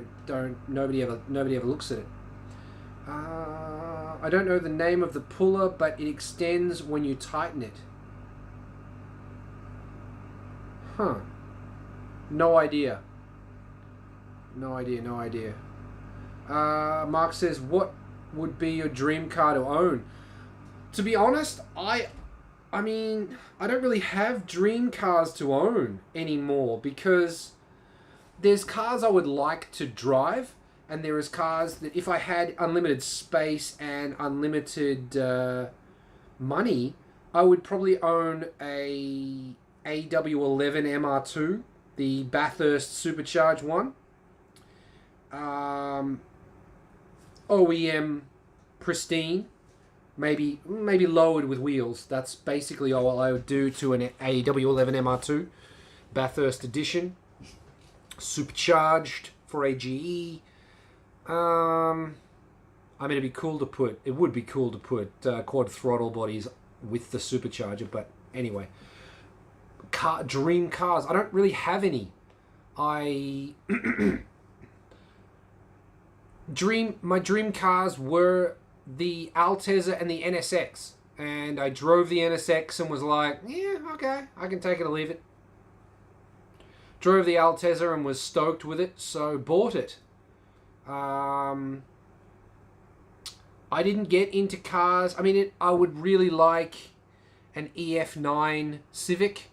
nobody ever looks at it. I don't know the name of the puller, but it extends when you tighten it. Huh. No idea. No idea. Mark says, what would be your dream car to own? To be honest, I mean, I don't really have dream cars to own anymore because there's cars I would like to drive, and there is cars that if I had unlimited space and unlimited money, I would probably own a AW11 MR2, the Bathurst supercharged one. OEM pristine, maybe lowered with wheels. That's basically all I would do to an AW11 MR2 Bathurst edition, supercharged for AGE. I mean, it would be cool to put quad throttle bodies with the supercharger, but anyway, dream cars. I don't really have any. My dream cars were the Altezza and the NSX, and I drove the NSX and was like, yeah, okay, I can take it or leave it. Drove the Altezza and was stoked with it, so bought it. I didn't get into cars. I mean, I would really like an EF9 Civic,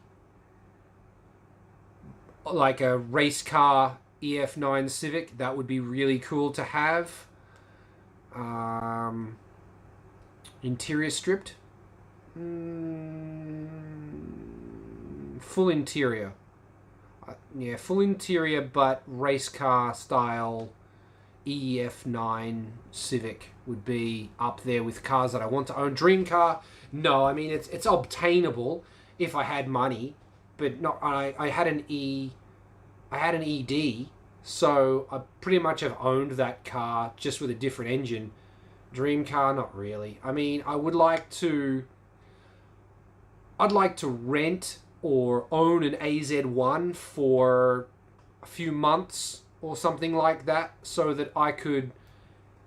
like a race car EF9 Civic. That would be really cool to have. Interior stripped. Full interior. Yeah, full interior, but race car style EF9 Civic would be up there with cars that I want to own. Dream car? No, I mean, it's obtainable if I had money, but not. I had an ED, so I pretty much have owned that car just with a different engine. Dream car? Not really. I mean, I'd like to rent or own an AZ1 for a few months or something like that, so that I could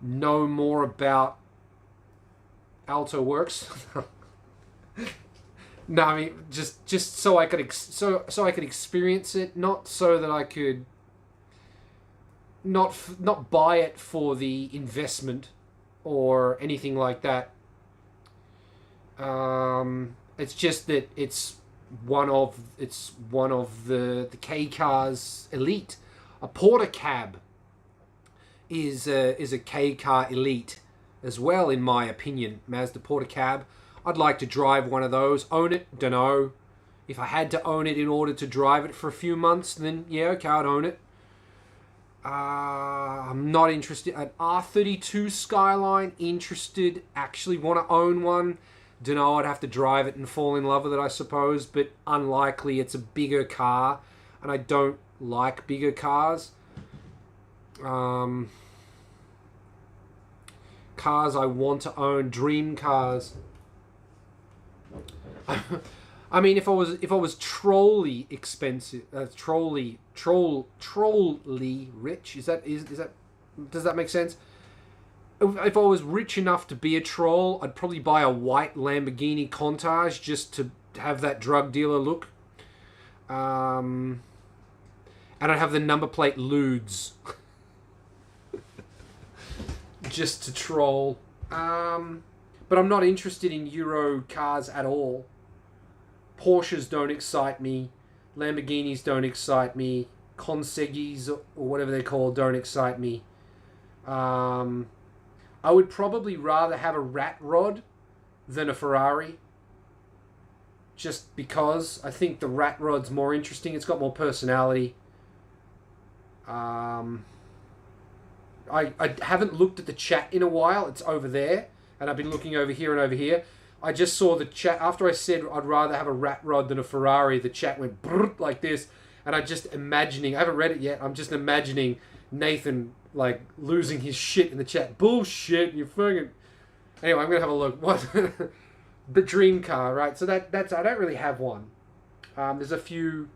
know more about Alto Works. No, I mean just so I could so I could experience it, not so that I could not buy it for the investment or anything like that. It's just that it's one of the Kei cars elite. A Porter cab is a Kei car elite as well, in my opinion. Mazda Porter cab. I'd like to drive one of those. Own it? Dunno. If I had to own it in order to drive it for a few months, then yeah, okay, I'd own it. I'm not interested. An R32 Skyline, interested. Actually want to own one. Dunno, I'd have to drive it and fall in love with it, I suppose, but unlikely. It's a bigger car, and I don't like bigger cars. Cars I want to own, dream cars. I mean, if I was trolley expensive, trolley rich, is that does that make sense? If I was rich enough to be a troll, I'd probably buy a white Lamborghini Countach just to have that drug dealer look. And I'd have the number plate Ludes. Just to troll. But I'm not interested in Euro cars at all. Porsches don't excite me. Lamborghinis don't excite me. Consegis, or whatever they're called, don't excite me. I would probably rather have a rat rod than a Ferrari. Just because I think the rat rod's more interesting. It's got more personality. I haven't looked at the chat in a while. It's over there. And I've been looking over here and over here. I just saw the chat. After I said I'd rather have a rat rod than a Ferrari, the chat went brrrt like this. And I'm just imagining, I haven't read it yet, I'm just imagining Nathan like losing his shit in the chat. Bullshit, you fucking... Anyway, I'm gonna have a look. What the dream car, right? So that's I don't really have one. There's a few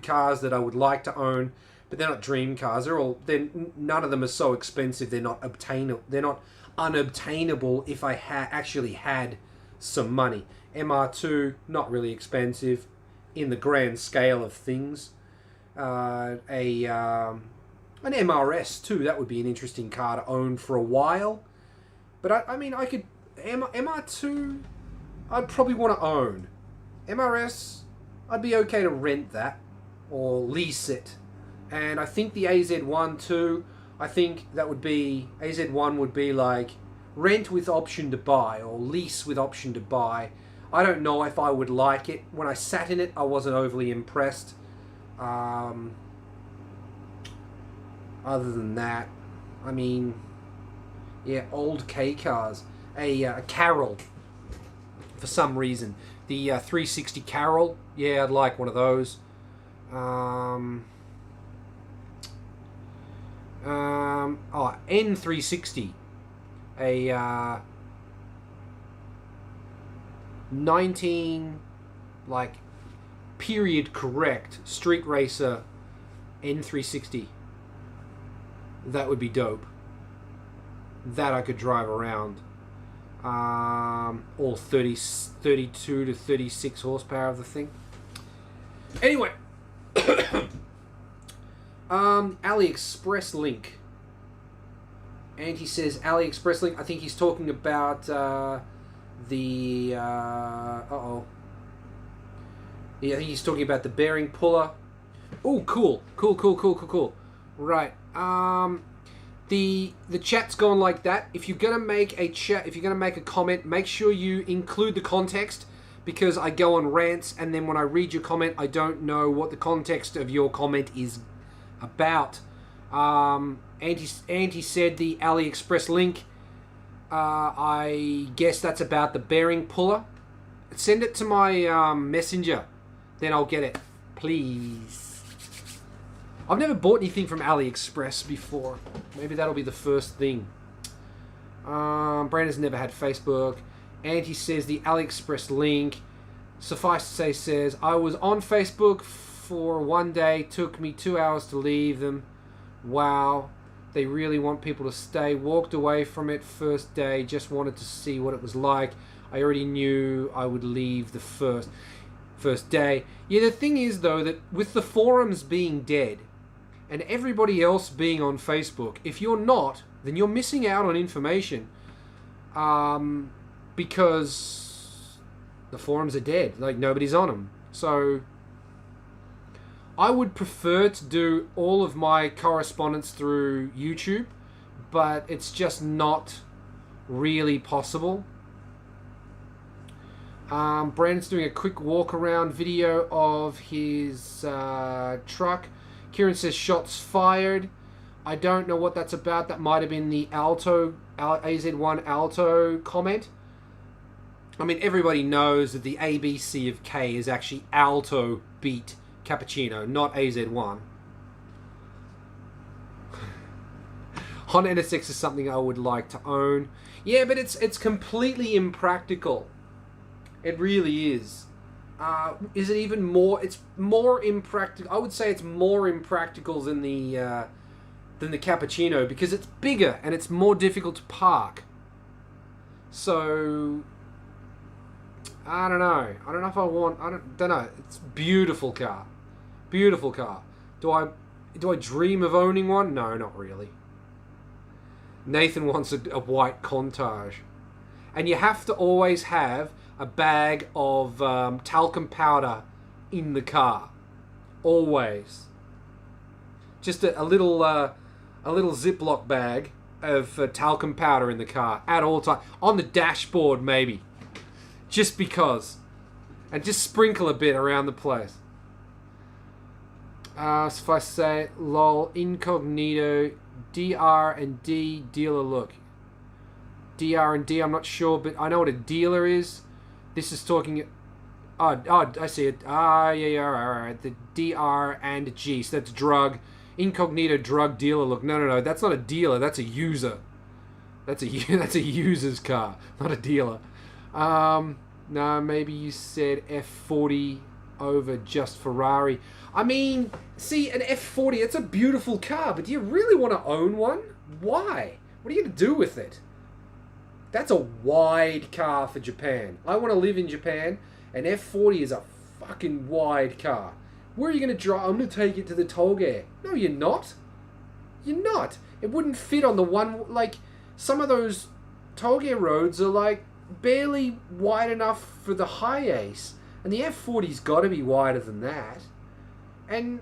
cars that I would like to own, but they're not dream cars. None of them are so expensive. They're not obtainable. They're not unobtainable if I actually had some money. MR2, not really expensive in the grand scale of things. An MRS too. That would be an interesting car to own for a while. But I mean, I could MR2. I'd probably want to own. MRS, I'd be okay to rent that or lease it. And I think the AZ1 too. I think that would be AZ1 would be like rent with option to buy or lease with option to buy. I don't know if I would like it. When I sat in it, I wasn't overly impressed. Other than that, I mean, yeah, old K cars. A Carol, for some reason. The 360 Carol, yeah, I'd like one of those. N360. A 19, like, period correct street racer N360. That would be dope. That I could drive around. All 32 to 36 horsepower of the thing. Anyway, AliExpress link. And he says AliExpress link. I think he's talking about the Yeah, I think he's talking about the bearing puller. Oh, cool. Right. The chat's gone like that. If you're gonna make a chat, if you're gonna make a comment, make sure you include the context, because I go on rants and then when I read your comment, I don't know what the context of your comment is about. Andy said the AliExpress link. I guess that's about the bearing puller. Send it to my messenger, then I'll get it, please. I've never bought anything from AliExpress before. Maybe that'll be the first thing. Brandon's never had Facebook. And he says the AliExpress link. Suffice to say, says, I was on Facebook for one day. Took me 2 hours to leave them. Wow. They really want people to stay. Walked away from it first day. Just wanted to see what it was like. I already knew I would leave the first day. Yeah, the thing is, though, that with the forums being dead, and everybody else being on Facebook, if you're not, then you're missing out on information. Because the forums are dead. Like, nobody's on them. So, I would prefer to do all of my correspondence through YouTube, but it's just not really possible. Brandon's doing a quick walk around video of his truck. Kieran says shots fired. I don't know what that's about. That might have been the AZ1 Alto comment. I mean, everybody knows that the ABC of K is actually Alto beat Cappuccino, not AZ1. Honda NSX is something I would like to own. Yeah, but it's completely impractical. It really is. Is it even more? It's more impractical. I would say it's more impractical than the Cappuccino, because it's bigger and it's more difficult to park. So I don't know. I don't know if I want. I don't know. It's a beautiful car. Beautiful car. Do I dream of owning one? No, not really. Nathan wants a white Countach, and you have to always have a bag of talcum powder in the car, always. Just a little Ziploc bag of talcum powder in the car at all times, on the dashboard maybe, just because, and just sprinkle a bit around the place. If I say lol incognito DR and D dealer look. DR and D, I'm not sure, but I know what a dealer is. This is talking. Oh, I see it. Yeah, all right. The DR and G. So that's drug. Incognito drug dealer. Look, no. That's not a dealer. That's a user. That's a user's car, not a dealer. No, maybe you said F40 over just Ferrari. I mean, see, an F40, it's a beautiful car, but do you really want to own one? Why? What are you going to do with it? That's a wide car for Japan. I want to live in Japan. An F40 is a fucking wide car. Where are you going to drive? I'm going to take it to the Toge. No, you're not. You're not. It wouldn't fit on the one... Like, some of those Toge roads are, like, barely wide enough for the high ace. And the F40's got to be wider than that. And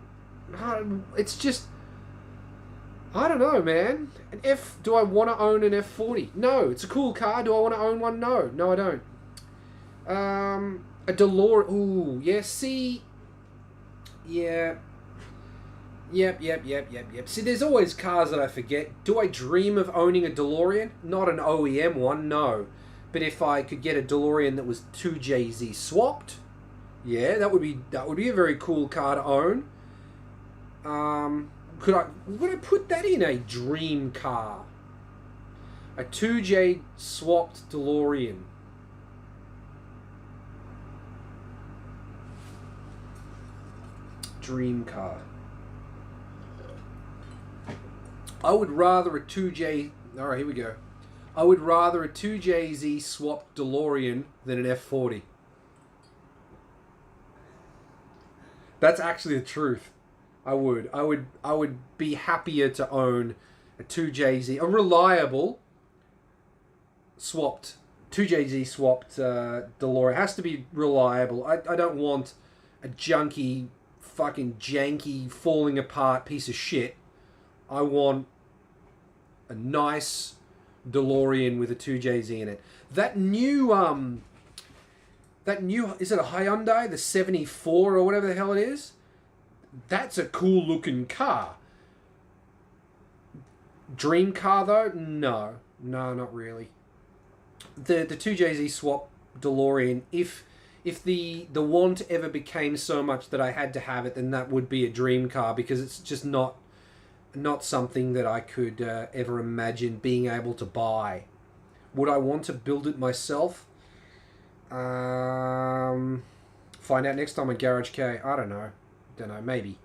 it's just... I don't know, man. Do I want to own an F40? No. It's a cool car. Do I want to own one? No. No, I don't. A DeLorean. Ooh, yeah, see... Yeah. Yep. See, there's always cars that I forget. Do I dream of owning a DeLorean? Not an OEM one, no. But if I could get a DeLorean that was 2JZ swapped, yeah, that would be a very cool car to own. Would I put that in a dream car? A 2J swapped DeLorean. Dream car. I would rather a 2J... Alright, here we go. I would rather a 2JZ swapped DeLorean than an F40. That's actually the truth. I would be happier to own a 2JZ, a reliable swapped 2JZ swapped DeLorean. It has to be reliable. I don't want a junky, fucking janky, falling apart piece of shit. I want a nice DeLorean with a 2JZ in it. That new is it a Hyundai, the 74 or whatever the hell it is? That's a cool looking car. Dream car though? No, not really. The 2JZ swap DeLorean, if the want ever became so much that I had to have it, then that would be a dream car, because it's just not something that I could ever imagine being able to buy. Would I want to build it myself? Find out next time on Garage Kei. I don't know. Maybe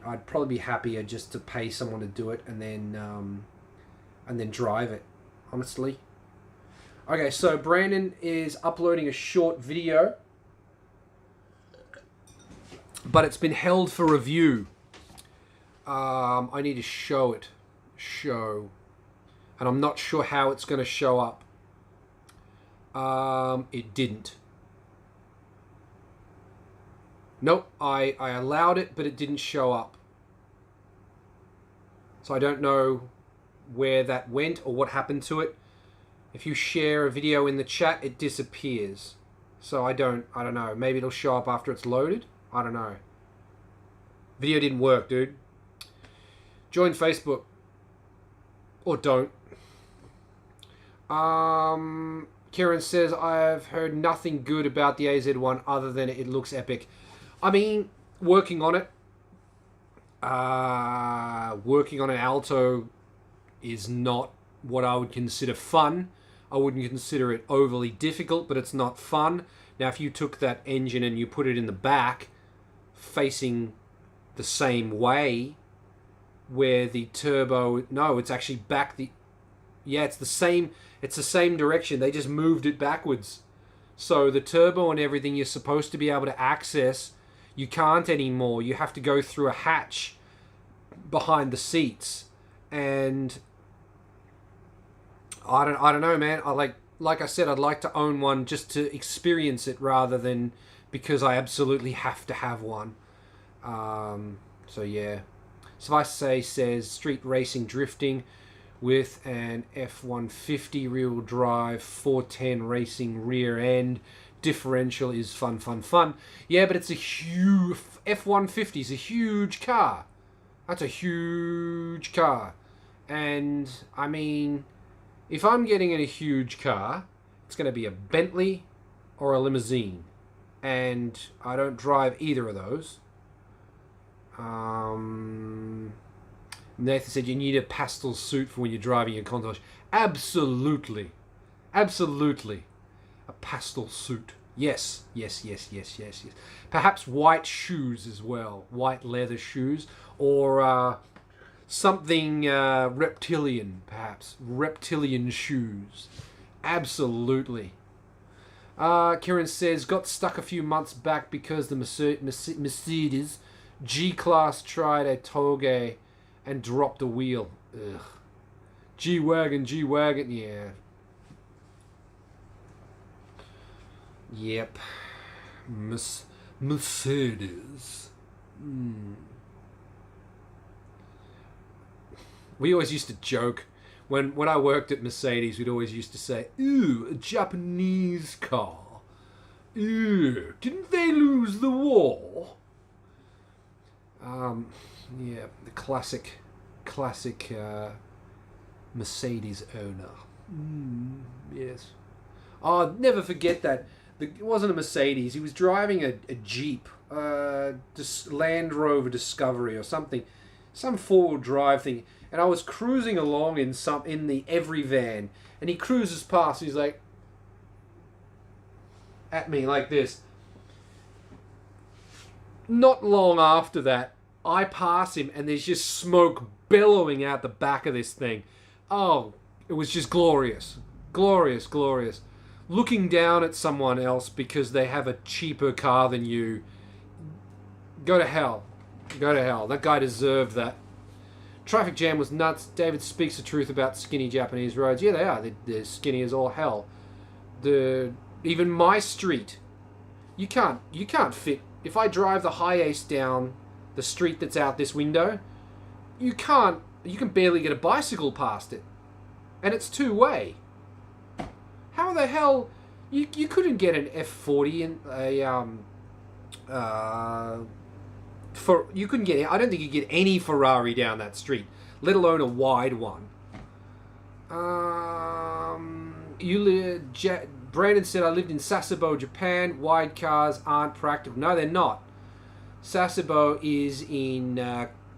I'd probably be happier just to pay someone to do it and then drive it, honestly. Okay, so Brandon is uploading a short video, but it's been held for review. I need to show it. And I'm not sure how it's going to show up. It didn't. Nope, I allowed it, but it didn't show up. So I don't know where that went or what happened to it. If you share a video in the chat, it disappears. So I don't know. Maybe it'll show up after it's loaded. I don't know. Video didn't work, dude. Join Facebook. Or don't. Kieran says, I've heard nothing good about the AZ1 other than it looks epic. I mean, working on it. Working on an Alto is not what I would consider fun. I wouldn't consider it overly difficult, but it's not fun. Now, if you took that engine and you put it in the back, facing the same way, where the turbo... No, it's actually back the... Yeah, it's the same direction. They just moved it backwards. So the turbo and everything you're supposed to be able to access, you can't anymore. You have to go through a hatch behind the seats. And I don't know, man. Like I said, I'd like to own one just to experience it rather than because I absolutely have to have one. So yeah. Suffice to say, says street racing drifting with an F-150 rear-wheel drive, 410 racing rear end. Differential is fun. Yeah, but it's a huge... F-150 is a huge car. That's a huge car. And, I mean, if I'm getting in a huge car, it's going to be a Bentley or a limousine. And I don't drive either of those. Nathan said you need a pastel suit for when you're driving your Countach. Absolutely. Absolutely. A pastel suit. Yes. Perhaps white shoes as well. White leather shoes. Or something reptilian, perhaps. Reptilian shoes. Absolutely. Kieran says, got stuck a few months back because the Mercedes G-Class tried a Toge and dropped a wheel. Ugh. G-Wagon, yeah. Yep. Mercedes. We always used to joke. When I worked at Mercedes, we'd always used to say, ooh, a Japanese car. Ooh, didn't they lose the war? Yeah, the classic Mercedes owner. Yes. Oh, I'll never forget that. It wasn't a Mercedes. He was driving a Jeep, Land Rover Discovery or something, some four-wheel drive thing. And I was cruising along in the every van, and he cruises past. He's like at me like this. Not long after that, I pass him, and there's just smoke billowing out the back of this thing. Oh, it was just glorious, glorious. Looking down at someone else because they have a cheaper car than you. Go to hell. That guy deserved that. Traffic jam was nuts. David speaks the truth about skinny Japanese roads. Yeah, they are. They're skinny as all hell. Even my street, you can't fit. If I drive the high ace down the street that's out this window, you can barely get a bicycle past it. And it's two-way. How the hell you couldn't get an F40 in you couldn't get. I don't think you could get any Ferrari down that street, let alone a wide one. Brandon said I lived in Sasebo, Japan. Wide cars aren't practical. No, they're not. Sasebo is in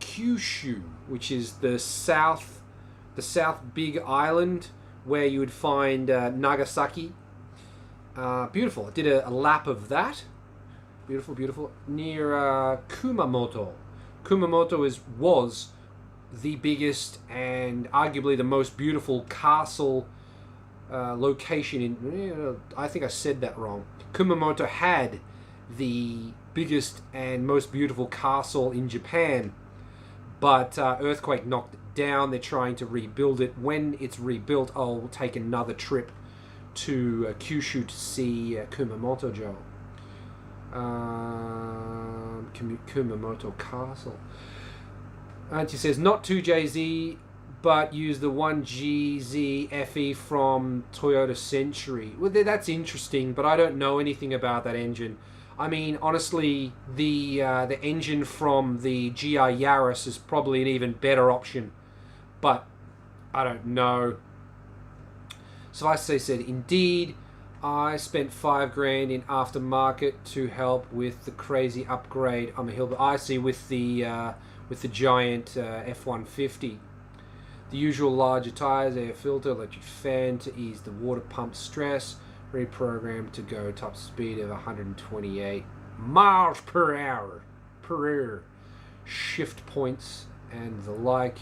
Kyushu, which is the south big island where you would find Nagasaki. Beautiful. I did a lap of that. Beautiful. Near Kumamoto. Kumamoto was the biggest and arguably the most beautiful castle location in... I think I said that wrong. Kumamoto had the biggest and most beautiful castle in Japan, but earthquake knocked it down. They're trying to rebuild it. When it's rebuilt, I'll take another trip to Kyushu to see Kumamoto, Joe. Kumamoto Castle. Auntie says, not 2JZ, but use the 1GZ FE from Toyota Century. Well, that's interesting, but I don't know anything about that engine. I mean, honestly, the engine from the GR Yaris is probably an even better option, but I don't know. Suffice to say, indeed, I spent $5,000 in aftermarket to help with the crazy upgrade. I'm a hill, but I see with the giant F-150. The usual larger tires, air filter, electric fan to ease the water pump stress, reprogrammed to go top speed of 128 miles per hour. Shift points and the like.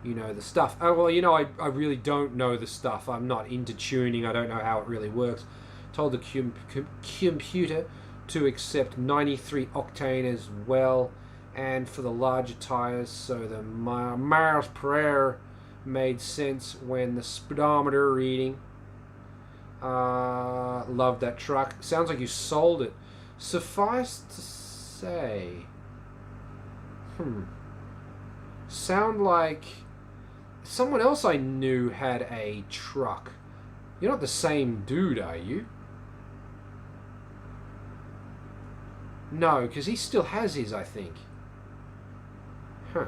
You know the stuff. Oh, well, you know, I really don't know the stuff. I'm not into tuning. I don't know how it really works. Told the computer to accept 93 octane as well, and for the larger tires, so the miles per hour made sense when the speedometer reading. Love that truck. Sounds like you sold it. Suffice to say, sound like someone else I knew had a truck. You're not the same dude, are you? No, because he still has his, I think. Huh.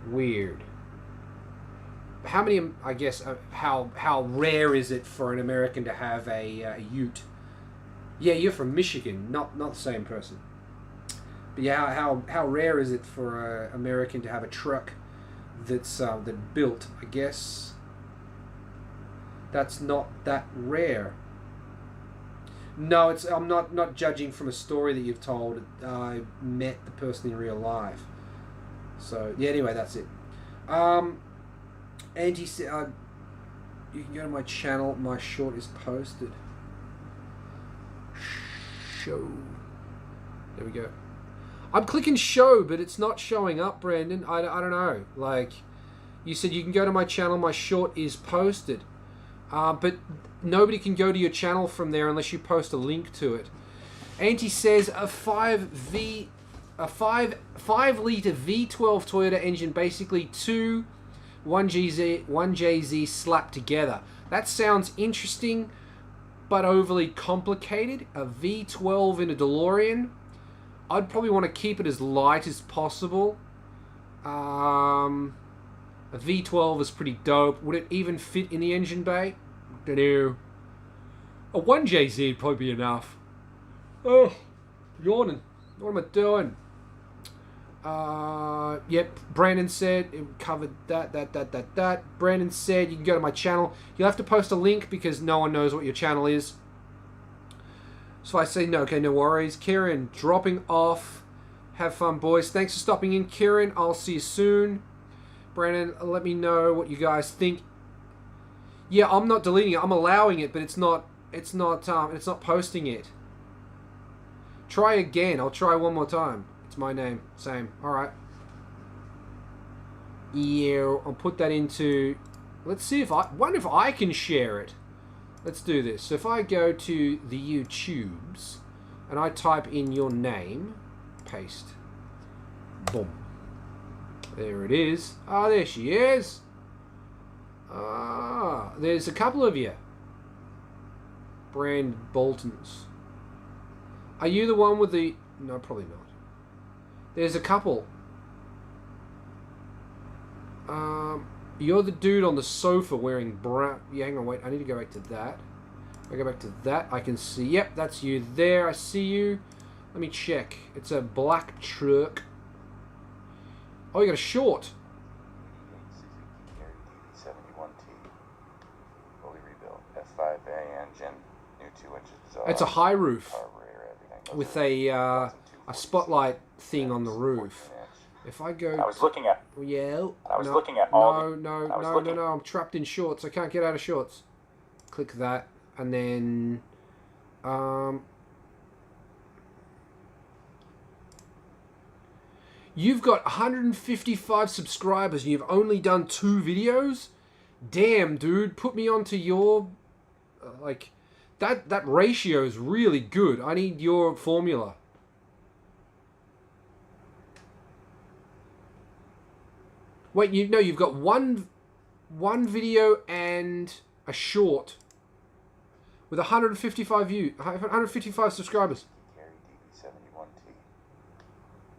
Weird. How many, I guess, how rare is it for an American to have a ute? Yeah, you're from Michigan, not the same person. But yeah, how rare is it for an American to have a truck? that's that built. I guess that's not that rare. No, it's I'm not judging from a story that you've told. I met the person in real life. So yeah. Anyway, that's it. Andy said, you can go to my channel. My short is posted. Show. There we go. I'm clicking show, but it's not showing up, Brandon. I don't know. Like, you said you can go to my channel. My short is posted. But nobody can go to your channel from there unless you post a link to it. Auntie says a 5 litre V12 Toyota engine, basically two 1JZ slapped together. That sounds interesting, but overly complicated. A V12 in a DeLorean. I'd probably want to keep it as light as possible. A V12 is pretty dope. Would it even fit in the engine bay? Don't know. A 1JZ would probably be enough. Oh, yawning. What am I doing? Yep, Brandon said it covered that. Brandon said you can go to my channel. You'll have to post a link because no one knows what your channel is. So I say no, okay, no worries. Kieran, dropping off. Have fun, boys. Thanks for stopping in, Kieran. I'll see you soon. Brandon, let me know what you guys think. Yeah, I'm not deleting it. I'm allowing it, but it's not posting it. Try again. I'll try one more time. It's my name. Same. All right. Yeah, I'll put that into. Let's see if I wonder if I can share it. Let's do this. So if I go to the YouTubes and I type in your name, paste. Boom. There it is. Ah, there she is. Ah, there's a couple of you. Brand Boltons. Are you the one with the... No, probably not. There's a couple. You're the dude on the sofa wearing brown... Yeah, hang on, wait. I need to go back to that. If I go back to that, I can see... Yep, that's you there. I see you. Let me check. It's a black truck. Oh, you got a short. Fully rebuilt. F5A engine. New 2 inches exhaust. It's a high roof. Carburetor, everything. With a spotlight thing on the roof. If I go... I was looking at... Yeah. I was looking at all... No. I'm trapped in shorts. I can't get out of shorts. Click that. And then... You've got 155 subscribers and you've only done 2 videos? Damn, dude. Put me onto your... like... That ratio is really good. I need your formula. Wait, you've got one video and a short with 155 views, 155 subscribers. Gary DB71T.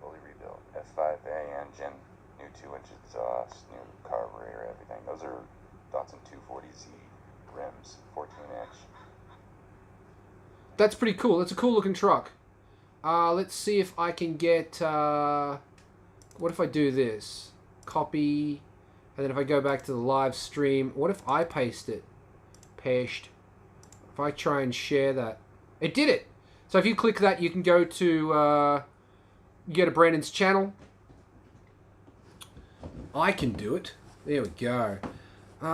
Fully rebuilt. F5A engine. New 2 inches exhaust. New carburetor, everything. Those are Datsun 240Z rims. 14-inch. That's pretty cool. That's a cool looking truck. Let's see if I can get... what if I do this? Copy. And then if I go back to the live stream... What if I paste it? Paste. If I try and share that... It did it! So if you click that, you can go to... Brandon's channel. I can do it. There we go.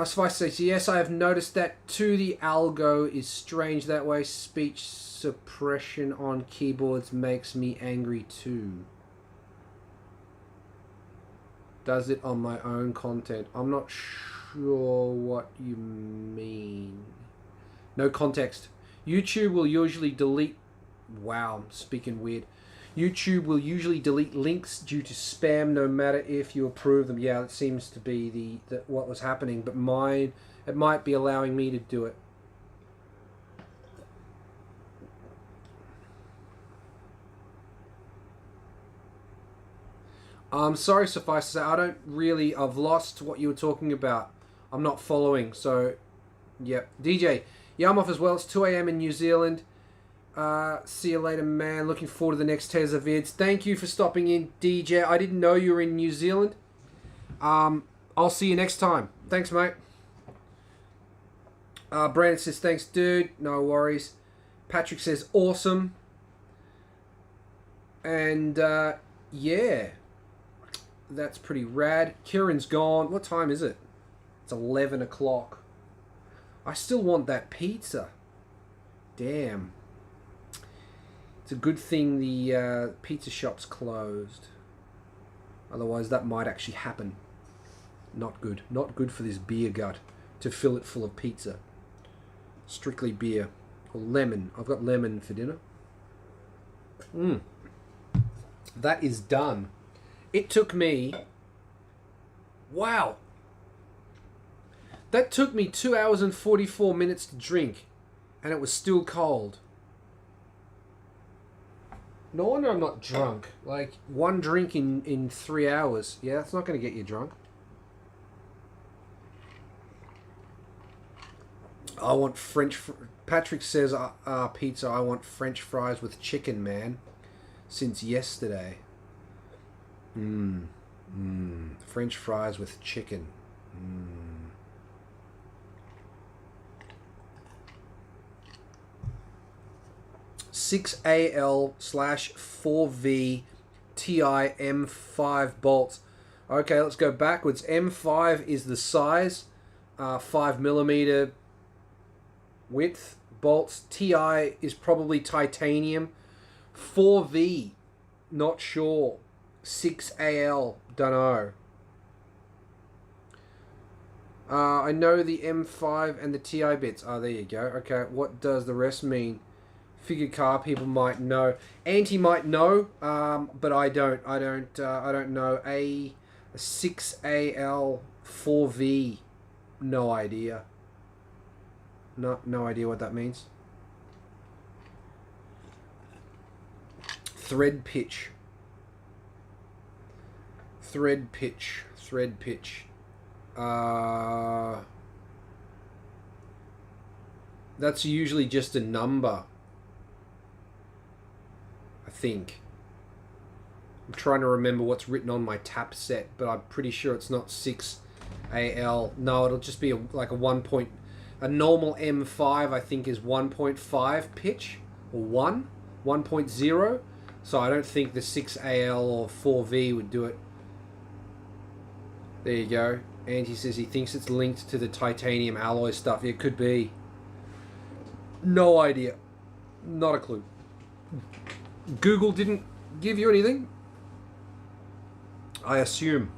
Suffice to say, yes, I have noticed that too. The algo is strange that way. Speech suppression on keyboards makes me angry too. Does it on my own content? I'm not sure what you mean. No context. YouTube will usually delete... Wow, I'm speaking weird. YouTube will usually delete links due to spam no matter if you approve them. Yeah, it seems to be the what was happening, but mine, it might be allowing me to do it. I'm sorry, suffice to say, I've lost what you were talking about. I'm not following, so, yep. DJ, yeah, I'm off as well. It's 2 a.m. in New Zealand. See you later, man. Looking forward to the next Tesla vids. Thank you for stopping in, DJ. I didn't know you were in New Zealand. I'll see you next time. Thanks, mate. Brandon says, thanks, dude. No worries. Patrick says, awesome. And, yeah. That's pretty rad. Kieran's gone. What time is it? It's 11 o'clock. I still want that pizza. Damn. It's a good thing the pizza shop's closed. Otherwise, that might actually happen. Not good. Not good for this beer gut to fill it full of pizza. Strictly beer. Or lemon. I've got lemon for dinner. That is done. It took me... Wow. That took me 2 hours and 44 minutes to drink. And it was still cold. No wonder I'm not drunk. Like, one drink in 3 hours. Yeah, that's not going to get you drunk. I want French... Patrick says, pizza, I want French fries with chicken, man. Since yesterday. French fries with chicken. 6AL/4V TI M5 bolts. Okay, let's go backwards. M5 is the size, 5mm width bolts. TI is probably titanium. 4V, not sure. 6AL, don't know. I know the M5 and the TI bits. Oh, there you go. Okay, what does the rest mean? Figure car people might know. Auntie might know, but I don't. I don't know. A 6AL 4V, no idea. No idea what that means. Thread pitch. That's usually just a number, I think. I'm trying to remember what's written on my tap set, but I'm pretty sure it's not 6AL. No, it'll just be like a 1 point. A normal M5, I think, is 1.5 pitch, or 1.0. So I don't think the 6AL or 4V would do it. There you go. And he says he thinks it's linked to the titanium alloy stuff. It could be. No idea. Not a clue. Google didn't give you anything? I assume.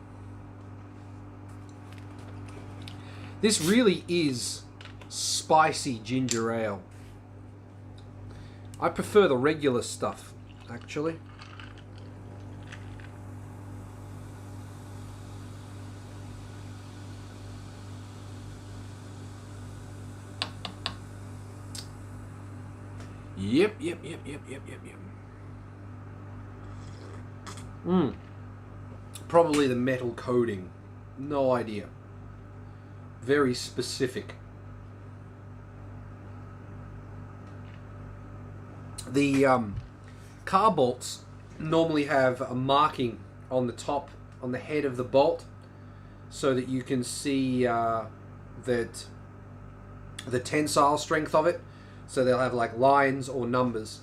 This really is spicy ginger ale. I prefer the regular stuff, actually. Yep. Probably the metal coating. No idea. Very specific. The car bolts normally have a marking on the top, on the head of the bolt, so that you can see that the tensile strength of it. So they'll have like lines or numbers,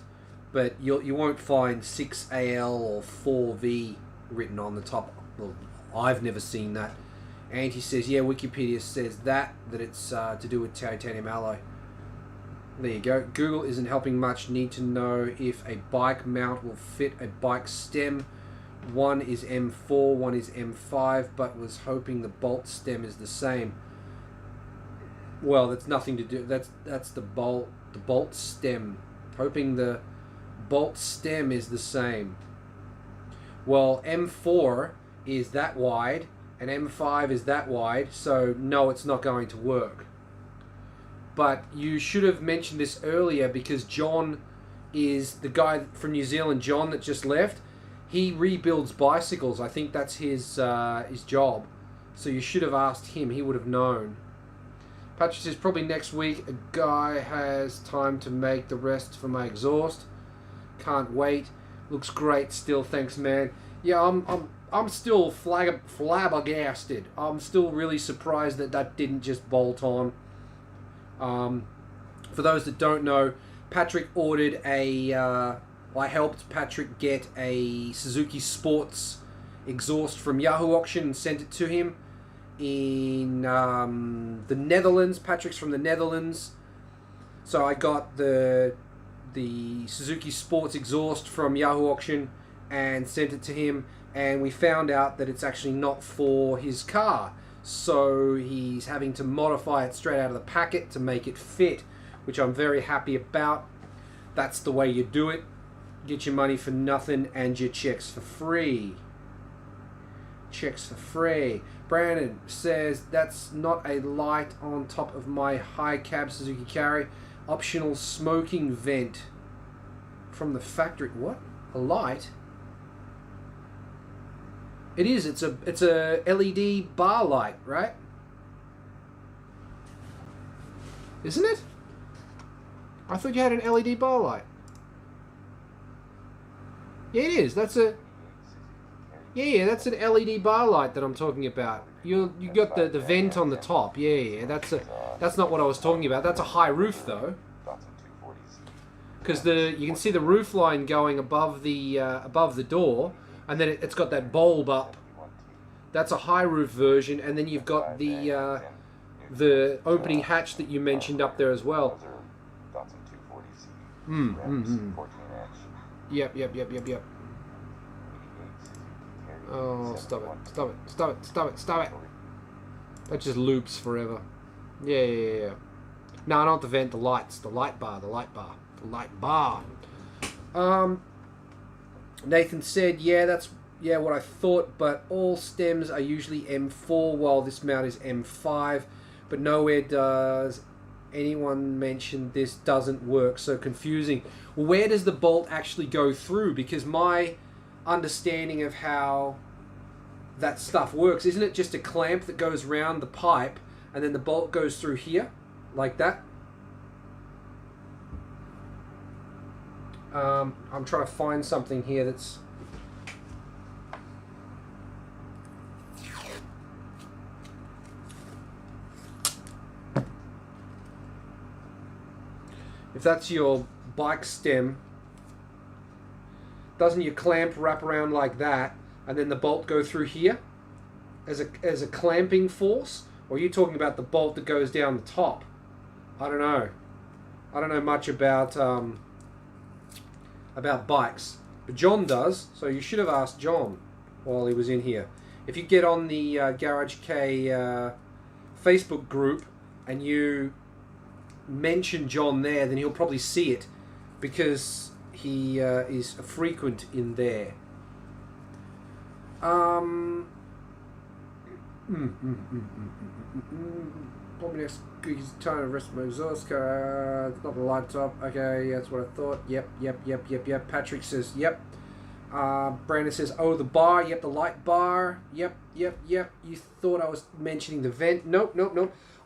but you won't find 6AL or 4V written on the top. Well, I've never seen that. And he says, yeah, Wikipedia says that it's to do with titanium alloy. There you go. Google isn't helping much. Need to know if a bike mount will fit a bike stem. One is M4, one is M5, but was hoping the bolt stem is the same. Well, that's nothing to do. That's the bolt stem. Hoping the bolt stem is the same. Well, M4 is that wide and M5 is that wide, so no, it's not going to work. But you should have mentioned this earlier, because John is the guy from New Zealand, John, that just left. He rebuilds bicycles. I think that's his job. So you should have asked him. He would have known. Patrick says, probably next week. A guy has time to make the rest for my exhaust. Can't wait. Looks great still. Thanks, man. Yeah, I'm still flabbergasted. I'm still really surprised that that didn't just bolt on. For those that don't know, Patrick ordered a. I helped Patrick get a Suzuki Sports exhaust from Yahoo Auction and sent it to him in the Netherlands. Patrick's from the Netherlands, so I got the Suzuki Sports exhaust from Yahoo Auction and sent it to him, and we found out that it's actually not for his car, so he's having to modify it straight out of the packet to make it fit, which I'm very happy about. That's the way you do it. Get your money for nothing and your checks for free. Checks for free. Brandon says, that's not a light on top of my high cab Suzuki Carry. Optional smoking vent from the factory. What? A light? It is. It's a LED bar light, right? Isn't it? I thought you had an LED bar light. Yeah, it is. That's a... Yeah, that's an LED bar light that I'm talking about. You got the vent on the top. Yeah, that's not what I was talking about. That's a high roof though. Because you can see the roof line going above the door, and then it's got that bulb up. That's a high roof version, and then you've got the opening hatch that you mentioned up there as well. Yep. Oh, stop it. That just loops forever. Yeah. No, not the vent, the lights. The light bar. Nathan said, that's what I thought, but all stems are usually M4 while this mount is M5, but nowhere does anyone mention this doesn't work. So confusing. Well, where does the bolt actually go through? Because my understanding of how that stuff works, isn't it just a clamp that goes around the pipe and then the bolt goes through here like that? I'm trying to find something here that's if that's your bike stem, doesn't your clamp wrap around like that and then the bolt go through here as a clamping force? Or are you talking about the bolt that goes down the top? I don't know much about bikes, but John does, so you should have asked John while he was in here. If you get on the Garage Kei Facebook group and you mention John there, then he'll probably see it, because he is a frequent in there. Probably next cookies trying to rest my exhaust car. It's not the light top. Okay, that's what I thought. Yep. Patrick says yep. Brandon says, oh, the bar. Yep, the light bar. Yep. You thought I was mentioning the vent. Nope.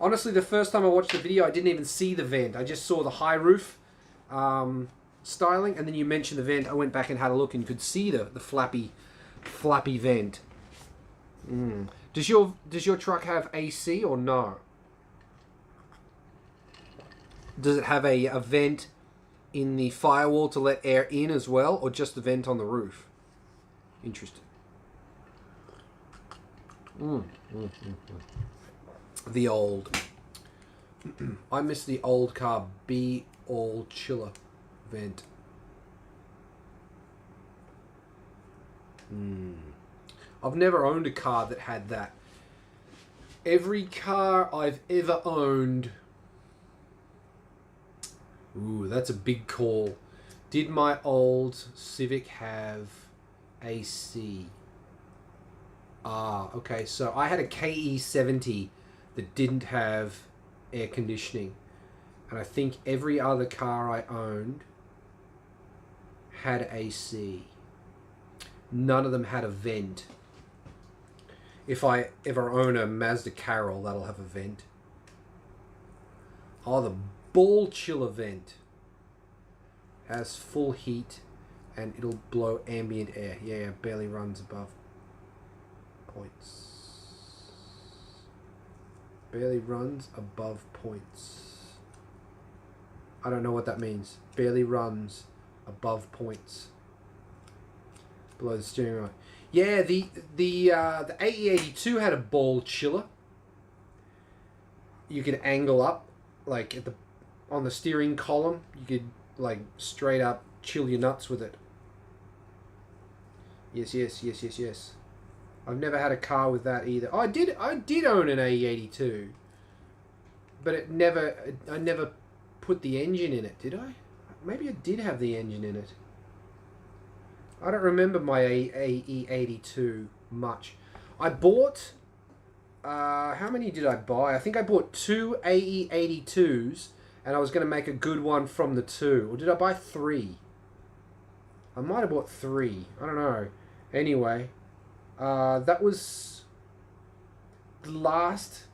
Honestly, the first time I watched the video, I didn't even see the vent. I just saw the high roof styling, and then you mentioned the vent. I went back and had a look and could see the flappy vent. Does your truck have AC or no? Does it have a vent in the firewall to let air in as well, or just the vent on the roof? Interesting. The old. I miss the old car all chiller vent. I've never owned a car that had that. Every car I've ever owned... Ooh, that's a big call. Did my old Civic have AC? Okay, so I had a KE70 that didn't have air conditioning. And I think every other car I owned had AC. None of them had a vent. If I ever own a Mazda Carol, that'll have a vent. Oh, the ball chiller vent has full heat and it'll blow ambient air. Yeah, barely runs above points. Barely runs above points. I don't know what that means. Barely runs above points. Below the steering wheel. Yeah, the AE82 had a ball chiller. You could angle up, like on the steering column. You could like straight up chill your nuts with it. Yes. I've never had a car with that either. Oh, I did own an AE82, but I never put the engine in it, did I? Maybe I did have the engine in it. I don't remember my AE82 much. I bought, how many did I buy? I think I bought 2 AE82s, and I was going to make a good one from the 2. Or did I buy 3? I might have bought 3. I don't know. Anyway, that was the last...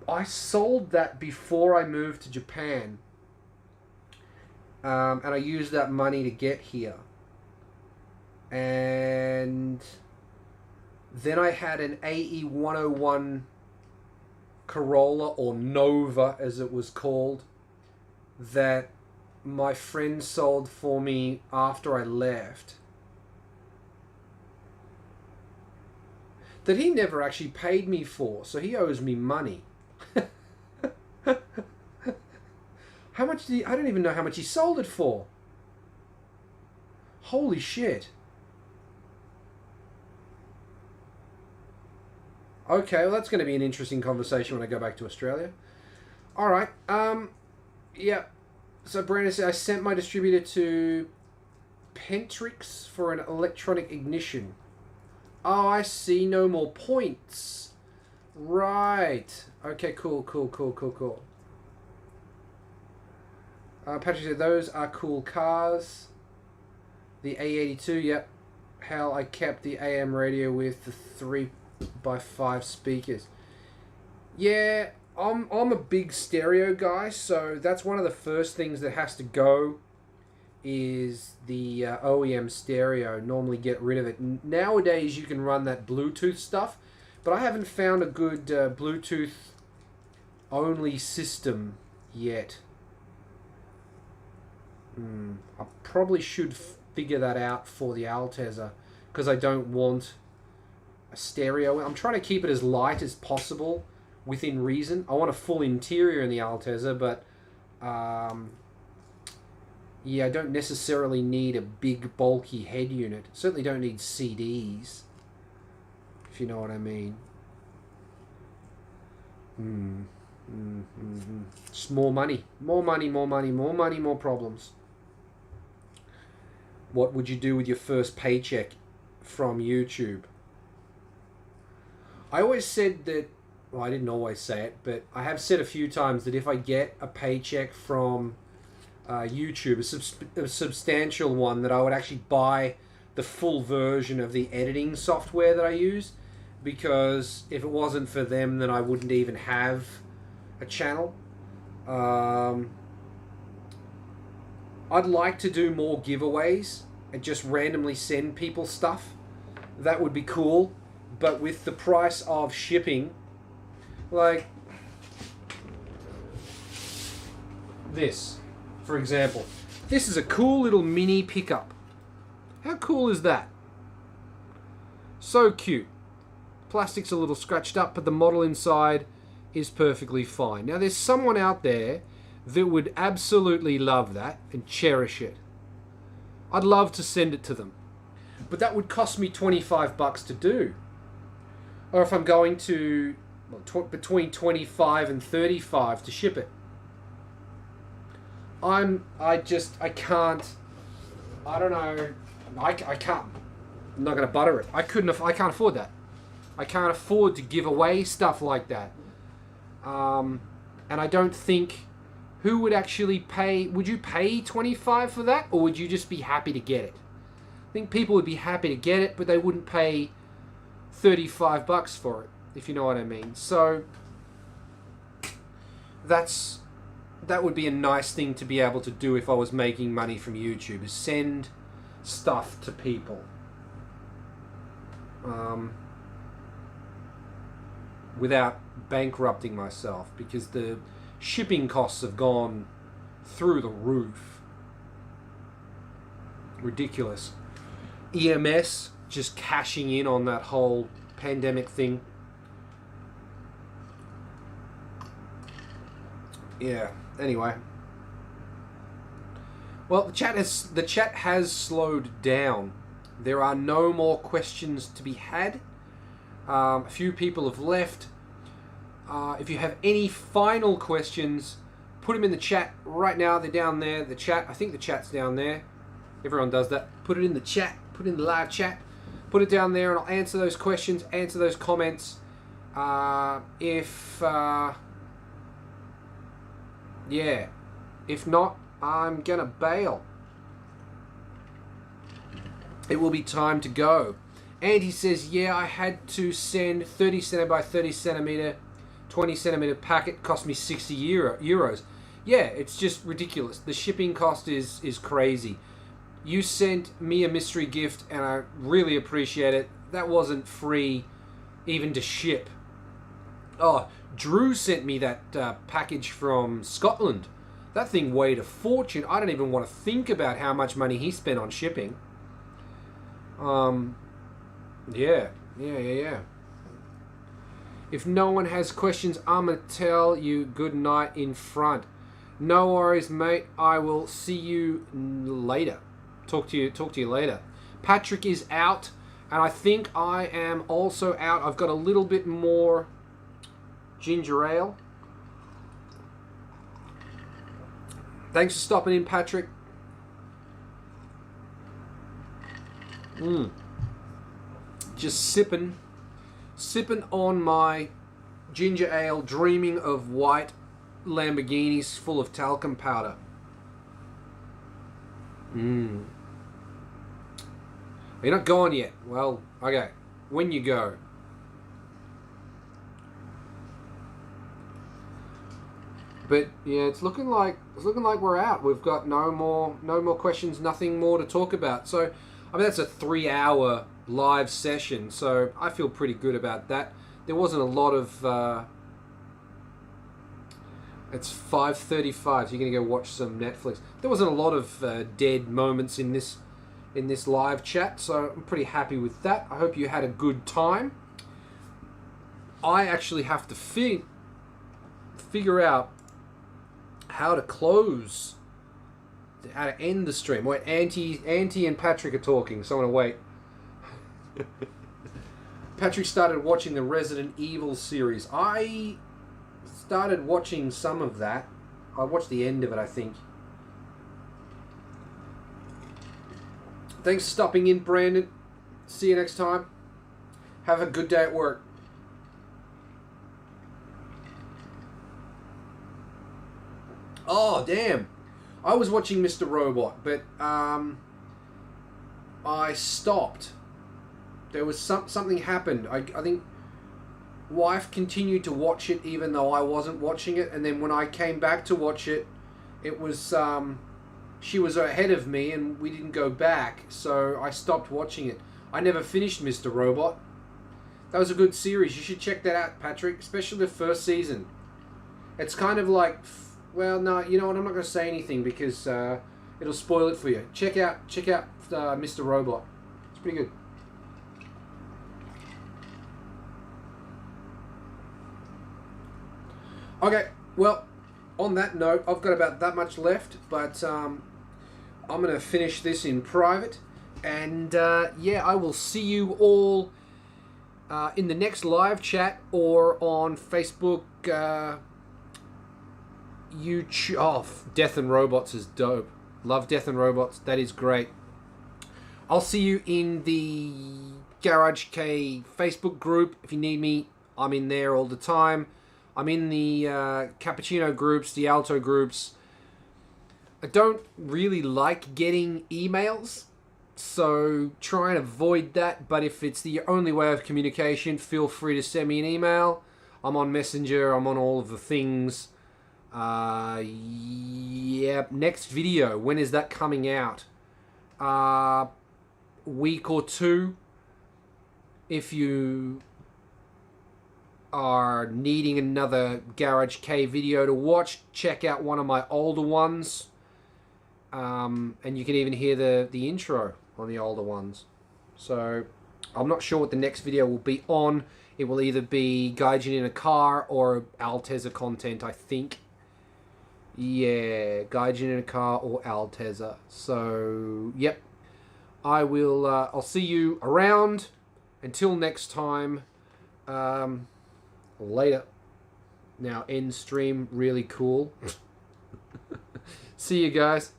I sold that before I moved to Japan. And I used that money to get here. And then I had an AE101 Corolla, or Nova as it was called, that my friend sold for me after I left. That he never actually paid me for, so he owes me money. How much did he... I don't even know how much he sold it for. Holy shit. Okay, well that's going to be an interesting conversation when I go back to Australia. Alright, yeah. So Brandon said, I sent my distributor to Pentrix for an electronic ignition. Oh, I see. No more points. Right. Okay, cool. Patrick said, those are cool cars. The A82, yep. Hell, I kept the AM radio with the 3x5 speakers. Yeah, I'm a big stereo guy, so that's one of the first things that has to go is the OEM stereo. Normally get rid of it. Nowadays, you can run that Bluetooth stuff, but I haven't found a good Bluetooth-only system yet. I probably should figure that out for the Altezza, because I don't want a stereo. I'm trying to keep it as light as possible within reason. I want a full interior in the Altezza, but yeah, I don't necessarily need a big bulky head unit. Certainly don't need CDs, if you know what I mean. Just more money, more problems. What would you do with your first paycheck from YouTube? I always said that, well, I didn't always say it, but I have said a few times that if I get a paycheck from YouTube, a substantial one, that I would actually buy the full version of the editing software that I use, because if it wasn't for them, then I wouldn't even have a channel. I'd like to do more giveaways and just randomly send people stuff. That would be cool. But with the price of shipping, like this, for example. This is a cool little mini pickup. How cool is that? So cute. Plastic's a little scratched up, but the model inside is perfectly fine. Now there's someone out there that would absolutely love that and cherish it. I'd love to send it to them. But that would cost me $25 to do. Or if I'm going to, well, between 25 and 35 to ship it. I can't, I don't know, I can't, I'm not going to butter it. I can't afford that. I can't afford to give away stuff like that. And I don't think, who would actually pay, would you pay 25 for that? Or would you just be happy to get it? I think people would be happy to get it, but they wouldn't pay $35 for it, if you know what I mean. So, that's that would be a nice thing to be able to do if I was making money from YouTube, is send stuff to people. Without bankrupting myself, because the shipping costs have gone through the roof. Ridiculous. EMS just cashing in on that whole pandemic thing. Yeah, anyway. Well, the chat has slowed down. There are no more questions to be had. A few people have left. If you have any final questions, put them in the chat right now. They're down there. The chat, I think the chat's down there. Everyone does that. Put it in the chat. Put it in the live chat. Put it down there, and I'll answer those questions, answer those comments. Yeah. If not, I'm gonna bail. It will be time to go. And he says, yeah, I had to send 30 centimeter by 30 centimeter, 20 centimeter packet, cost me 60 euros. Yeah, it's just ridiculous. The shipping cost is crazy. You sent me a mystery gift, and I really appreciate it. That wasn't free even to ship. Oh, Drew sent me that package from Scotland. That thing weighed a fortune. I don't even want to think about how much money he spent on shipping. Yeah. If no one has questions, I'm going to tell you good night in front. No worries, mate. I will see you later. Talk to you later. Patrick is out, and I think I am also out. I've got a little bit more ginger ale. Thanks for stopping in, Patrick. Just sipping on my ginger ale, dreaming of white Lamborghinis full of talcum powder. You're not gone yet. Well, okay. When you go. But yeah, it's looking like we're out. We've got no more questions, nothing more to talk about. So, I mean, that's a 3-hour live session, so I feel pretty good about that. There wasn't a lot of it's 5:35, so you're gonna go watch some Netflix. There wasn't a lot of dead moments in this live chat, so I'm pretty happy with that. I hope you had a good time. I actually have to figure out how to close, how to end the stream. Wait, Auntie and Patrick are talking, so I'm gonna wait. Patrick started watching the Resident Evil series. I started watching some of that. I watched the end of it, I think. Thanks for stopping in, Brandon. See you next time. Have a good day at work. Oh, damn. I was watching Mr. Robot, but I stopped. There was something happened. I think wife continued to watch it even though I wasn't watching it, and then when I came back to watch it, it was she was ahead of me and we didn't go back, so I stopped watching it. I never finished Mr. Robot. That was a good series. You should check that out, Patrick, especially the first season. It's kind of like, well, no, you know what? I'm not going to say anything because it'll spoil it for you. Check out Mr. Robot. It's pretty good. Okay, well, on that note, I've got about that much left, but I'm going to finish this in private. And yeah, I will see you all in the next live chat or on Facebook, YouTube. Oh, Death and Robots is dope. Love Death and Robots. That is great. I'll see you in the Garage Kei Facebook group. If you need me, I'm in there all the time. I'm in the cappuccino groups, the alto groups. I don't really like getting emails, so try and avoid that. But if it's the only way of communication, feel free to send me an email. I'm on Messenger. I'm on all of the things. Yep. Next video. When is that coming out? Week or two. If you are needing another Garage Kei video to watch, check out one of my older ones. And you can even hear the intro on the older ones. So I'm not sure what the next video will be on. It will either be Gaijin in a car or Altezza content, I think. Yeah, Gaijin in a car or Altezza. So, yep. I'll see you around. Until next time. Later. Now, end stream, really cool. See you guys.